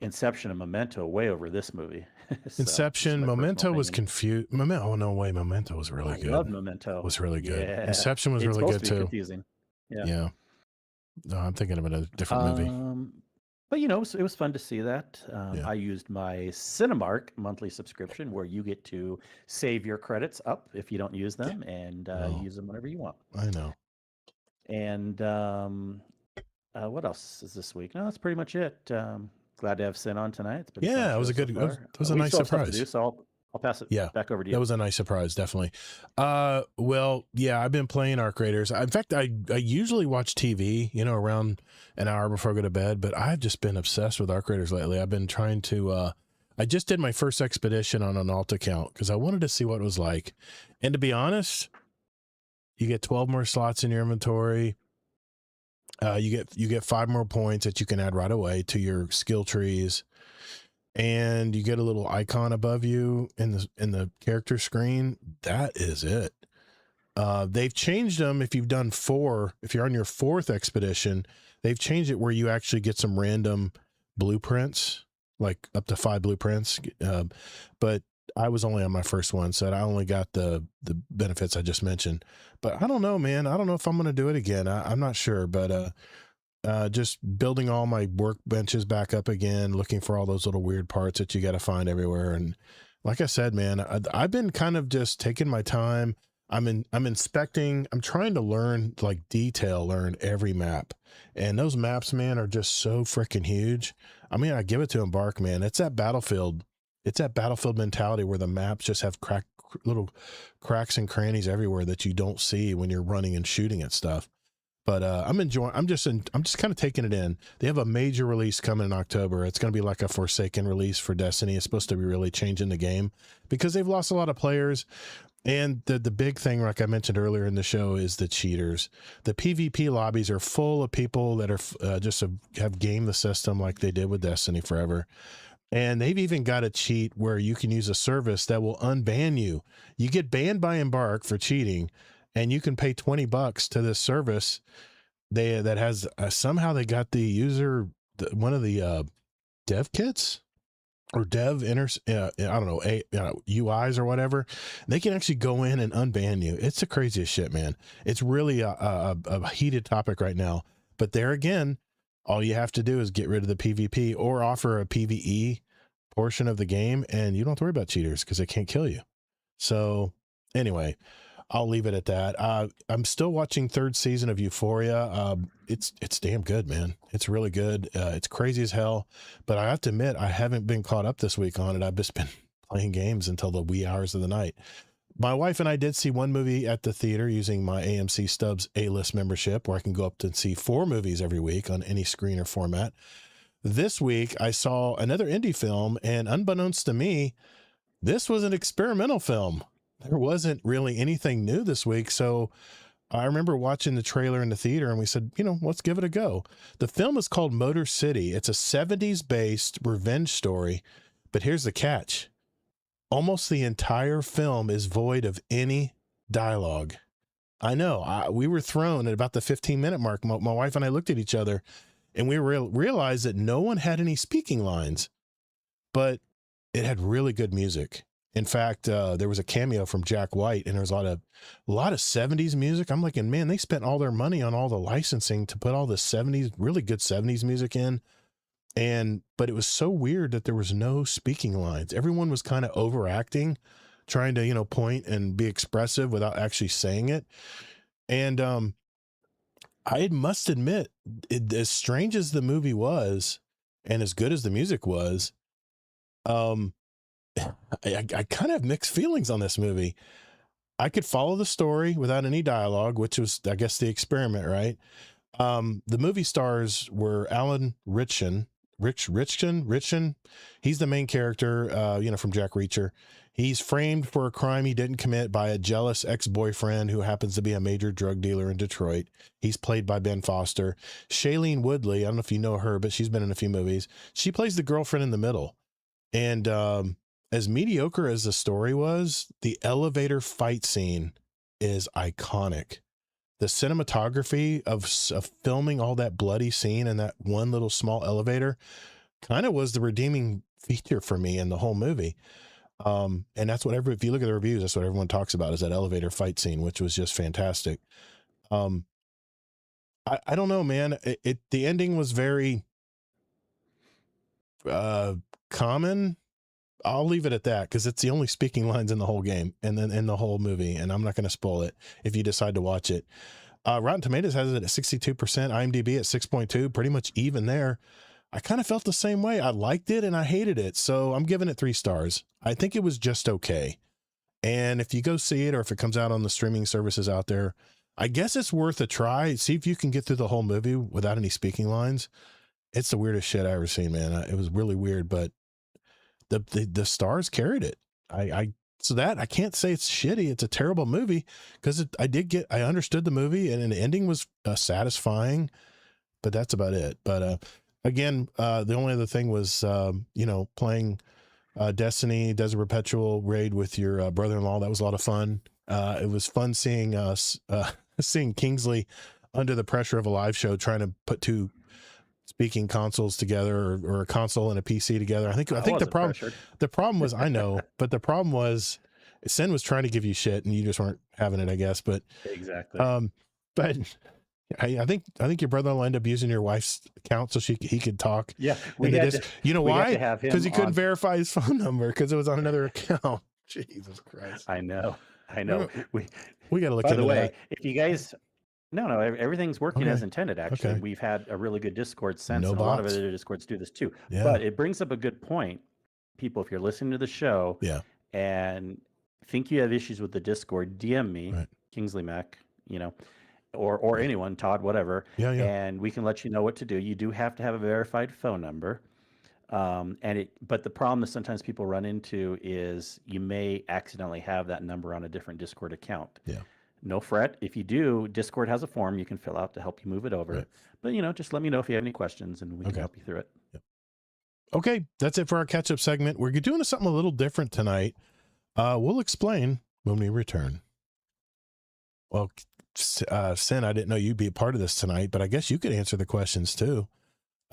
Inception and Memento way over this movie. So, this is Inception, my personal Memento was opinion. confused. Oh no way, Memento was really I good. love Memento. Was really good. Yeah, Inception was it's really supposed good to be too. confusing. Yeah. Yeah. No, I'm thinking of a different movie. But it was fun to see that. Yeah. I used my Cinemark monthly subscription, where you get to save your credits up if you don't use them, and Oh. use them whenever you want. I know. And what else is this week? No, that's pretty much it. Glad to have Sin on tonight. It's been a fun Yeah, it was show a good. so It far. was a We nice still have stuff to surprise. do, so I'll pass it Yeah, back over to you. That was a nice surprise, definitely. Well, yeah, I've been playing Arc Raiders. In fact, I usually watch TV, around an hour before I go to bed, but I've just been obsessed with Arc Raiders lately. I've been trying to, I just did my first expedition on an alt account because I wanted to see what it was like. And to be honest, you get 12 more slots in your inventory. You get 5 more points that you can add right away to your skill trees. And you get a little icon above you in the character screen. That is it. They've changed them. If you're on your 4th expedition, they've changed it where you actually get some random blueprints, like up to 5 blueprints. But I was only on my first one, so I only got the benefits I just mentioned. But I don't know, man. I don't know if I'm going to do it again. I'm not sure, but just building all my workbenches back up again, looking for all those little weird parts that you got to find everywhere. And like I said, man, I've been kind of just taking my time. I'm inspecting. I'm trying to learn every map, and those maps, man, are just so freaking huge. I mean, I give it to Embark, man. It's that Battlefield mentality where the maps just have little cracks and crannies everywhere that you don't see when you're running and shooting at stuff. But I'm enjoying. I'm just kind of taking it in. They have a major release coming in October. It's going to be like a Forsaken release for Destiny. It's supposed to be really changing the game because they've lost a lot of players. And the big thing, like I mentioned earlier in the show, is the cheaters. The PvP lobbies are full of people that are have gamed the system like they did with Destiny forever. And they've even got a cheat where you can use a service that will unban you. You get banned by Embark for cheating, and you can pay $20 to this service. That has somehow they got the user one of the dev kits or dev I don't know, UIs or whatever. They can actually go in and unban you. It's the craziest shit, man. It's really a heated topic right now. But there again, all you have to do is get rid of the PvP or offer a PvE portion of the game, and you don't have to worry about cheaters because they can't kill you. So anyway, I'll leave it at that. I'm still watching 3rd season of Euphoria. It's damn good, man. It's really good. It's crazy as hell, but I have to admit, I haven't been caught up this week on it. I've just been playing games until the wee hours of the night. My wife and I did see one movie at the theater using my AMC Stubs A-list membership, where I can go up and see 4 movies every week on any screen or format. This week, I saw another indie film, and unbeknownst to me, this was an experimental film. There wasn't really anything new this week. So I remember watching the trailer in the theater and we said, let's give it a go. The film is called Motor City. It's a 70s based revenge story, but here's the catch. Almost the entire film is void of any dialogue. I know we were thrown at about the 15-minute mark. My wife and I looked at each other and we realized that no one had any speaking lines, but it had really good music. In fact, there was a cameo from Jack White, and there was a lot of 70s music. I'm like, man, they spent all their money on all the licensing to put all the 70s, really good 70s music in. But it was so weird that there was no speaking lines. Everyone was kind of overacting, trying to, point and be expressive without actually saying it. And I must admit, as strange as the movie was, and as good as the music was, I kind of have mixed feelings on this movie. I could follow the story without any dialogue, which was, I guess, the experiment, right? The movie stars were Alan Ritchson. He's the main character, from Jack Reacher. He's framed for a crime he didn't commit by a jealous ex-boyfriend who happens to be a major drug dealer in Detroit. He's played by Ben Foster. Shailene Woodley, I don't know if you know her, but she's been in a few movies. She plays the girlfriend in the middle. And as mediocre as the story was, the elevator fight scene is iconic. The cinematography of filming all that bloody scene in that one little small elevator kind of was the redeeming feature for me in the whole movie. And that's what if you look at the reviews, that's what everyone talks about, is that elevator fight scene, which was just fantastic. I don't know, man. The ending was very common. I'll leave it at that because it's the only speaking lines in the whole game and then in the whole movie, and I'm not going to spoil it if you decide to watch it. Rotten Tomatoes has it at 62%, IMDb at 6.2, pretty much even there. I kind of felt the same way. I liked it and I hated it, so I'm giving it 3 stars. I think it was just okay. And if you go see it, or if it comes out on the streaming services out there, I guess it's worth a try. See if you can get through the whole movie without any speaking lines. It's the weirdest shit I ever seen, man. It was really weird, but the stars carried it. So that I can't say it's shitty. It's a terrible movie because I understood the movie and the ending was satisfying, but that's about it. But again, the only other thing was playing Destiny Desert Perpetual raid with your brother-in-law. That was a lot of fun. It was fun seeing seeing Kingsley under the pressure of a live show trying to put 2 speaking consoles together, or a console and a PC together. I think the problem was, I know, but the problem was Sin was trying to give you shit and you just weren't having it, I guess. But exactly. But I think your brother-in-law ended up using your wife's account so he could talk. Yeah. You know why? Because he couldn't verify his phone number because it was on another account. Jesus Christ. I know. We got to look By into the way, that. if you guys, no, everything's working Okay. as intended. Actually, Okay. we've had a really good Discord since, No and a lot of bots. other Discords do this too. Yeah. But it brings up a good point, people. If you're listening to the show, Yeah. and think you have issues with the Discord, DM me, Right. Kingsley Mac, or anyone, Todd, whatever, Yeah. and we can let you know what to do. You do have to have a verified phone number. But the problem that sometimes people run into is you may accidentally have that number on a different Discord account. Yeah. No fret. If you do, Discord has a form you can fill out to help you move it over. Right. But just let me know if you have any questions and we can help you through it. Yep. Okay, that's it for our catch-up segment. We're doing something a little different tonight. We'll explain when we return. Well, Sin, I didn't know you'd be a part of this tonight, but I guess you could answer the questions too.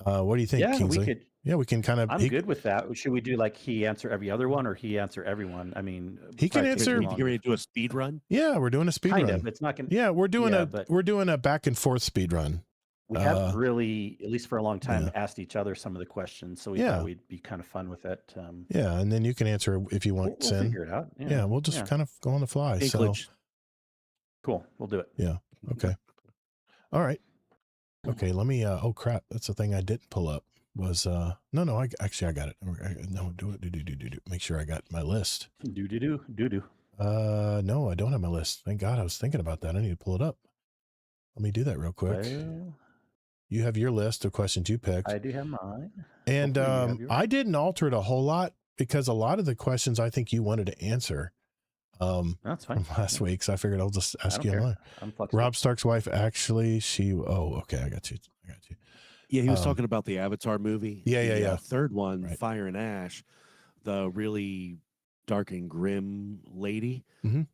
What do you think, Kingsley? We could. Yeah, we can kind of. I'm good with that. Should we do like he answer every other one, or he answer everyone? I mean, he can answer. You ready to do a speed run? Yeah, we're doing a speed kind run. of. It's not gonna. Yeah, we're doing a back and forth speed run. We haven't really, at least for a long time, asked each other some of the questions, so we thought we'd be kind of fun with it. Yeah, and then you can answer if you want. We'll figure it out. Yeah, we'll just kind of go on the fly. English. So cool, we'll do it. Yeah. Okay. All right. Okay. Let me. Oh crap! That's the thing I didn't pull up. Was no. I got it. No, do it. Make sure I got my list. Do. No, I don't have my list. Thank God. I was thinking about that. I need to pull it up. Let me do that real quick. Well, you have your list of questions you picked. I do have mine. And I didn't alter it a whole lot because a lot of the questions I think you wanted to answer. That's fine. From last week, so I figured I'll just ask you online. I'm flexible. Rob Stark's wife, actually, okay, I got you. Yeah, he was talking about the Avatar movie. Yeah. Third one, Fire and Ash, the really dark and grim lady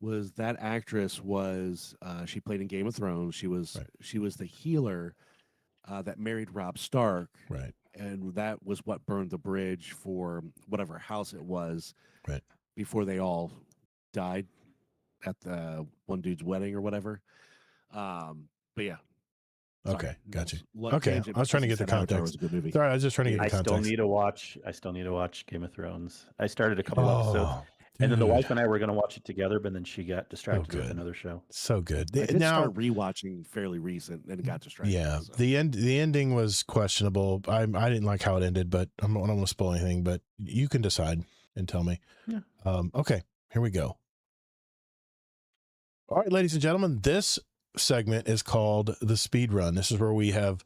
was that actress was she played in Game of Thrones. She was the healer that married Rob Stark. Right. And that was what burned the bridge for whatever house it was. Right. Before they all died at the one dude's wedding or whatever. But yeah. Sorry. Okay, got you. Okay, I was trying to get the context. Sorry, I was just trying to get the context. I still need to watch Game of Thrones. I started a couple episodes, and then the wife and I were going to watch it together, but then she got distracted with another show. So good. I did start rewatching fairly recent and got distracted. Yeah, so. The ending was questionable. I didn't like how it ended, but I don't want to spoil anything. But you can decide and tell me. Yeah. Okay, here we go. All right, ladies and gentlemen, this segment is called the speed run. This is where we have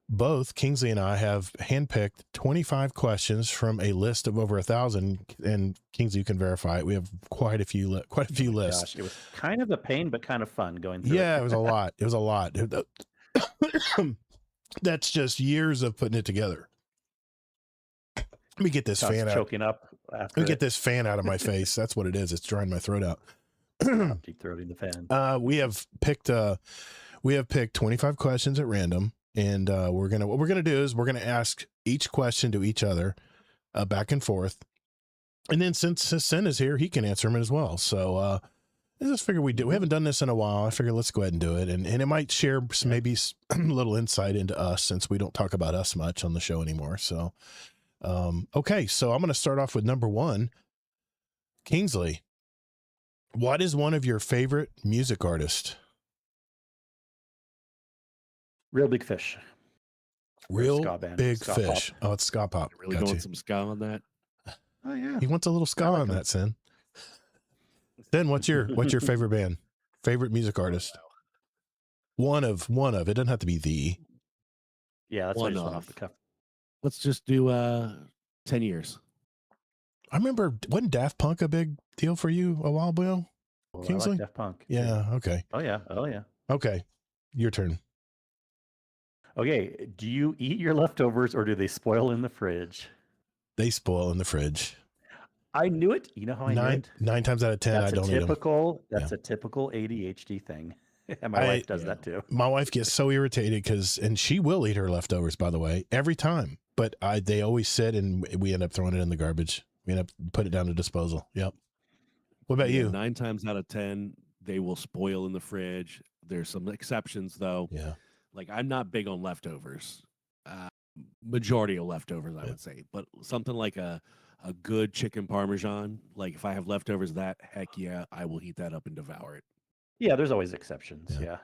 both Kingsley and I have handpicked 25 questions from a list of over 1,000, and Kingsley, you can verify it. We have quite a few lists. Gosh, it was kind of a pain, but kind of fun going through. Yeah, it was a lot. It was a lot. That's just years of putting it together. Let me get this fan out. Choking up. Let me get this fan out of my face. That's what it is. It's drying my throat out. Deep throating the fan. We have picked 25 questions at random. And what we're gonna do is we're gonna ask each question to each other, back and forth. And then since Sin is here, he can answer them as well. So I just figure we haven't done this in a while. I figure let's go ahead and do it. And it might share maybe a little insight into us, since we don't talk about us much on the show anymore. So, okay. So I'm going to start off with number 1. Kingsley, what is one of your favorite music artists? Real Big Fish. Real ska band, Big ska Fish. pop. Oh, it's ska pop. Really Got going you. some ska on that. Oh yeah. He wants a little ska I like on him. that, Sin. Sin, what's your favorite band? Favorite music artist? One of. It doesn't have to be the. Yeah, that's what I One just went of. off the cuff. Let's just do 10 years. I remember, wasn't Daft Punk a big deal for you a while ago? Well, I Kingsley? like Daft Punk. too. Yeah. Okay. Oh yeah. Oh yeah. Okay. Your turn. Okay. Do you eat your leftovers or do they spoil in the fridge? They spoil in the fridge. I knew it. You know how I knew it? 9 times out of 10, That's I don't eat them. That's a typical ADHD thing. And my wife does that too. My wife gets so irritated and she will eat her leftovers, by the way, every time. But they always sit and we end up throwing it in the garbage. We end up put it down to disposal. Yep. What about you? 9 times out of 10, they will spoil in the fridge. There's some exceptions though. Yeah. Like I'm not big on leftovers. Majority of leftovers, I would say. But something like a good chicken parmesan, like if I have leftovers of that, heck yeah, I will heat that up and devour it. Yeah, there's always exceptions. Yeah.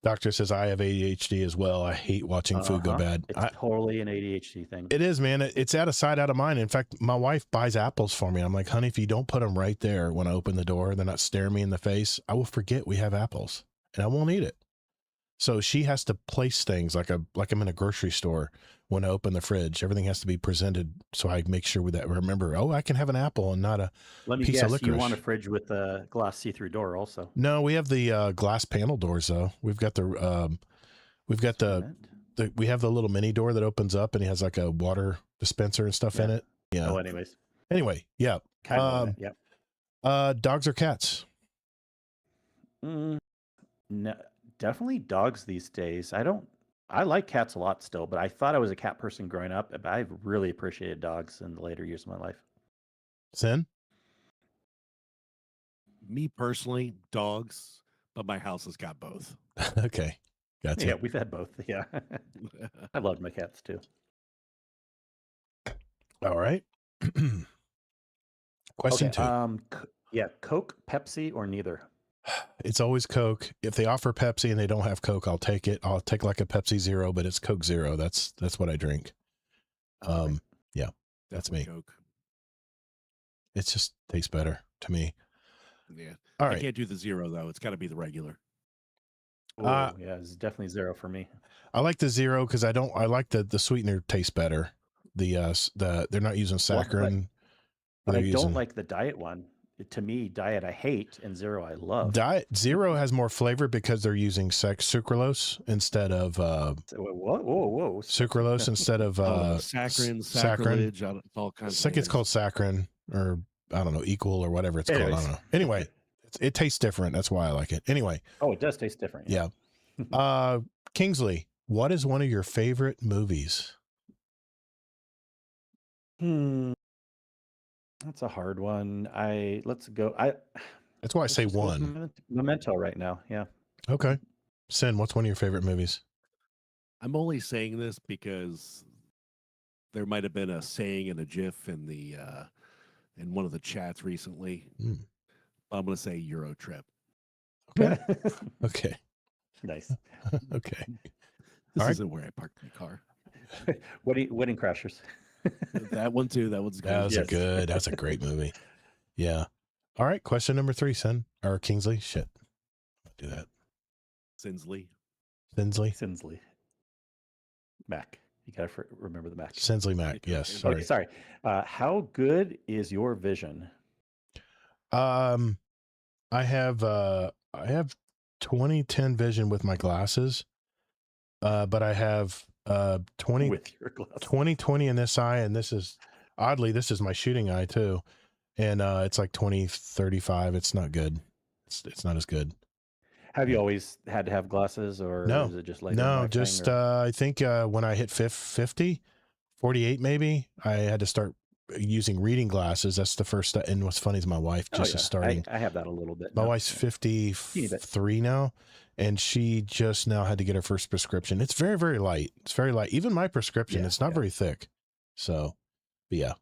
Doctor says I have ADHD as well. I hate watching food go bad. It's totally an ADHD thing. It is, man. It's out of sight, out of mind. In fact, my wife buys apples for me. I'm like, honey, if you don't put them right there when I open the door, they're not staring me in the face, I will forget we have apples and I won't eat it. So she has to place things like I'm in a grocery store. When I open the fridge, everything has to be presented so I make sure that remember, I can have an apple and not a piece of licorice. You want a fridge with a glass see-through door also? No, we have the glass panel doors though. We have the little mini door that opens up and it has like a water dispenser and stuff in it. Yeah. Oh, anyways. Anyway, yeah. Kind of. Yeah. Dogs or cats? No, definitely dogs these days. I like cats a lot still, but I thought I was a cat person growing up, but I've really appreciated dogs in the later years of my life. Sin? Me personally, dogs, but my house has got both. Okay. Gotcha. Yeah, we've had both. Yeah. I loved my cats too. All right. Question 2. Coke, Pepsi, or neither? It's always Coke. If they offer Pepsi and they don't have Coke, I'll take it. I'll take like a Pepsi Zero, but it's Coke Zero. That's what I drink. Yeah, that's me. Coke. It just tastes better to me. Yeah. All right. I can't do the zero though. It's got to be the regular. Yeah, it's definitely zero for me. I like the Zero because I like the sweetener tastes better. They're not using saccharin. But I don't like the diet one. To me, diet I hate and zero I love. Diet Zero has more flavor because they're using sucralose instead of whoa. Sucralose instead of saccharin, sacrilege, all kinds. I think it's called saccharin, or I don't know, equal or whatever it's called. I don't know. Anyway, it tastes different. That's why I like it. Anyway. Oh, it does taste different. Yeah. Kingsley, what is one of your favorite movies? That's a hard one. That's why I say one. Memento right now. Yeah. Okay. Sin, what's one of your favorite movies? I'm only saying this because there might have been a saying in a GIF in the in one of the chats recently. But I'm going to say Euro Trip. Okay. Okay. Nice. Okay. This isn't where I parked my car. Wedding Crashers. That one too. That one's good. That's a great movie. Yeah. All right. Question number 3, Sin or Kingsley. Shit. Do that. Sinsley. Mac. You gotta remember the Mac. Sinsley Mac. Yes. Sorry. Okay, sorry. How good is your vision? I have 20/10 vision with my glasses. But I have 20/20 in this eye, and this is my shooting eye too, and it's like 20/35. It's not good. It's not as good. Have you always had to have glasses, or No, is it just later in no, life just thing? Or... I think when I hit 50, 48 maybe, I had to start using reading glasses. That's the first step. And what's funny is my wife Oh just yeah, is starting. I have that a little bit My now. wife's Yeah. 53 now, and she just now had to get her first prescription. It's very, very light. It's very light. Even my prescription, Yeah, it's not yeah. very thick. So, but yeah.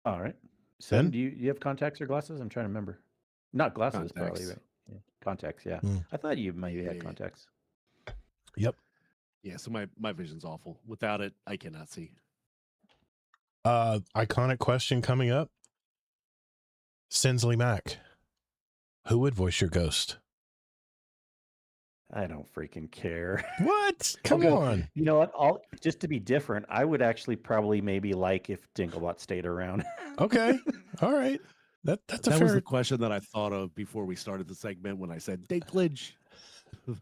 All right. Ben? Sen, do you have contacts or glasses? I'm trying to remember. Not glasses, probably, Contacts. right? Yeah. Contacts, yeah. Mm. I thought you maybe had Yeah. contacts. Yep. Yeah, so my vision's awful. Without it, I cannot see. Iconic question coming up. Sensley Mack. Who would voice your ghost? I don't freaking care. What? Come Okay. on. You know what? Just to be different, I would actually probably maybe like if Dinklebot stayed around. Okay. All right. That's a That was the fair question that I thought of before we started the segment when I said Dinklage.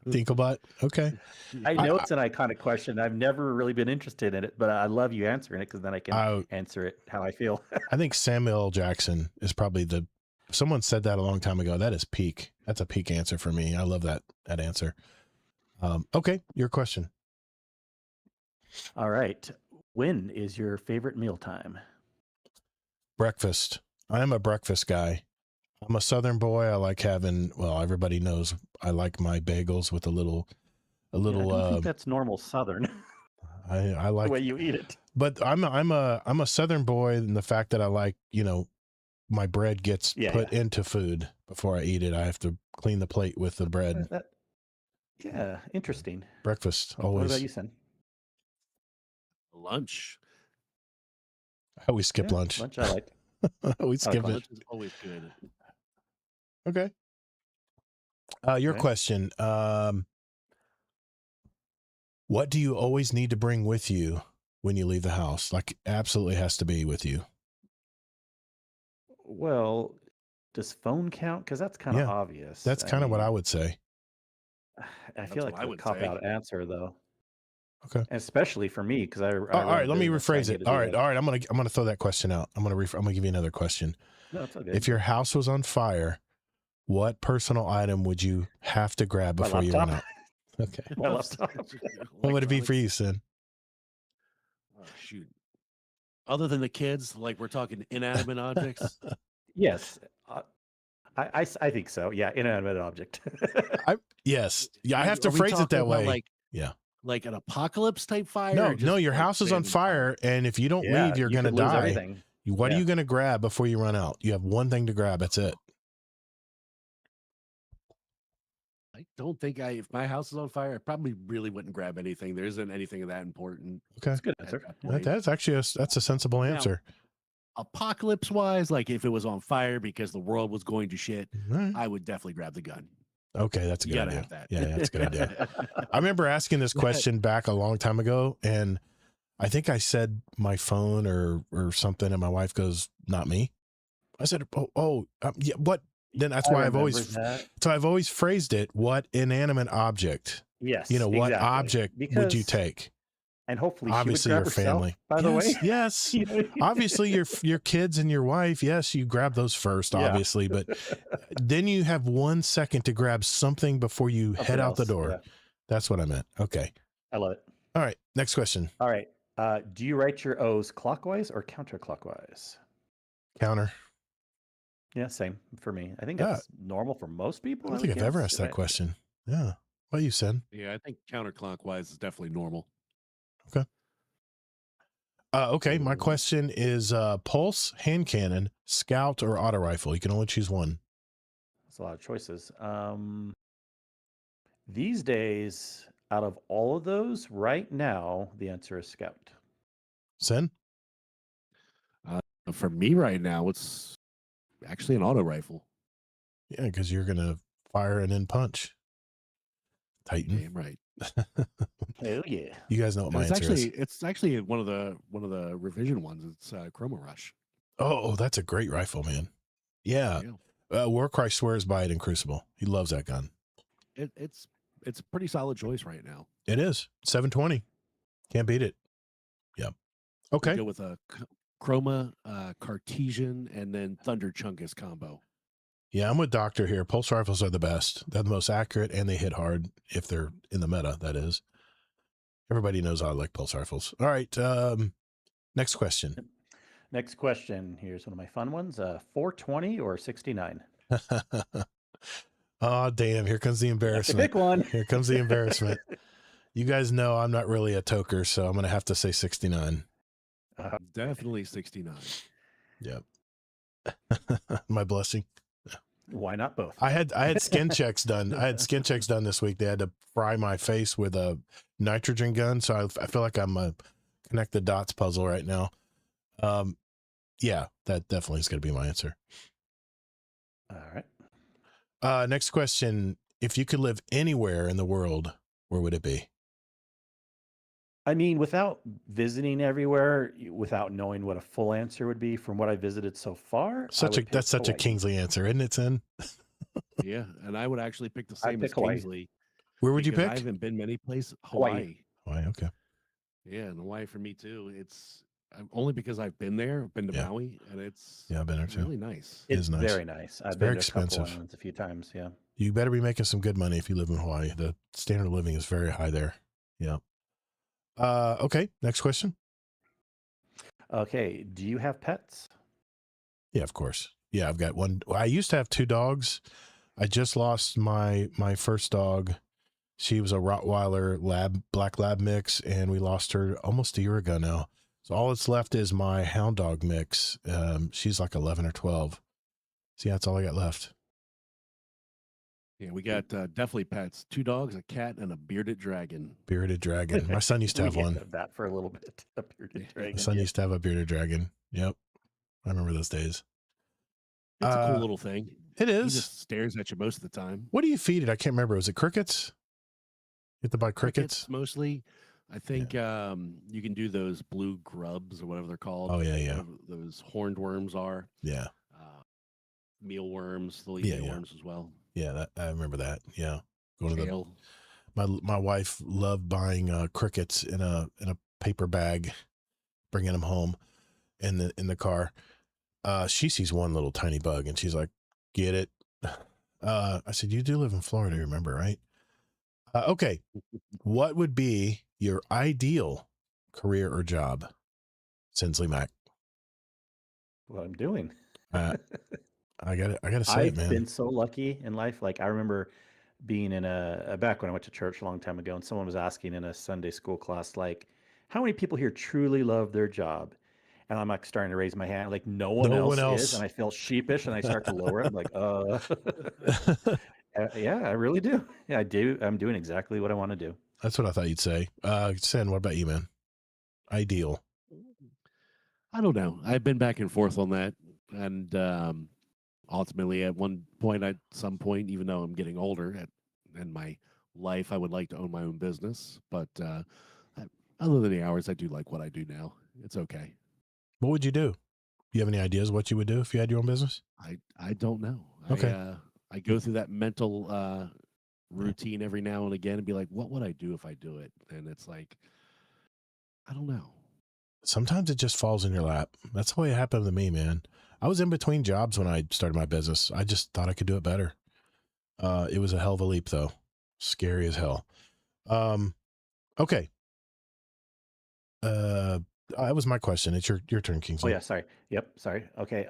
Dinklebot. Okay. I know it's an iconic question. I've never really been interested in it, but I love you answering it because then I can answer it how I feel. I think Samuel L. Jackson is probably someone said that a long time ago. That is peak. That's a peak answer for me. I love that answer. Okay. Your question. All right. When is your favorite mealtime? Breakfast. I am a breakfast guy. I'm a Southern boy. I like having, well, everybody knows I like my bagels with a little, I don't think that's normal Southern. I like the way you eat it. But I'm a Southern boy in the fact that I like, my bread gets put into food before I eat it. I have to clean the plate with the bread. Yeah, interesting. Breakfast, What always. about you, Sen? Lunch. I always skip lunch. Lunch I like. We skip it. Lunch is always good. Okay. Your question. What do you always need to bring with you when you leave the house? Like, absolutely has to be with you. Well, does phone count? Because that's kind of obvious. That's kind of what I would say. I feel like a cop-out answer, though. Okay. And especially for me, because I all right, let me rephrase it. All right. I'm gonna throw that question out. I'm gonna give you another question. No, it's okay. If your house was on fire, what personal item would you have to grab before you run out? Okay. My laptop. What would it be for you, Sin? Oh, shoot. Other than the kids, like we're talking inanimate objects. Yes. I think so. Yeah, inanimate object. Yes. Yeah, I have to phrase it that way. Like an apocalypse type fire? No, your house is on fire, and if you don't leave, you're going to die. Everything. What are you going to grab before you run out? You have one thing to grab. That's it. I don't think if my house is on fire, I probably really wouldn't grab anything. There isn't anything of that important. Okay. That's a good answer. That's actually that's a sensible answer. Now, apocalypse wise, like if it was on fire because the world was going to shit, I would definitely grab the gun. Okay, that's a good idea. Yeah, that's a good idea. I remember asking this question back a long time ago, and I think I said my phone or something, and my wife goes, "Not me." I said, yeah, what? Then that's why I've always phrased it. What inanimate object? Yes. What object would you take? And hopefully, obviously your family. By the way, yes. Obviously, your kids and your wife. Yes, you grab those first, obviously, but then you have 1 second to grab something before you head out the door. Yeah. That's what I meant. Okay, I love it. All right, next question. All right, do you write your O's clockwise or counterclockwise? Counter. Yeah, same for me. I think that's normal for most people. I don't think I've ever asked that question. Yeah. What you said? Yeah, I think counterclockwise is definitely normal. Okay. Okay. My question is pulse, hand cannon, scout, or auto rifle. You can only choose one. That's a lot of choices. These days, out of all of those, right now, the answer is scout. Sen? For me right now, it's actually an auto rifle. Yeah, because you're gonna fire and then punch. Titan. Damn right. Hell yeah! You guys know what my answer is. It's actually one of the revision ones. It's Chroma Rush. Oh, that's a great rifle, man. Yeah. Warcry swears by it in Crucible. He loves that gun. It's a pretty solid choice right now. It is 720. Can't beat it. Yeah. Okay. Go with a Chroma, Cartesian, and then Thunder Chungus combo. Yeah, I'm with Doctor here. Pulse rifles are the best. They're the most accurate, and they hit hard if they're in the meta, that is. Everybody knows I like pulse rifles. All right, next question. Next question. Here's one of my fun ones. 420 or 69? Oh, damn. Here comes the embarrassment. Pick one. Here comes the embarrassment. You guys know I'm not really a toker, so I'm going to have to say 69. Definitely 69. Yep. My blessing. Why not both? I had skin checks done. I had skin checks done this week. They had to fry my face with a nitrogen gun, so I feel like I'm a connect the dots puzzle right now. Yeah, that definitely is going to be my answer. All right. Next question. If you could live anywhere in the world, where would it be? I mean, without visiting everywhere, without knowing what a full answer would be from what I visited so far, That's such a Kingsley answer, isn't it, Sin? Yeah, and I would actually pick the same as Hawaii. Kingsley. Where would you pick? I haven't been many places. Hawaii. Hawaii, okay. Yeah, and Hawaii for me too. It's only because I've been there, been to Maui, and it's I've been there too. Really nice. It's nice. Very nice. I've been to a couple islands a few times. Yeah. You better be making some good money if you live in Hawaii. The standard of living is very high there. Yeah. Okay. Next question. Okay. Do you have pets? Yeah, of course. Yeah, I've got one. I used to have 2 dogs. I just lost my first dog. She was a Rottweiler black lab mix, and we lost her almost a year ago now. So all that's left is my hound dog mix. She's like 11 or 12. So yeah, that's all I got left. Yeah, we got definitely pets. 2 dogs, a cat, and a bearded dragon. Bearded dragon. My son used to have one. That for a little bit. A bearded dragon. My son used to have a bearded dragon. Yep. I remember those days. It's a cool little thing. It is. He just stares at you most of the time. What do you feed it? I can't remember. Was it crickets? You have to buy crickets? Mostly. I think you can do those blue grubs or whatever they're called. Oh, yeah. Those horned worms are. Yeah. Mealworms. They'll eat mealworms as well. Yeah, I remember that. Yeah. Going to my wife loved buying crickets in a paper bag, bringing them home in the car. She sees one little tiny bug and she's like, "Get it." I said, "You do live in Florida, remember, right?" Okay. What would be your ideal career or job, Sinsley Mac? What I'm doing. I gotta say it, man. I've been so lucky in life. Like I remember being in back when I went to church a long time ago, and someone was asking in a Sunday school class, like, how many people here truly love their job? And I'm like starting to raise my hand, like no one else is, and I feel sheepish, and I start to lower it. I'm like, yeah, I really do. Yeah, I do. I'm doing exactly what I want to do. That's what I thought you'd say. Sen, what about you, man? Ideal. I don't know. I've been back and forth on that, and ultimately, at some point, even though I'm getting older in my life, I would like to own my own business. But other than the hours, I do like what I do now. It's okay. What would you do? Do you have any ideas what you would do if you had your own business? I don't know. Okay. I go through that mental routine every now and again and be like, what would I do if I do it? And it's like, I don't know. Sometimes it just falls in your lap. That's the way it happened to me, man. I was in between jobs when I started my business. I just thought I could do it better. It was a hell of a leap, though. Scary as hell. Okay. That was my question. It's your turn, Kingsley. Oh yeah, sorry. Yep, sorry. Okay.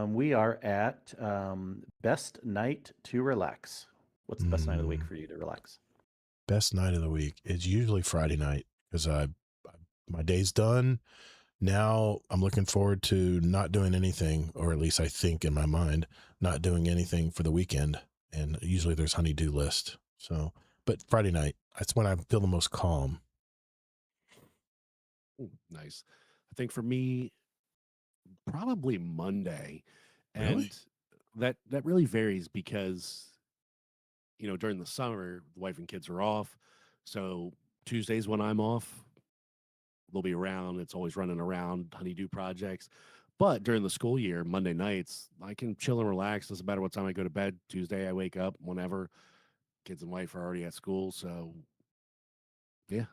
We are at best night to relax. What's the best night of the week for you to relax? Best night of the week is usually Friday night because my day's done. Now I'm looking forward to not doing anything, or at least I think in my mind, not doing anything for the weekend. And usually there's honey-do list. So, but Friday night, that's when I feel the most calm. Ooh, nice. I think for me, probably Monday. Really? And that really varies because, during the summer, the wife and kids are off. So Tuesdays when I'm off, they'll be around. It's always running around honeydew projects. But during the school year, Monday nights, I can chill and relax. Doesn't matter what time I go to bed. Tuesday, I wake up whenever. Kids and wife are already at school. So, yeah,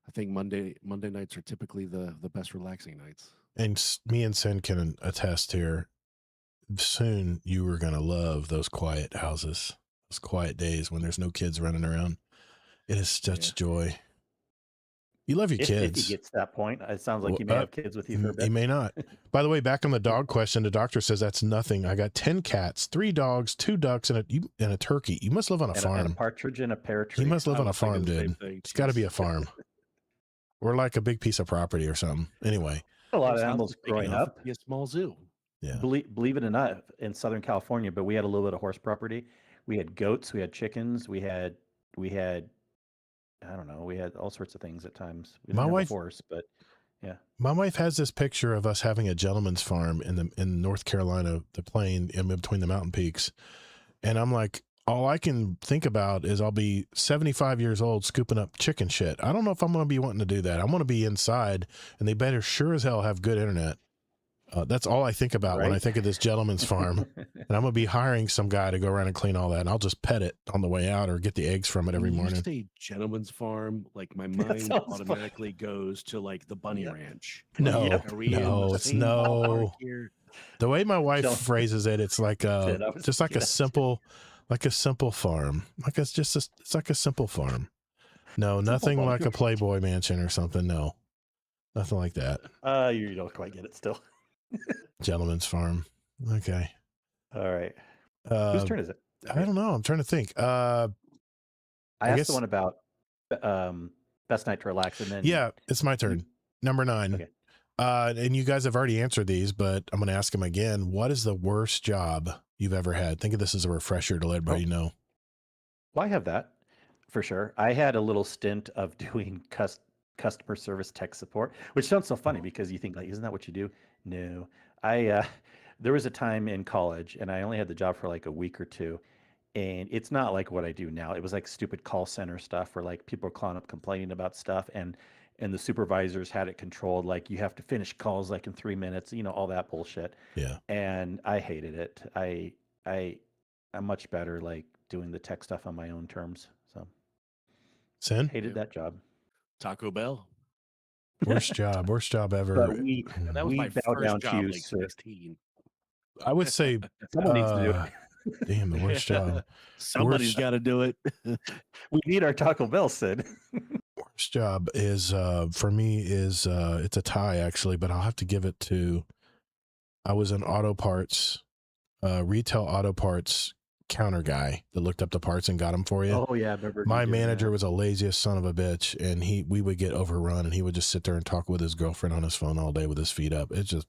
I think Monday nights are typically the best relaxing nights. And me and Sen can attest here. soon you are going to love those quiet houses, those quiet days when there's no kids running around. It is such joy. You love your If he kids. gets to that point, it sounds like you may have kids with you for a bit. He may not. By the way, back on the dog question, the doctor says that's nothing. I got 10 cats, 3 dogs, 2 ducks, and a turkey. You must live on a farm. And a partridge and a pear tree. You must live on a farm, dude. It's got to be a farm. Or like a big piece of property or something. Anyway. A lot of animals growing up. Be a small zoo. Yeah. Believe it or not, in Southern California, but we had a little bit of horse property. We had goats, we had chickens, we had I don't know, we had all sorts of things at times. We didn't have a horse, but yeah. My wife has this picture of us having a gentleman's farm in North Carolina, the plain in between the mountain peaks. And I'm like, all I can think about is I'll be 75 years old scooping up chicken shit. I don't know if I'm going to be wanting to do that. I'm going to be inside, and they better sure as hell have good internet. That's all I think about when I think of this gentleman's farm. And I'm going to be hiring some guy to go around and clean all that. And I'll just pet it on the way out or get the eggs from it every morning. You say gentleman's farm, like my mind automatically goes to like the bunny ranch. No, it's no. The way my wife phrases it, it's like just like a simple farm. Like it's like a simple farm. No, nothing like a Playboy mansion or something. No, nothing like that. You don't quite get it still. Gentleman's farm. Okay. All right. Whose turn is it? I don't know. I'm trying to think. I asked the one about best night to relax, and then it's my turn. Number 9. Okay. And you guys have already answered these, but I'm going to ask them again. What is the worst job you've ever had? Think of this as a refresher to let everybody know. Well, I have that for sure. I had a little stint of doing customer service tech support, which sounds so funny because you think like, isn't that what you do? No, there was a time in college and I only had the job for like a week or two, and it's not like what I do now. It was like stupid call center stuff where like people are calling up complaining about stuff, and the supervisors had it controlled. Like you have to finish calls like in 3 minutes, all that bullshit. Yeah. And I hated it. I'm much better like doing the tech stuff on my own terms. So Sin? Hated that job. Taco Bell. Worst job ever. That was my first job, like 16. I would say someone needs to do it. Damn, the worst job. Somebody's got to do it. We need our Taco Bell, Sid. Worst job is for me is it's a tie actually, but I'll have to give it to. I was an auto parts, retail auto parts counter guy that looked up the parts and got them for you. Oh yeah, I remember. My manager was a laziest son of a bitch, and we would get overrun, and he would just sit there and talk with his girlfriend on his phone all day with his feet up. It's just,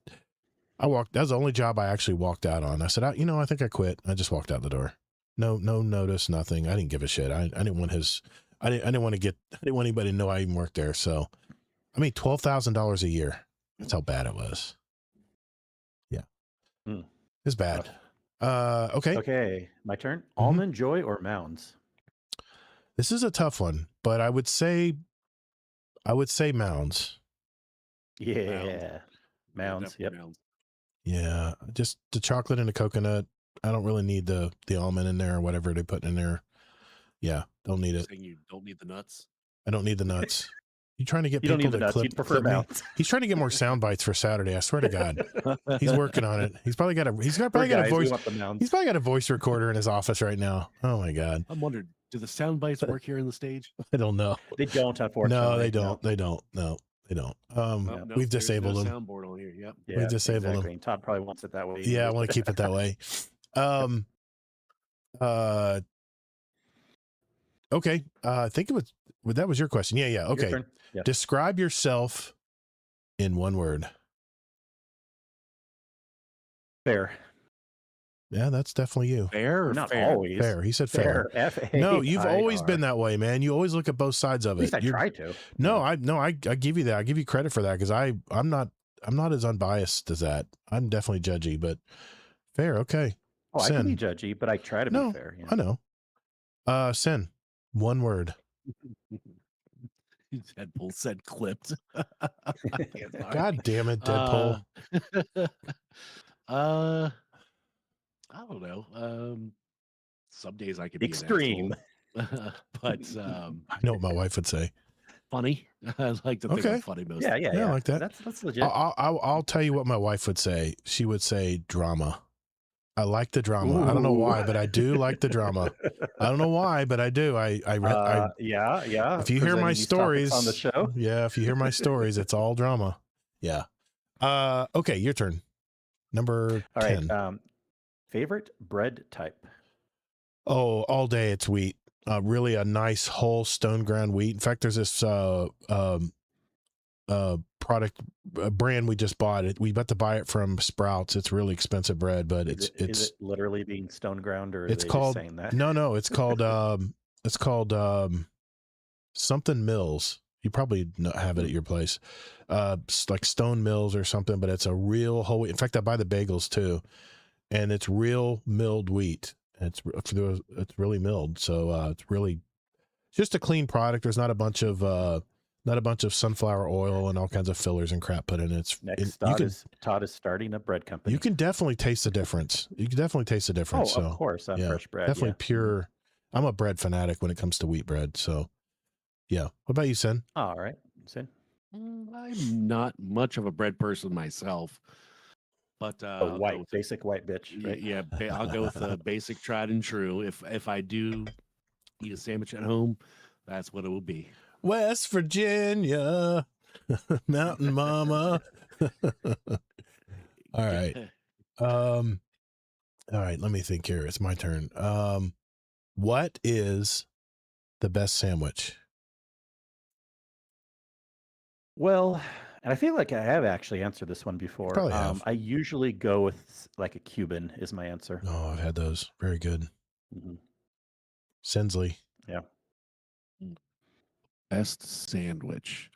that was the only job I actually walked out on. I said, I think I quit. I just walked out the door. No notice, nothing. I didn't give a shit. I didn't want I didn't want anybody to know I even worked there. So, I mean, $12,000 a year. That's how bad it was. Yeah. It's bad. Okay. Okay, my turn. Almond Joy or Mounds? This is a tough one, but I would say Mounds. Yeah. Mounds. Yep. Mounds. Yeah, just the chocolate and the coconut. I don't really need the almond in there or whatever they put in there. Yeah, don't need it. Saying you don't need the nuts? I don't need the nuts. You trying to get you people to clip me? He's trying to get more sound bites for Saturday. I swear to God, he's working on it. He's probably got a voice. He's probably got a voice recorder in his office right now. Oh my God! I'm wondering, do the sound bites work here in the stage? I don't know. They don't, unfortunately. No, they don't. They don't. No, they don't. We've disabled them. Soundboard on here. Yep. Yeah, we've disabled them. Todd probably wants it that way. Yeah, I want to keep it that way. Okay. I think that was your question. Yeah. Okay. Yep. Describe yourself in one word. Fair. Yeah, that's definitely you. Fair or not fair? always. Fair. He said fair. F-A-I-R. No, you've always been that way, man. You always look at both sides of At least it. I try to. No, I give you that. I give you credit for that because I'm not as unbiased as that. I'm definitely judgy, but fair. Okay. Oh, Sin. I can be judgy, but I try to be fair. I know. Sin. One word. Deadpool said clipped. God damn it, Deadpool. I don't know. Some days I could be extreme, but I know what my wife would say. Funny. I like to think I'm funny most. Yeah, I like that. That's legit. I'll tell you what my wife would say. She would say drama. I like the drama. I don't know why, but I do like the drama. I don't know why, but I do. Yeah. If you hear my Presenting these topics stories on the show. yeah, if you hear my stories, it's all drama. Yeah. Okay, your turn. Number All 10. right. Favorite bread type? Oh, all day it's wheat. Really a nice whole stone ground wheat. In fact, there's this product brand we just bought. We about to buy it from Sprouts. It's really expensive bread, but Is it literally being stone ground, or are it's they called just saying that? no, it's called something Mills. You probably have it at your place. It's like Stone Mills or something, but it's a real whole wheat. In fact, I buy the bagels too, and it's real milled wheat. It's really milled, so it's really just a clean product. There's not a bunch of sunflower oil and all kinds of fillers and crap put in it. Todd is starting a bread company. You can definitely taste the difference. Oh, So, of course, on yeah, fresh bread. definitely Yeah. pure. I'm a bread fanatic when it comes to wheat bread. So, yeah. What about you, Sen? All right, Sid. I'm not much of a bread person myself, but Basic white bitch, right? Yeah, I'll go with the basic tried and true. If I do eat a sandwich at home, that's what it will be. West Virginia, Mountain Mama. All right. All right. Let me think here. It's my turn. What is the best sandwich? Well, and I feel like I have actually answered this one before. Probably have. I usually go with like a Cuban is my answer. Oh, I've had those. Very good. Mhm. Sensley. Yeah. Best sandwich.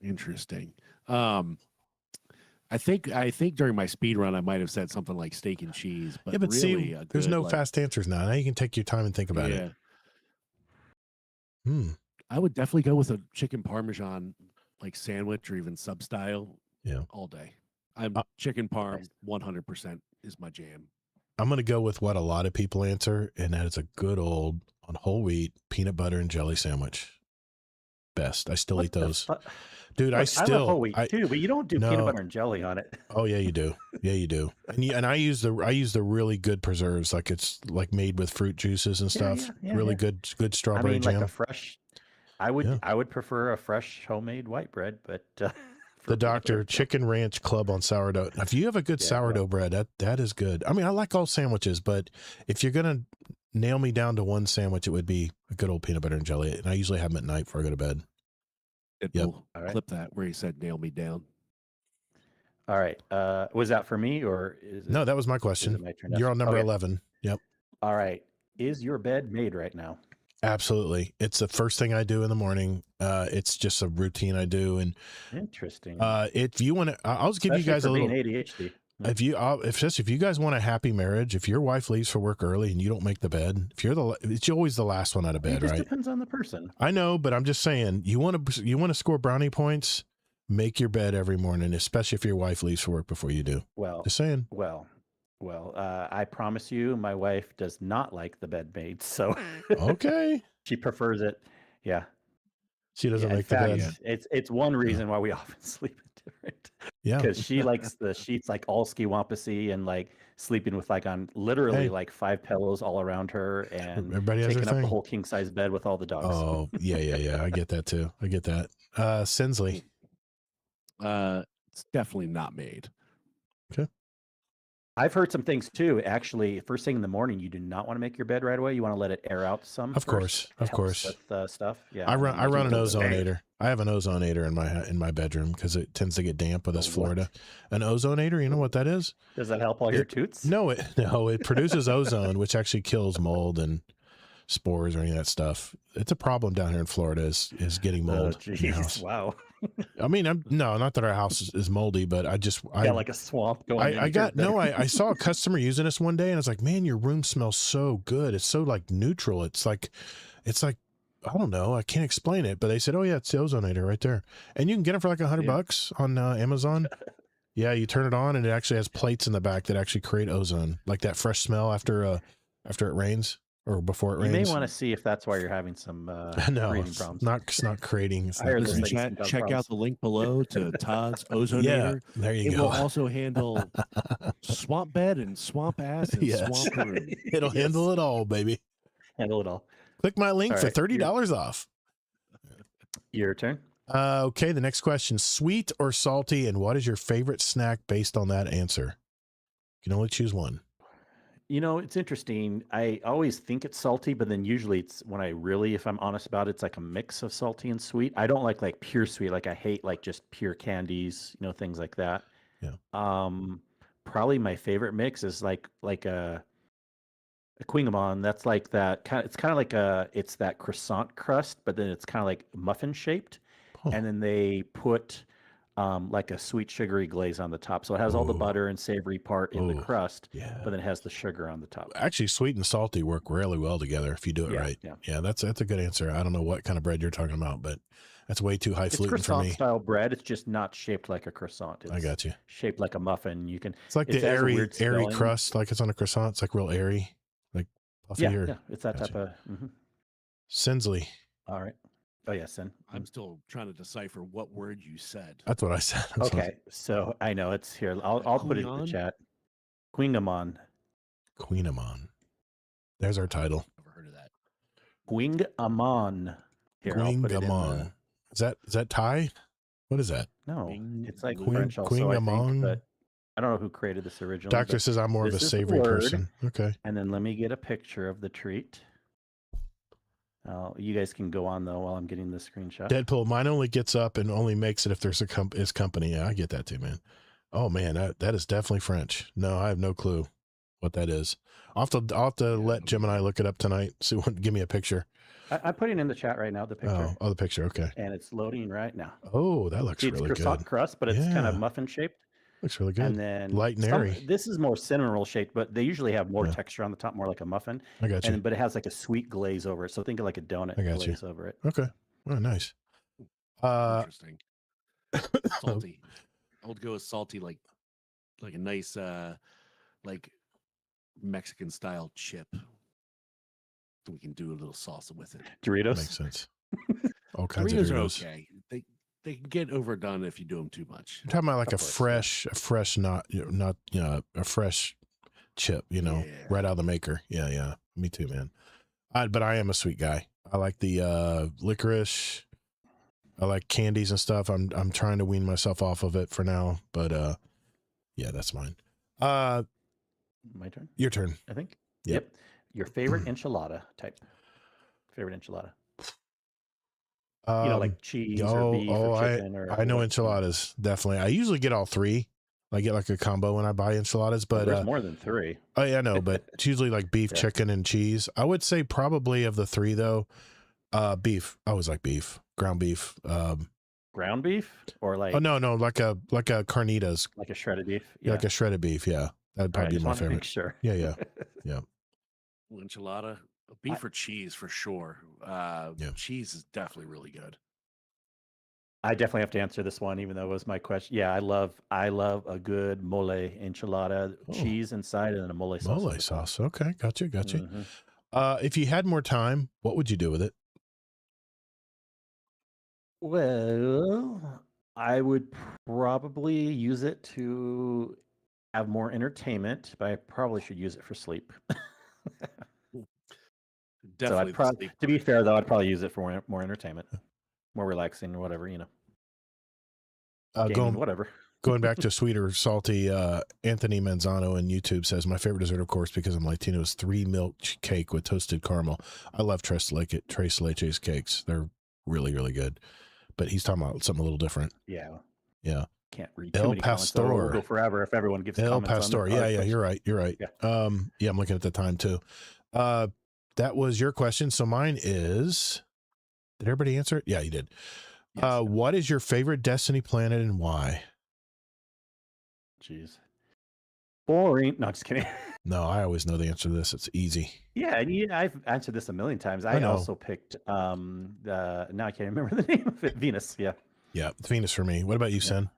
Interesting. I think during my speed run I might have said something like steak and cheese, but Yeah, but really see, there's no fast answers now. Now you can take your time and think about it. I would definitely go with a chicken parmesan like sandwich or even sub style. Yeah, all day. I'm chicken parm 100% is my jam. I'm going to go with what a lot of people answer, and that is a good old on whole wheat peanut butter and jelly sandwich. Best. I still eat those. Dude, I love whole wheat too, but you don't do peanut butter and jelly on it. Oh yeah, you do. Yeah, you do. And I use the really good preserves, like it's like made with fruit juices and stuff. Really good strawberry jam. Like a fresh. I would prefer a fresh homemade white bread, but the Dr. Chicken Ranch Club on sourdough. If you have a good sourdough bread, that is good. I mean, I like all sandwiches, but if you're gonna nail me down to one sandwich, it would be a good old peanut butter and jelly. And I usually have them at night before I go to bed. Clip that where he said nail me down. All right. Was that for me or is it, no, that was my question. My turn? You're on number 11. Yep. All right. Is your bed made right now? Absolutely. It's the first thing I do in the morning. It's just a routine I do. And interesting. If you want to, I'll give you guys a little ADHD. If you guys want a happy marriage, if your wife leaves for work early and you don't make the bed, it's always the last one out of bed, right? It just depends on the person. I know, but I'm just saying, you want to score brownie points, make your bed every morning, especially if your wife leaves for work before you do. Well, just saying. Well, I promise you, my wife does not like the bed made, so okay. She prefers it. Yeah. She doesn't like the bed. It's one reason why we often sleep different. Yeah. Because she likes the sheets like all skiwampusy and like sleeping with like on literally like 5 pillows all around her and everybody taking up the whole king size bed with all the dogs. Oh, yeah. I get that too. I get that. Sensley. It's definitely not made. Okay. I've heard some things too. Actually, first thing in the morning, you do not want to make your bed right away. You want to let it air out some. Of course. With stuff. Yeah. I run an ozonator. I have an ozonator in my bedroom because it tends to get damp with this Florida. An ozonator, you know what that is? Does that help all your toots? No, it produces ozone, which actually kills mold and spores or any of that stuff. It's a problem down here in Florida is getting mold. Oh, geez. Wow. I mean, not that our house is moldy, but I like a swamp going. I saw a customer using this one day, and I was like, man, your room smells so good. It's so like neutral. It's like, I don't know. I can't explain it, but they said, oh yeah, it's the ozonator right there, and you can get it for like $100 on Amazon. Yeah, you turn it on, and it actually has plates in the back that actually create ozone, like that fresh smell after it rains. or before it You may rains. want to see if that's why you're having some No, breathing it's problems. not creating. It's I not heard those creating. things can cause Check out problems. the link below to Todd's Yeah, Ozonator. there you It go. will also handle swamp bed and swamp ass and Yes. swamp poo. It'll Yes. handle it all, baby. Handle it all. Click my link All for right, $30 off. Your turn. Okay, the next question: sweet or salty, and what is your favorite snack based on that answer? You can only choose one. You know, it's interesting. I always think it's salty, but then usually it's when I really, if I'm honest about it, it's like a mix of salty and sweet. I don't like pure sweet. Like I hate like just pure candies, you know, things like that. Yeah. Probably my favorite mix is like a quingamon. That's like that kind. It's kind of like it's that croissant crust, but then it's kind of like muffin shaped, Oh. and then they put like a sweet sugary glaze on the top. So it has all the Ooh. butter and savory part in the Ooh. crust, Yeah. but then it has the sugar on the top. Actually, sweet and salty work really well together if you do it right. Yeah. That's a good answer. I don't know what kind of bread you're talking about, but that's way too It's highfalutin for croissant me. style bread. It's just not shaped like a croissant. It's I got you. shaped like a muffin. You can. It's like It the has a airy weird spelling. crust, like it's on a croissant. It's like real airy, like puffy. Yeah, it's that Gotcha. type of. Sinsley. All right. Oh yeah, sin. I'm still trying to decipher what word you said. That's what I said. Okay, so I know it's here. I'll put it in the Quingamon? chat. Quingamon. Quinamon. There's our title. Never heard of that. Quingamon. Here, I'll put it in the. Quingamon. Is that Thai? What is that? No, it's like Quing- French also, I think, Quingamon? but I don't know who created this originally. Doctor but says I'm more of a this is the savory word. person. Okay. And then let me get a picture of the treat. You guys can go on though while I'm getting the screenshot. Deadpool, mine only gets up and only makes it if there's is company. Yeah, I get that too, man. Oh man, that is definitely French. No, I have no clue what that is. I'll have to let Jim and I look it up tonight. So give me a picture. I'm putting in the chat right now the picture. Oh, the picture. Okay. And it's loading right now. Oh, that looks It's really croissant good. crust, but it's kind of Yeah. muffin shaped. Looks really good. And then Light and airy. this is more cinnamon roll shaped, but they usually have more Yeah. texture on the top, more like a muffin. I got you. But it has like a sweet glaze over it. So think of like a donut I got glaze over it. Okay. Oh, nice. Interesting. Salty. I would go with salty, like a nice like Mexican style chip. We can do a little salsa with it. Doritos. Makes sense. All kinds Doritos of are Doritos. okay. They can get overdone if you do them too much. I'm talking about like Of a course, fresh, not a fresh chip, Yeah. right out of the maker. Yeah. Me too, man. But I am a sweet guy. I like the licorice. I like candies and stuff. I'm trying to wean myself off of it for now, but yeah, that's mine. My turn, Your turn. I think. Yep. Your favorite enchilada type. Favorite enchilada. Um, like cheese or beef or chicken I know enchiladas, definitely. I usually get all three. I get like a combo when I buy enchiladas, but there's more than three. Oh yeah, no, but it's usually like beef, Yeah. chicken, and cheese. I would say probably of the three though, beef. I always like beef, ground beef. Ground beef or like Oh no, like a carnitas, like a shredded beef. like a shredded beef. Yeah, that'd All right, probably just be my wanted to make favorite. sure. Yeah. Enchilada, beef or cheese for sure. Cheese is definitely really good. I definitely have to answer this one, even though it was my question. Yeah, I love a good mole enchilada, Oh. cheese inside, and then a mole sauce. Mole on the top. sauce. Okay, gotcha. Mhm. If you had more time, what would you do with it? Well, I would probably use it to have more entertainment, but I probably should use it for sleep. Definitely. So the sleep to be part. fair though, I'd probably use it for more entertainment, more relaxing, or whatever, gaming, whatever. Going back to sweet or salty, Anthony Manzano on YouTube says, my favorite dessert, of course, because I'm Latino, is 3 milk cake with toasted caramel. I love Tres Leches cakes. They're really, really good. But he's talking about something a little different. Yeah. Can't read El too many comments, though. We'll Pastor. go forever if everyone gives El comments Pastor. on the Yeah, question. you're right. Yeah. I'm looking at the time too. That was your question. So mine is, did everybody answer it? Yeah, you did. Yes. What is your favorite Destiny planet and why? Jeez. Boring. No, just kidding. No, I always know the answer to this. It's easy. Yeah, I've answered this a million times. I know. also picked now I can't remember the name of it. Venus. Yeah. Yeah, it's Venus for me. What about you, Sen?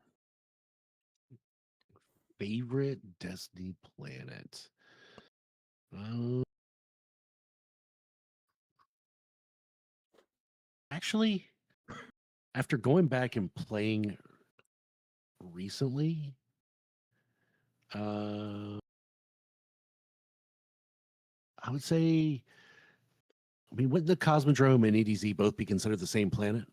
Favorite Destiny planet. Actually, after going back and playing recently, I would say, I mean, wouldn't the Cosmodrome and EDZ both be considered the same planet?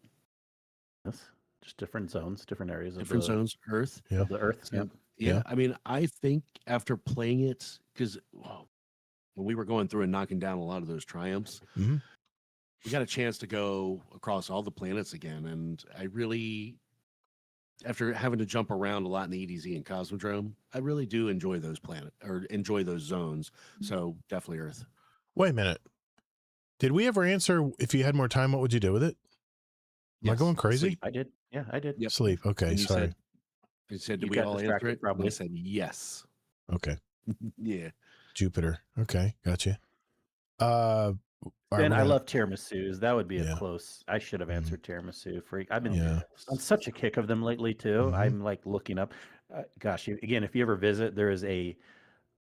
Yes, just different zones, different areas Different zones, Earth? Yeah. of the Earth. So, Yeah. yeah, I mean, I think after playing it, because when we were going through and knocking down a lot of those triumphs, Mhm. we got a chance to go across all the planets again. And I really, after having to jump around a lot in the EDZ and Cosmodrome, I really do enjoy those planets or enjoy those zones. So definitely Earth. Wait a minute. Did we ever answer if you had more time, what would you do with it? Am I Yes, going crazy? sleep. I did. Yeah, I did. Yep. Sleep. Okay, And you sorry. said, You did we got all answer distracted, it? And I probably. said yes. Okay. Yeah. Jupiter. Okay, gotcha. All right, And we're I gonna- love tiramisu's. That would be Yeah. a close. I should have Mhm. answered tiramisu. Freak. I've been Yeah. on such a kick of them lately too. Mhm. I'm like looking up. Again, if you ever visit, there is a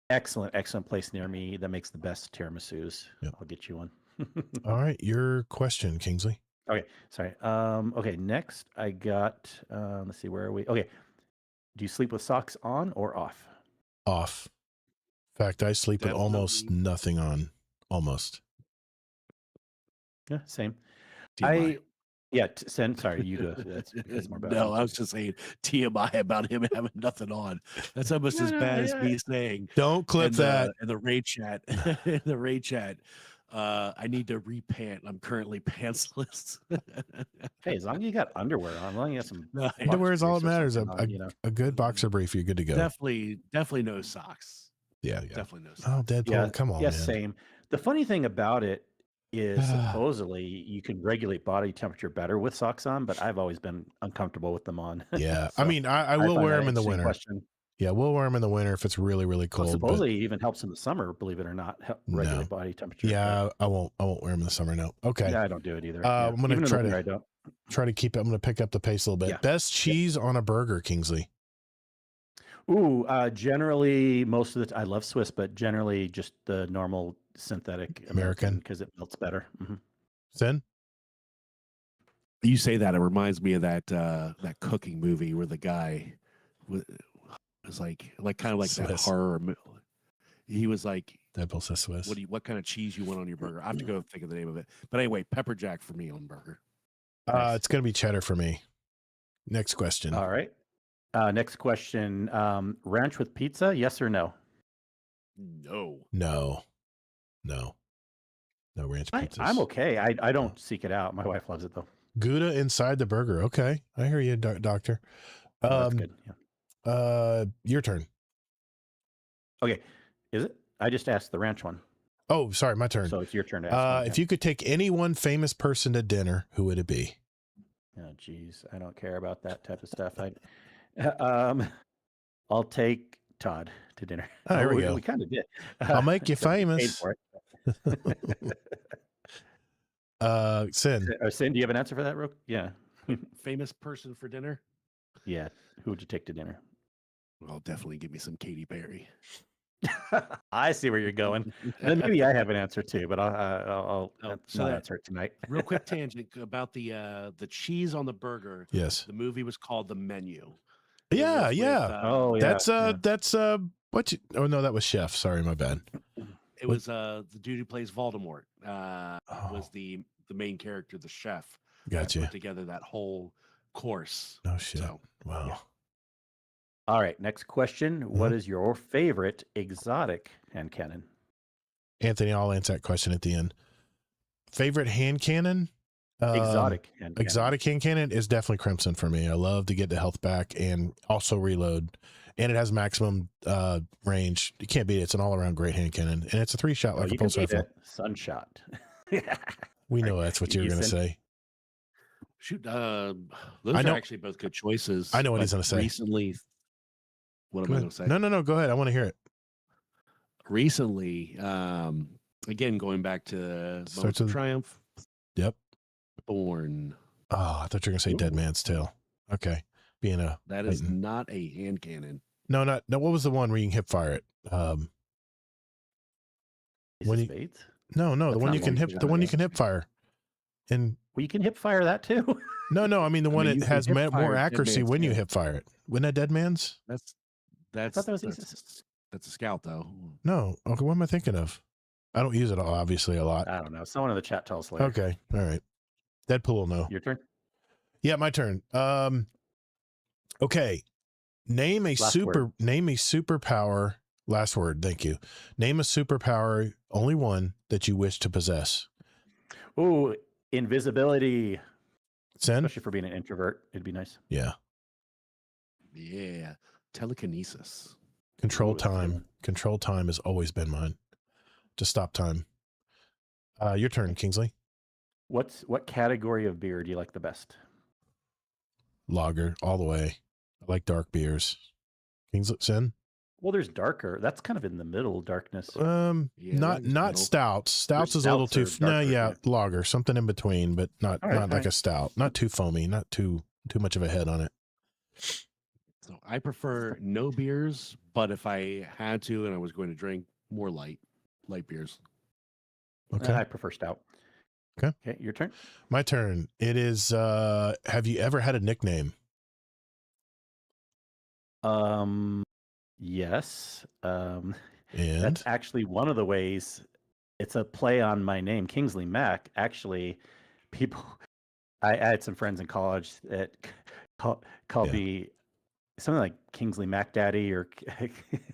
excellent place near me that makes the best tiramisus. Yep. I'll get you one. All right, your question, Kingsley. Okay, sorry. Okay, next I got. Let's see, where are we? Okay, do you sleep with socks on or off? Off. In fact, I sleep with almost Definitely nothing on. Almost. Yeah, same. TMI. Sorry, you go. That's more about No, you. I was just saying TMI about him having nothing on. That's almost as bad as me saying Don't clip that. in the raid chat. In the raid chat. I need to repant. I'm currently pantsless. Hey, as long as you got underwear on, as long as you got some No, Underwear is all that boxer briefs or matters. something on, A good boxer brief, you're good to go. definitely no socks. Yeah. Definitely no socks. Oh, Deadpool, come on, yeah, man. same. The funny thing about it is supposedly you can regulate body temperature better with socks on, but I've always been uncomfortable with them on. Yeah. So I mean, I will find wear that them in the interesting winter. question. Yeah, we'll wear them in the winter if it's really, really Well, cold. supposedly it even helps in the summer, believe it or not, regulate body temperature. Yeah, I won't wear them in the summer. No. Okay. Yeah, I don't do it either. I'm gonna Even in the try winter, to I don't. try to keep it. I'm gonna pick up the pace a little bit. Yeah. Best cheese on a burger, Kingsley. Ooh, generally most of the I love Swiss, but generally just the normal synthetic American because it melts better. Mhm. Sin? You say that, it reminds me of that that cooking movie where the guy was like kind of like that Swiss. horror. He was like, Deadpool says Swiss. what kind of cheese you want on your burger? I have to go think of the name of it. But anyway, pepper jack for me on burger. Nice. It's gonna be cheddar for me. Next question. All right. Next question. Ranch with pizza, yes or no? No. No ranch pizzas. I'm okay. I don't seek it out. My wife loves it though. Gouda inside the burger. Okay, I hear you, doctor. Oh, that's good. Yeah. Your turn. Okay. Is it? I just asked the ranch one. Oh, sorry, my turn. So it's your turn to ask. If you could take any one famous person to dinner, who would it be? Oh, geez, I don't care about that type of stuff. I'll take Todd to dinner. Oh, there we go. We kind of did. I'll make you Paid famous. for it. Sin. Sin, do you have an answer for that, Rook? Yeah. Famous person for dinner? Yeah. Who would you take to dinner? Well, definitely give me some Katy Perry. I see where you're going. Then maybe I have an answer too, but I'll not answer it tonight. Real quick tangent about the cheese on the burger. Yes. The movie was called The Menu. Yeah. Yeah. That's what you, oh no, that was Chef. Sorry, my bad. It was the dude who plays Voldemort was the main character, the chef. Gotcha. Put together that whole course. No shit. So, wow. yeah. All right. Next question. What is your favorite exotic hand cannon? Anthony, I'll answer that question at the end. Favorite hand cannon? Exotic hand cannon. Exotic hand cannon is definitely Crimson for me. I love to get the health back and also reload. And it has maximum range. You can't beat it. It's an all-around great hand cannon. And it's a 3-shot like a pulse rifle. Sunshot. We know that's what you're going to say. Shoot, those are actually both good choices. I know what he's going to say. Recently, what am I going to say? No. Go ahead. I want to hear it. Recently, again, going back to Moments of Triumph. Yep. Born. Oh, I thought you were going to say Dead Man's Tale. Okay. That is not a hand cannon. No. What was the one where you can hip fire it? Spades? No. The one you can hip fire. And Well, you can hip fire that too. No. I mean the one mean, you that can has hip fire more Dead accuracy Man's when you Hand. hip fire it. Wasn't that Dead Man's? That's thought that was easy. that's a scout though. No. Okay, what am I thinking of? I don't use it obviously a lot. I don't know. Someone in the chat tell us later. Okay. All right. Deadpool will know. Your turn. Yeah, my turn. Okay. Name a superpower. Last word. Thank you. Name a superpower, only one that you wish to possess. Ooh, invisibility. Sen? Especially for being an introvert, it'd be nice. Yeah. Yeah, telekinesis. Control Ooh, that's a good time. one. Control time has always been mine. To stop time. Your turn, Kingsley. What category of beer do you like the best? Lager, all the way. I like dark beers. Kingsley, Sen? Well, there's darker. That's kind of in the middle darkness. Yeah, not lager's middle. stouts. Stouts is a little too. stouts are No, darker, yeah, yeah. lager, something in between, but not All right, not like a stout. Not too foamy. Not too much of a head on it. So I prefer no beers, but if I had to and I was going to drink, more light beers. Okay, I prefer stout. Okay. Okay, your turn. my turn. It is. Have you ever had a nickname? Yes. And That's actually one of the ways. It's a play on my name, Kingsley Mack. Actually, people. I had some friends in college that called Yeah. me something like Kingsley Mac Daddy or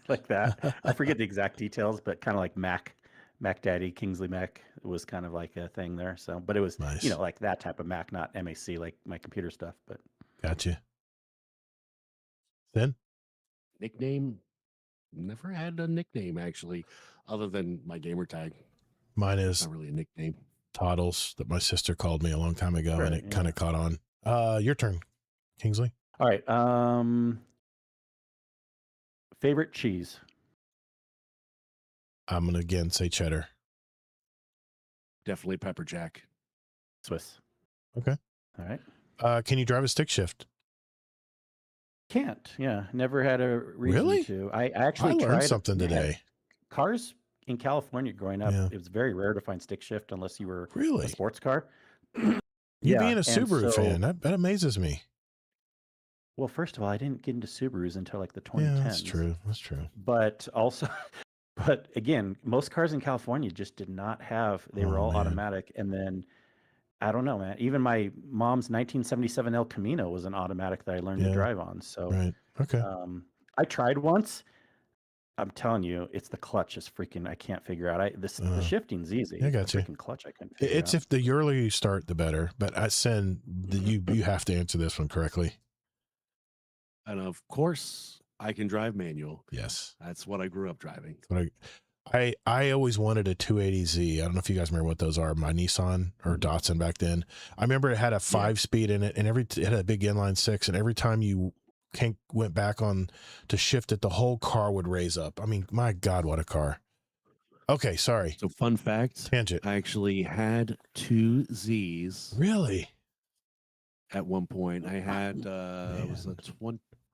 like that. I forget the exact details, but kind of like Mac Daddy, Kingsley Mac was kind of like a thing there. So, but it was Nice. like that type of Mac, not MAC like my computer stuff. But Gotcha. Then Nickname? Never had a nickname actually, other than my gamer tag. mine It's is not really a nickname. Toddles that my sister called me a long time ago, and Right, it yeah. kind of caught on. Your turn, Kingsley. all right. Favorite cheese? I'm gonna again say cheddar. Definitely pepper jack. Swiss. Okay. All right. Can you drive a stick shift? Can't. Yeah. Never had a reason Really? to. I actually I learned tried something yeah, today. Cars in California growing up, Yeah. it was very rare to find stick shift unless you were Really? a sports car. You Yeah, being a and Subaru so- fan, that amazes me. Well, first of all, I didn't get into Subarus until like the 2010s. Yeah, that's true. That's true. But also, but again, most cars in California just did not have, they were Oh, all man. automatic. And then, I don't know, man, even my mom's 1977 El Camino was an automatic that I learned Yeah. to drive on. So Right. Okay. I tried once. I'm telling you, it's the clutch is freaking, I can't figure out. The shifting's easy. I It's got the you. freaking clutch I couldn't figure It's out. if the earlier you start, the better. But I send you have to answer this one correctly. And of course, I can drive manual. Yes. That's what I grew up driving. But I always wanted a 280Z. I don't know if you guys remember what those are. My Nissan or Datsun back then. I remember it had a 5-speed in it, and it had a big inline 6. And every time you went back on to shift it, the whole car would raise up. I mean, my God, what a car! Okay, sorry. So fun fact, Tangent. I actually had 2 Zs Really? at one point. I had it was a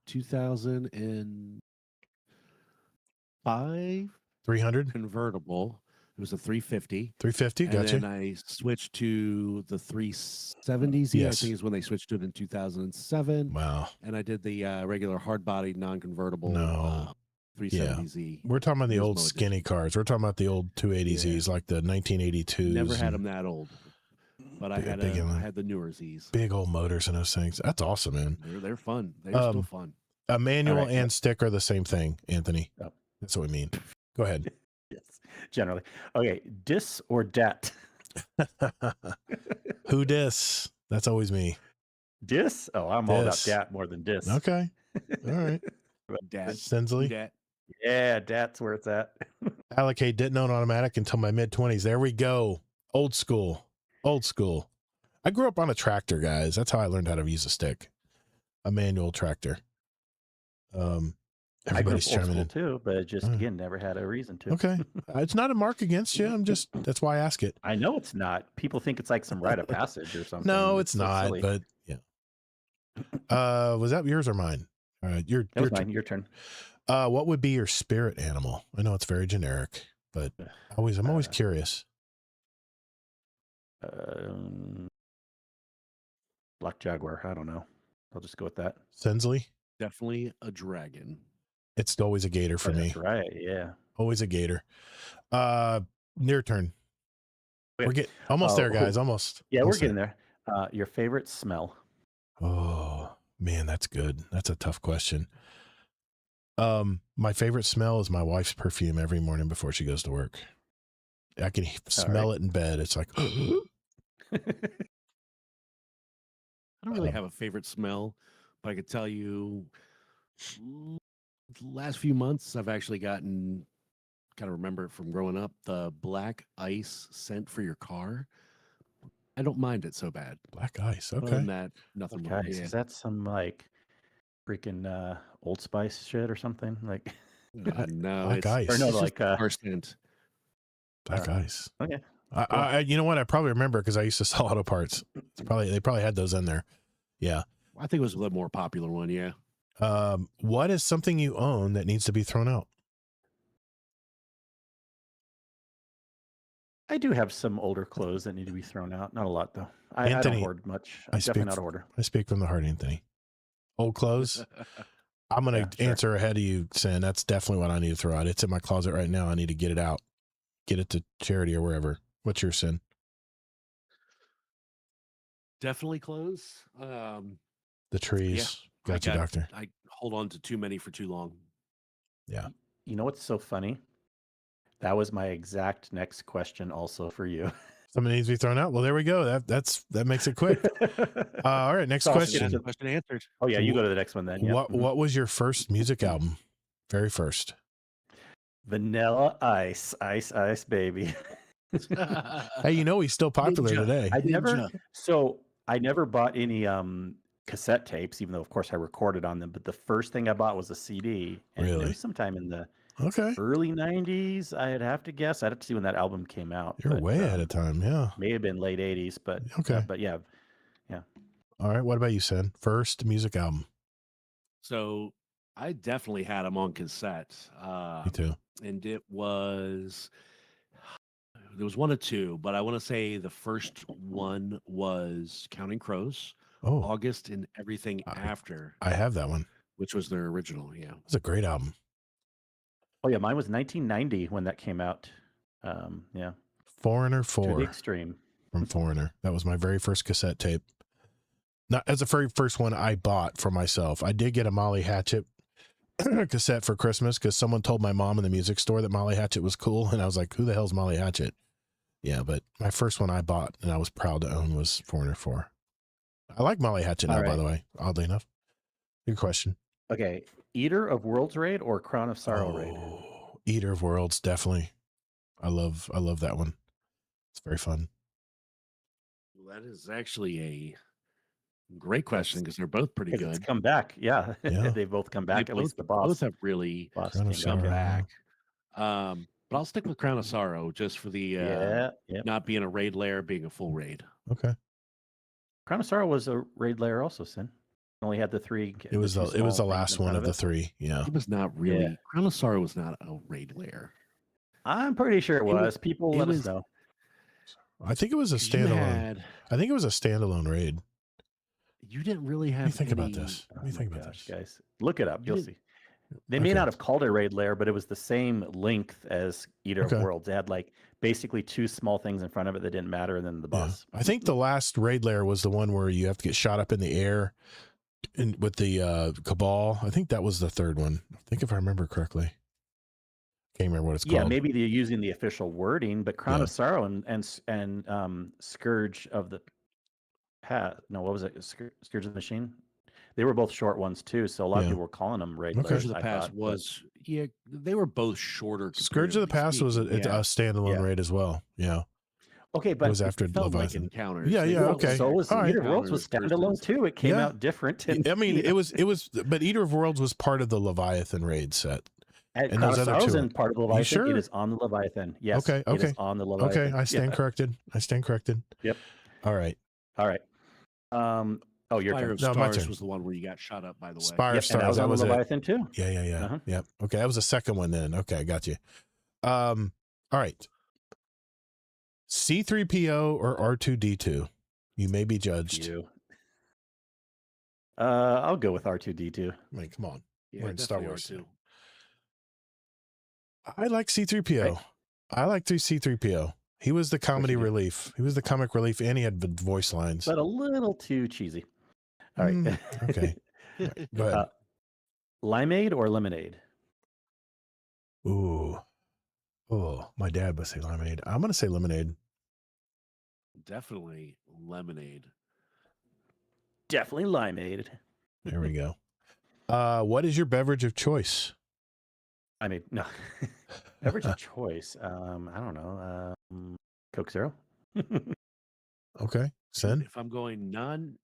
2005 300, convertible. It was a 350. 350. And Gotcha. then I switched to the 370Z. Yes. I think is when they switched to it in 2007. Wow. And I did the regular hard-bodied, non-convertible No. 370Z. We're talking about the old Gizmo skinny cars. We're talking about the old 280Zs, like the 1982s. Never had and them that old, but I Big- had big I inline. had the newer Zs. Big old motors and those things. That's awesome, man. They're fun. They're still fun. A manual All right. and stick are the same thing, Anthony. Yep. That's what we mean. Go ahead. Yes, generally. Okay, dis or dat? Who dis? That's always me. Dis? Oh, I'm all about Dis. dat more than dis. Okay. All right. Dad. Sensley. Dad. Yeah, dat's where it's at. Allocate didn't own automatic until my mid-20s. There we go. Old school. Old school. I grew up on a tractor, guys. That's how I learned how to use a stick. A manual tractor. I grew up Everybody's old chiming school in. too, but just All right. again never had a reason to. Okay. It's not a mark against you. That's why I ask it. I know it's not. People think it's like some rite of passage or something. No, it's so not, silly. but yeah. Was that yours or mine? All right, your That was turn. mine. Your turn. What would be your spirit animal? I know it's very generic, but I'm always curious. Black Jaguar. I don't know. I'll just go with that. Sensley. Definitely a dragon. It's always a gator for Oh, me. that's right. Yeah. Always a gator. Near turn. Okay. We're getting almost there, guys. Almost. Yeah, we're Almost getting there. Your favorite smell? Oh man, that's good. That's a tough question. My favorite smell is my wife's perfume every morning before she goes to work. I can smell it in bed. It's like, I don't really have a favorite smell, but I could tell you the last few months I've actually gotten, kind of remember it from growing up, the black ice scent for your car. I don't mind it so bad. black ice. Other Okay. than that, nothing more. Guys, Yeah. is that some like freaking Old Spice shit or something? Like, No, black it's, ice. or no, it's like, just car scent. Black ice. okay. I you know what? I probably remember because I used to sell auto parts. They probably had those in there. Yeah. I think it was a little more popular one. Yeah. What is something you own that needs to be thrown out? I do have some older clothes that need to be thrown out. Not a lot though. I don't Anthony, hoard much. I I'm definitely speak not a hoarder. I speak from the heart, Anthony. Old clothes. I'm going to Yeah, sure. answer ahead of you, Sin. That's definitely what I need to throw out. It's in my closet right now. I need to get it out, get it to charity or wherever. What's your Sin? Definitely clothes. The trees. Yeah, Got you, doctor. I hold on to too many for too long. Yeah. You know what's so funny? That was my exact next question also for you. Something needs to be thrown out. Well, there we go. That makes it quick. All right. Next So, question. Question answered. Oh yeah, you go to the next one then. Yeah. What was your first music album? Very first. Vanilla Ice, Ice Ice Baby. Hey, you know he's still popular Ninja. today. I never bought any cassette tapes, even though of course I recorded on them. But the first thing I bought was a CD, and it Really? was sometime in the Okay. early '90s. I'd have to guess. I'd have to see when that album came out. You're but, way ahead of time. Yeah. May have been late '80s, but Okay. but yeah. All right. What about you, Sin? First music album. So I definitely had them on cassette. Me too. And there was one or two, but I want to say the first one was Counting Crows, Oh, August and Everything After, I have that one. which was their original. Yeah. It's a great album. Oh yeah, mine was 1990 when that came out. Yeah, Foreigner to the 4 extreme. from Foreigner. That was my very first cassette tape. Not as the very first one I bought for myself. I did get a Molly Hatchet cassette for Christmas because someone told my mom in the music store that Molly Hatchet was cool. And I was like, who the hell's Molly Hatchet? Yeah, but my first one I bought and I was proud to own was Foreigner 4. I like Molly Hatchet now, All by right. the way, oddly enough. Good question. Okay, Eater of Worlds raid or Crown of Sorrow raid? Eater of Worlds, definitely. I love that one. It's very fun. Well, that is actually a great question because they're both pretty Because it's good. come back. Yeah, Yeah. they both come back. They At least the boss. both have really boss Crown of came come Sorrow. back. But I'll stick with Crown of Sorrow just for the Yeah. not being a raid layer, being a full raid. Okay. Crown of Sorrow was a raid layer also, Sin. Only had the three. It was two the small things last in one front of the it. 3. Yeah. It was not really. Crown of Sorrow was not a raid layer. I'm pretty sure it It was- was. People it let was- us know. I think it was a 'Cause you standalone. I think it was a standalone raid. You didn't really What do have you think about any- this? What do you Oh think my about gosh, this? guys? Look it up. You'll You see. They may Okay. not have called it a raid layer, but it was the same length as Eater Okay. of Worlds. They had like basically two small things in front of it that didn't matter, and then the Yeah. boss. I think the last raid layer was the one where you have to get shot up in the air with the Cabal. I think that was the third one. I think if I remember correctly. Can't remember what it's Yeah, called. maybe they're using the official wording, but Crown Yeah. of Sorrow and Scourge of the No, what was it? Scourge of the Machine. They were both short ones too, so a lot of Yeah. people were calling them raid Okay. layers. Scourge of the I Past thought, was they were both shorter. Scourge of the Past was a standalone Yeah. raid as well. Yeah. okay, but It was after felt like Leviathan. encounters. Yeah, They yeah, felt okay. So was All right. Eater of Worlds was Encounters standalone versus- too. It came Yeah. out different. And, I mean, you know, it was, but Eater of Worlds was part of the Leviathan raid set. and and Crown those of other Sorrow's two in part of the Leviathan. sure? It is on the Leviathan. Yes. Okay, It is okay. on the Leviathan. Okay, I stand Yeah. corrected. I stand corrected. Yep. All right. All right. Oh, your Spire turn. of No, my Stars turn. was the one where you got shot up. By the way, Spire Yep, of and Stars. that was That on was the it. Leviathan too. Yeah. Uh-huh. Yep. Okay, that was the second one then. Okay, I got you. All right. C3PO or R2D2? You may be judged. You. I'll go with R2D2. I mean, come on. Yeah, We're in Star definitely Wars. R2. I like C-3PO. I like C-3PO. He was the comedy you do. relief. He was the comic relief, and he had the voice lines. But a little too cheesy. All right. Okay. Go ahead. Limeade or lemonade? Ooh. Oh, my dad would say lemonade. I'm going to say lemonade. Definitely lemonade. Definitely limeade. There we go. What is your beverage of choice? I mean, no. Beverage of choice. I don't know. Coke Zero. Okay. Sin? If I'm going none.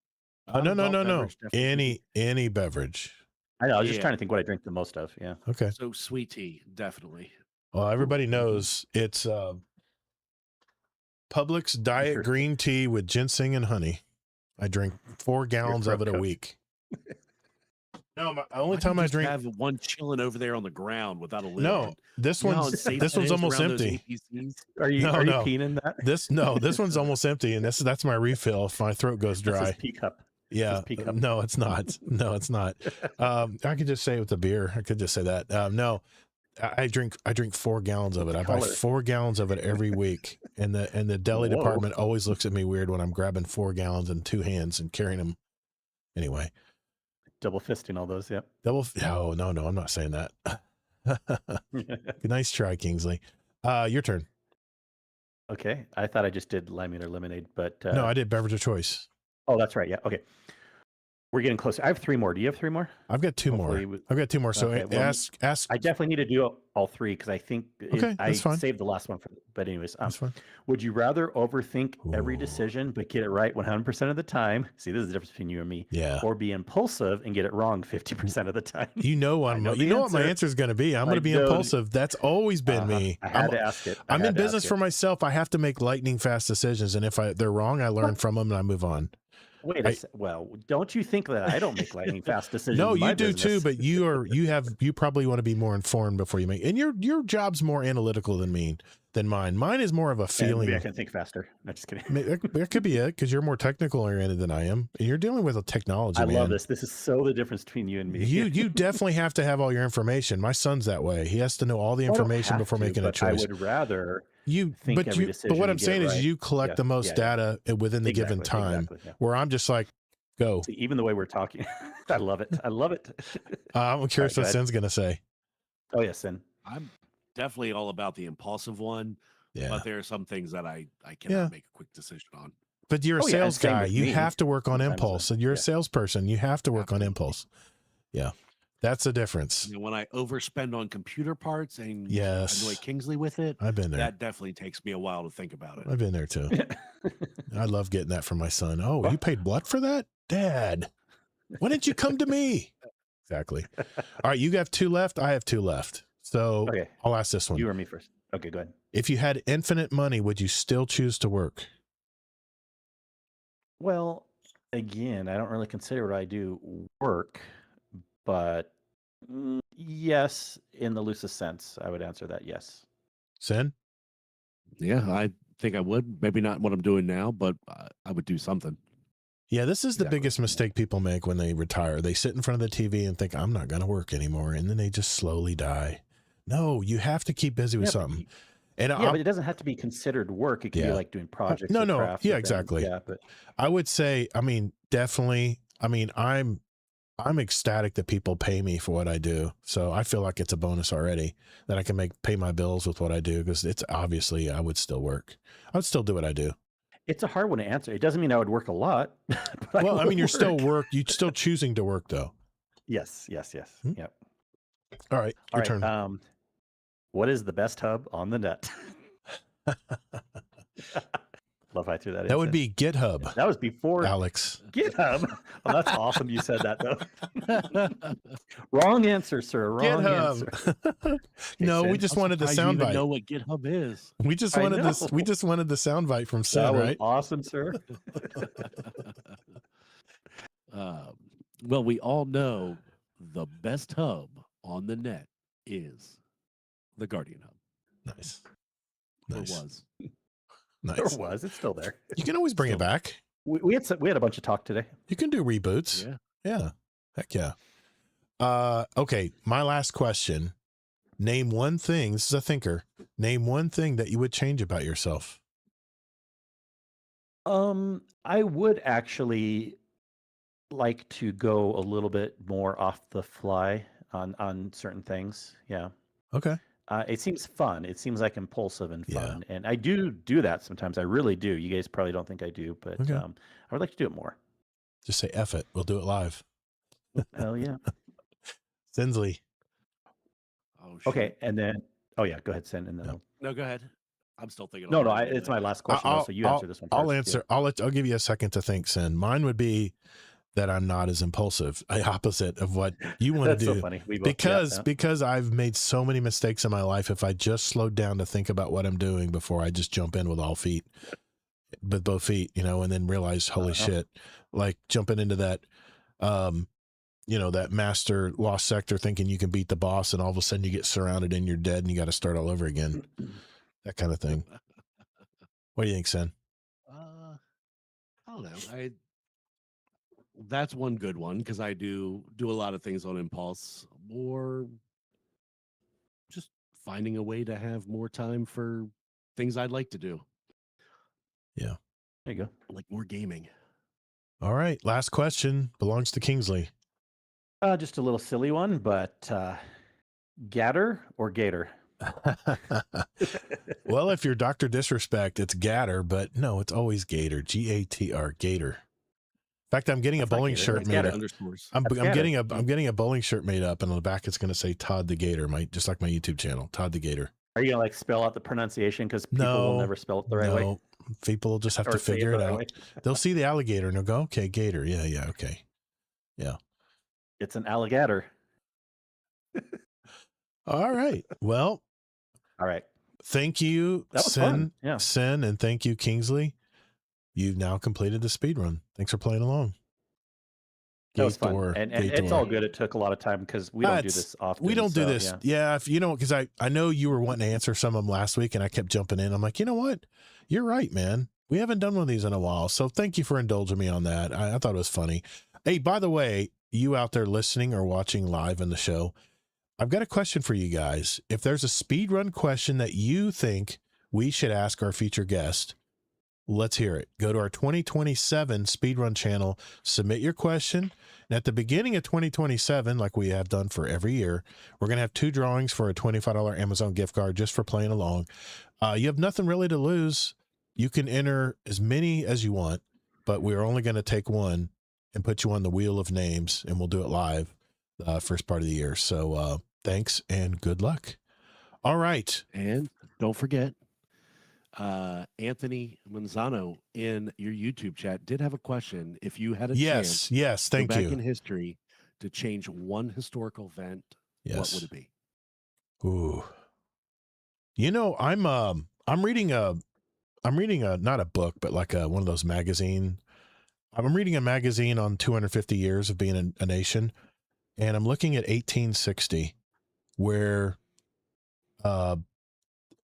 No. Any beverage. I know. I was just trying to think what I drink the most of. Yeah. Okay. So sweet tea, definitely. Well, everybody knows it's Publix diet green tea with ginseng and honey. I drink 4 gallons of it a week. No, the only time I drink. Have one chilling over there on the ground without a lid. No, this one's almost empty. Are you peeing in that? This one's almost empty, and that's my refill if my throat goes dry. Pea cup. Yeah, no, it's not. No, it's not. I could just say it with the beer. I could just say that. No, I drink 4 gallons of it. I buy 4 gallons of it every week, and the deli department always looks at me weird when I'm grabbing 4 gallons in 2 hands and carrying them. Anyway, double fisting all those. Yep. No, I'm not saying that. Nice try, Kingsley. Your turn. Okay, I thought I just did limeade or lemonade, but no, I did beverage of choice. Oh, that's right. Yeah. Okay. We're getting closer. I have 3 more. Do you have 3 more? I've got 2 more. I've got 2 more. So okay, ask. I definitely need to do all 3 because I think I saved the last one for. But anyways, that's fine. Would you rather overthink every decision but get it right 100% of the time? See, this is the difference between you and me. Yeah. Or be impulsive and get it wrong 50% of the time. You know what my answer is going to be. I'm going to be impulsive. That's always been me. I had to ask it. I'm in business for myself. I have to make lightning fast decisions, and if they're wrong, I learn from them and I move on. Well, don't you think that I don't make lightning fast decisions? No, you do too, but you probably want to be more informed before you make. And your job's more analytical than mine. Mine is more of a feeling. Maybe I can think faster. No, just kidding. That could be it because you're more technical oriented than I am, and you're dealing with a technology. I love this. This is so the difference between you and me. You definitely have to have all your information. My son's that way. He has to know all the information before making a choice. I would rather. But what I'm saying is you collect the most data within the given time, where I'm just like, go. See, even the way we're talking, I love it. I'm curious what Sin's going to say. Oh, yeah, Sin. I'm definitely all about the impulsive one, but there are some things that I cannot make a quick decision on. But you're a sales guy. You have to work on impulse. And you're a salesperson. You have to work on impulse. Yeah. That's the difference. When I overspend on computer parts and annoy Kingsley with it, I've been there. That definitely takes me a while to think about it. I've been there too. I love getting that from my son. Oh, you paid what for that? Dad, why didn't you come to me? Exactly. All right, you have 2 left. I have 2 left. So I'll ask this one. You or me first. Okay, go ahead. If you had infinite money, would you still choose to work? Well, again, I don't really consider what I do work, but yes, in the loosest sense, I would answer that yes. Sin? Yeah, I think I would. Maybe not what I'm doing now, but I would do something. Yeah, this is the biggest mistake people make when they retire. They sit in front of the TV and think, I'm not going to work anymore. And then they just slowly die. No, you have to keep busy with something. But it doesn't have to be considered work. It can be like doing projects. No. Yeah, exactly. Yeah, but I would say, definitely. I'm ecstatic that people pay me for what I do. So I feel like it's a bonus already that I can pay my bills with what I do, because it's obviously I would still work. I would still do what I do. It's a hard one to answer. It doesn't mean I would work a lot. Well, you're still you're still choosing to work though. Yes. Hmm? Yep. All right. Your turn. What is the best hub on the net? Love I threw that in. That would be GitHub. That was before Alex. GitHub. Oh, that's awesome. You said that though. Wrong answer, sir. Wrong answer. No, we just wanted the soundbite. Know what GitHub is? We just wanted this. We just wanted the soundbite from Sin, right? Awesome, sir. Well, we all know the best hub on the net is the Guardian Hub. Nice. Or was. Nice. There was. It's still there. You can always bring it back. We had a bunch of talk today. You can do reboots. Yeah. Yeah. Heck yeah. Okay. My last question. Name one thing. This is a thinker. Name one thing that you would change about yourself. I would actually like to go a little bit more off the fly on certain things. Yeah. Okay. It seems fun. It seems like impulsive and Yeah. fun, and I do that sometimes. I really do. You guys probably don't think I do, but Okay. I would like to do it more. Just say F it. We'll do it live. Hell yeah. Sinsley. Oh, shit. Okay, and then yeah, go ahead, Sin, and then No. No, go ahead. I'm still thinking. no, on no, mine, it's anyway. my last question, though, so you answer this one first. I'll answer. I'll give you a second to think, Sin. Mine would be that I'm not as impulsive. The opposite of what you want to That's do. so funny. We both, Because I've made so many mistakes in my life. If I just slowed down to think about what I'm doing before I just jump in with all feet, with both feet, and then realize, holy shit, like jumping into that, that master lost sector thinking you can beat the boss, and all of a sudden you get surrounded and you're dead and you got to start all over again. That kind of thing. What do you think, Sen? I don't know. That's one good one because I do a lot of things on impulse, or just finding a way to have more time for things I'd like to do. Yeah. There you go. Like more gaming. All right. Last question belongs to Kingsley. Just a little silly one, but Gator or Gator? Well, if you're Dr. Disrespect, it's Gator, but no, it's always Gator. Gator. Gator. In fact, I'm getting a bowling shirt made up. I'm getting a bowling shirt made up, and on the back it's going to say Todd the Gator, just like my YouTube channel, Todd the Gator. Are you gonna spell out the pronunciation because people will never spell it the right way? People will just have to figure it out. They'll see the alligator and they'll go, "Okay, Gator, yeah, okay, yeah." It's an alligator. All right. Well. All right. Thank you, Sin, and thank you, Kingsley. You've now completed the speed run. Thanks for playing along. That was fun. And it's all good. It took a lot of time because we don't do this often. We don't do this. Yeah. Because I know you were wanting to answer some of them last week and I kept jumping in. I'm like, you know what? You're right, man. We haven't done one of these in a while. So thank you for indulging me on that. I thought it was funny. Hey, by the way, you out there listening or watching live in the show, I've got a question for you guys. If there's a speed run question that you think we should ask our featured guest, let's hear it. Go to our 2027 Speedrun channel, submit your question. And at the beginning of 2027, like we have done for every year, we're going to have 2 drawings for a $25 Amazon gift card just for playing along. You have nothing really to lose. You can enter as many as you want, but we're only going to take one and put you on the wheel of names, and we'll do it live first part of the year. So thanks and good luck. All right. And don't forget, Anthony Manzano in your YouTube chat did have a question. If you had a chance, thank go you. back in history to change one historical event, what would it be? Ooh, I'm reading a not a book, but like one of those magazine. I'm reading a magazine on 250 years of being a nation, and I'm looking at 1860, where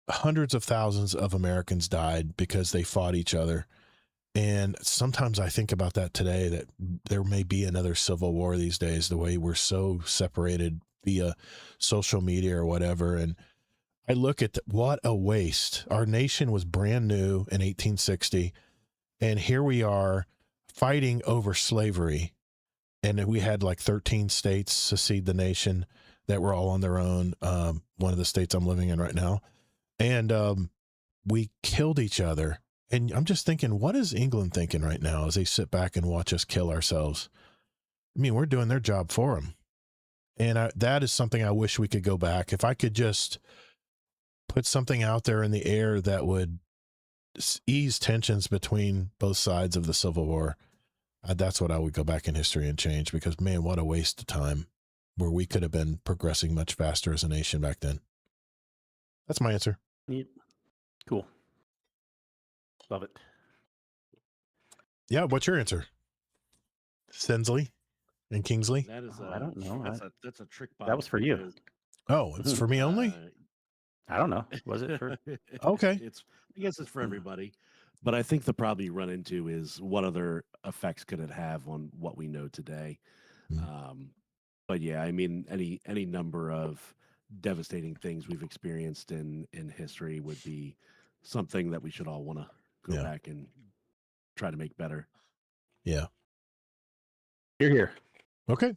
hundreds of thousands of Americans died because they fought each other. And sometimes I think about that today, that there may be another civil war these days, the way we're so separated via social media or whatever. And I look at what a waste. Our nation was brand new in 1860. And here we are fighting over slavery. And we had like 13 states secede the nation that were all on their own. One of the states I'm living in right now. And we killed each other. And I'm just thinking, what is England thinking right now as they sit back and watch us kill ourselves? I mean, we're doing their job for them. And that is something I wish we could go back. If I could just put something out there in the air that would ease tensions between both sides of the Civil War, that's what I would go back in history and change, because, man, what a waste of time where we could have been progressing much faster as a nation back then. That's my answer. Yeah. Cool. Love it. Yeah, what's your answer? Sensley and Kingsley? That is I don't know. That's a trick. That was for you. Oh, it's for me only? I don't know. Was it for? Okay. I guess it's for everybody. But I think the problem you run into is what other effects could it have on what we know today? But yeah, I mean, any number of devastating things we've experienced in history would be something that we should all want to go back and try to make better. Yeah. Hear, hear. Okay. Is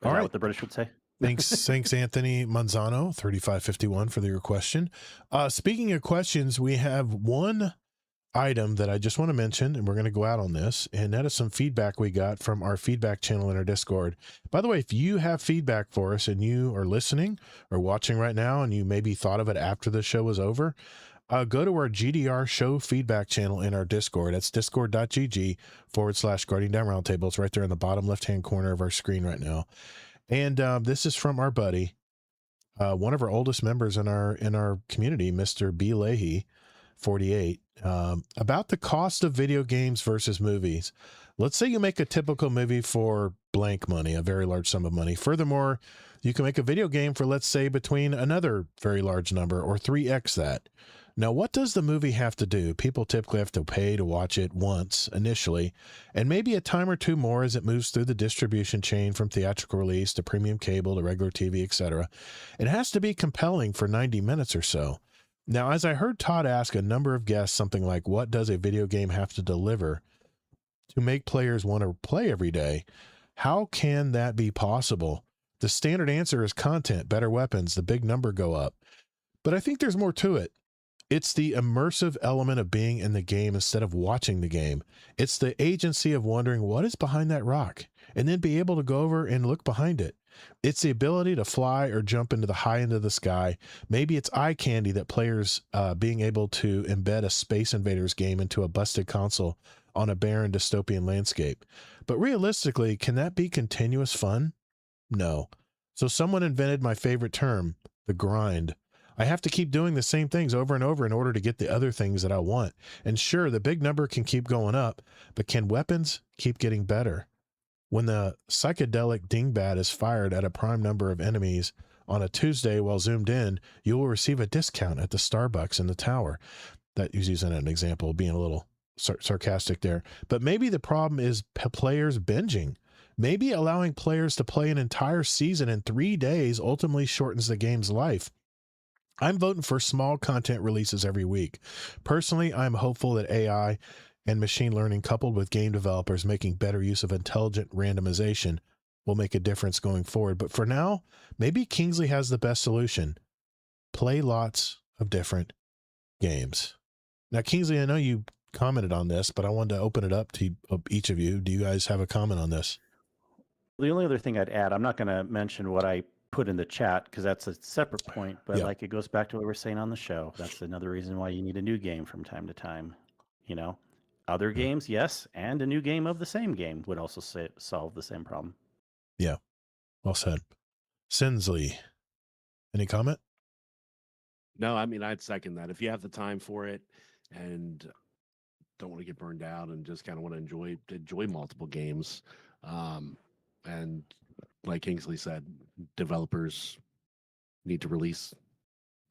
All that right. what the British would say? Thanks, Anthony Manzano, 3551 for your question. Speaking of questions, we have one item that I just want to mention, and we're going to go out on this, and that is some feedback we got from our feedback channel in our Discord. By the way, if you have feedback for us and you are listening or watching right now and you maybe thought of it after the show was over, go to our GDR show feedback channel in our Discord. That's discord.gg/Guardian Down Roundtable. It's right there in the bottom left-hand corner of our screen right now. And this is from our buddy, one of our oldest members in our community, Mr. B. Leahy, 48, about the cost of video games versus movies. Let's say you make a typical movie for blank money, a very large sum of money. Furthermore, you can make a video game for, let's say, between another very large number or 3x that. Now, what does the movie have to do? People typically have to pay to watch it once initially, and maybe a time or two more as it moves through the distribution chain from theatrical release to premium cable to regular TV, etc. It has to be compelling for 90 minutes or so. Now, as I heard Todd ask a number of guests something like, what does a video game have to deliver to make players want to play every day? How can that be possible? The standard answer is content, better weapons, the big number go up. But I think there's more to it. It's the immersive element of being in the game instead of watching the game. It's the agency of wondering what is behind that rock and then be able to go over and look behind it. It's the ability to fly or jump into the high end of the sky. Maybe it's eye candy that players being able to embed a Space Invaders game into a busted console on a barren dystopian landscape. But realistically, can that be continuous fun? No. So someone invented my favorite term, the grind. I have to keep doing the same things over and over in order to get the other things that I want. And sure, the big number can keep going up, but can weapons keep getting better? When the psychedelic dingbat is fired at a prime number of enemies on a Tuesday while zoomed in, you will receive a discount at the Starbucks in the tower. That is using an example, being a little sarcastic there. But maybe the problem is players binging. Maybe allowing players to play an entire season in 3 days ultimately shortens the game's life. I'm voting for small content releases every week. Personally, I'm hopeful that AI and machine learning coupled with game developers making better use of intelligent randomization will make a difference going forward. But for now, maybe Kingsley has the best solution. Play lots of different games. Now, Kingsley, I know you commented on this, but I wanted to open it up to each of you. Do you guys have a comment on this? The only other thing I'd add, I'm not going to mention what I put in the chat because that's a separate point, but like it goes back to what we're saying on the show. That's another reason why you need a new game from time to time. You know, other games, yes, and a new game of the same game would also solve the same problem. Yeah, well said. Sinsley, any comment? No, I mean, I'd second that. If you have the time for it and don't want to get burned out and just kind of want to enjoy multiple games, and like Kingsley said, developers need to release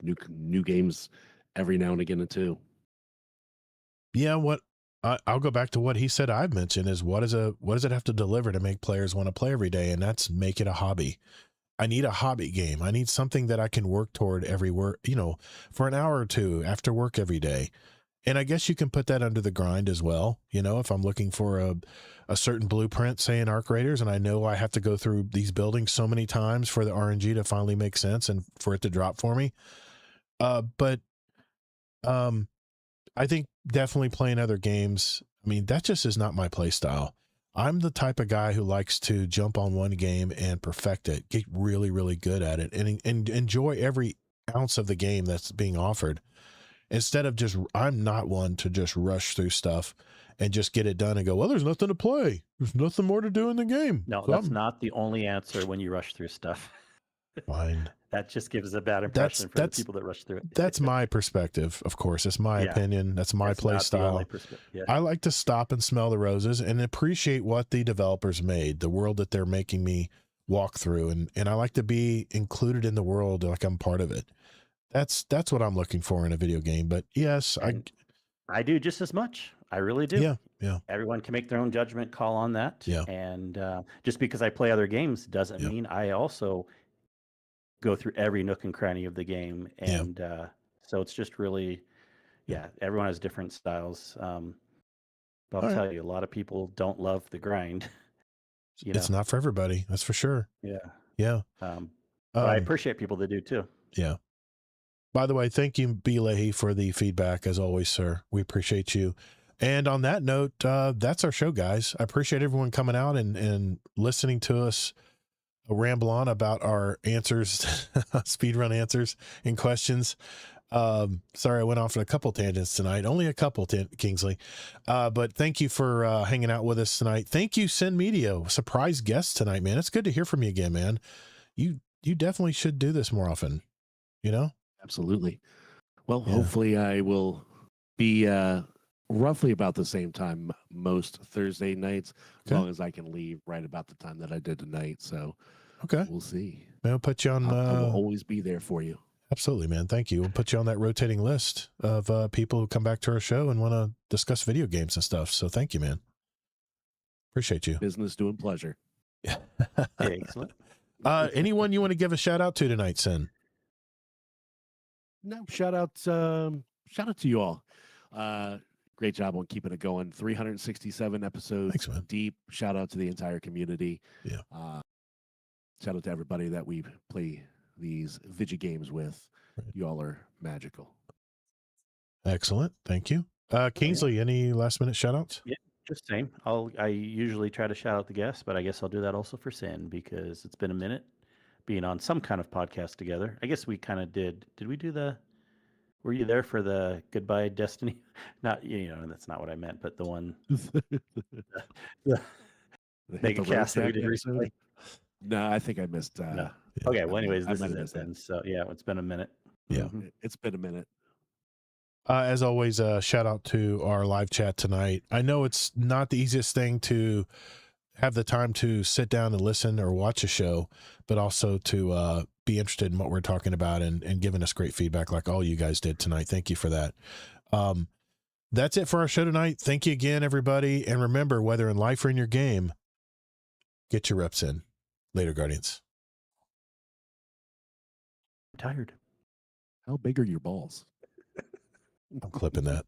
new games every now and again too. Yeah, I'll go back to what he said. I've mentioned is what does it have to deliver to make players want to play every day, and that's make it a hobby. I need a hobby game. I need something that I can work toward for an hour or two after work every day. And I guess you can put that under the grind as well. You know, if I'm looking for a certain blueprint, say in Arc Raiders, and I know I have to go through these buildings so many times for the RNG to finally make sense and for it to drop for me. But I think definitely playing other games, I mean, that just is not my play style. I'm the type of guy who likes to jump on one game and perfect it, get really, really good at it, and enjoy every ounce of the game that's being offered. Instead of I'm not one to just rush through stuff and just get it done and go, well, there's nothing to play. There's nothing more to do in the game. No, that's not the only answer when you rush through stuff. Fine. That just gives a bad impression for the people that rush through it. That's my perspective, of course. It's my opinion. That's my play style. I like to stop and smell the roses and appreciate what the developers made, the world that they're making me walk through. And I like to be included in the world like I'm part of it. That's what I'm looking for in a video game. But yes, I do just as much. I really do. Yeah. Yeah. Everyone can make their own judgment call on that. Yeah. And just because I play other games doesn't Yeah. mean I also go through every nook and cranny of the game. Yeah. And so it's just really, everyone has different styles. But I'll All right. tell you, a lot of people don't love the grind. It's not for everybody. That's for sure. Yeah. Yeah. But I appreciate people that do too. Yeah. By the way, thank you, B. Leahy, for the feedback as always, sir. We appreciate you. And on that note, that's our show, guys. I appreciate everyone coming out and listening to us ramble on about our answers, speedrun answers and questions. Sorry, I went off on a couple tangents tonight. Only a couple, Kingsley. But thank you for hanging out with us tonight. Thank you, Sin Media, surprise guest tonight, man. It's good to hear from you again, man. You definitely should do this more often. You know? Absolutely. Well, hopefully I will be roughly about the same time most Thursday nights, as long as I can leave right about the time that I did tonight. So we'll see. I'll put you on. I will always be there for you. Absolutely, man. Thank you. We'll put you on that rotating list of people who come back to our show and want to discuss video games and stuff. So thank you, man. Appreciate you. Business doing pleasure. Excellent. Anyone you want to give a shout out to tonight, Sin? No, shout out to you all. Great job on keeping it going. 367 episodes. Thanks, man. Deep. Shout out to the entire community. Yeah. Shout out to everybody that we play these video games with. Right. You all are magical. Excellent. Thank you. Kingsley, any last minute shout outs? Yeah, just same. I usually try to shout out the guests, but I guess I'll do that also for Sin because it's been a minute being on some kind of podcast together. I guess we kind of did. Did we do were you there for the Goodbye Destiny? Not, that's not what I meant, but the one, the mega cast that we did recently. No, I think I missed. No. Okay. Well, anyways, this is it then. So yeah, it's been a minute. Yeah. It's been a minute. As always, shout out to our live chat tonight. I know it's not the easiest thing to have the time to sit down and listen or watch a show, but also to be interested in what we're talking about and giving us great feedback like all you guys did tonight. Thank you for that. That's it for our show tonight. Thank you again, everybody. And remember, whether in life or in your game, get your reps in. Later, Guardians. I'm tired. How big are your balls? I'm clipping that.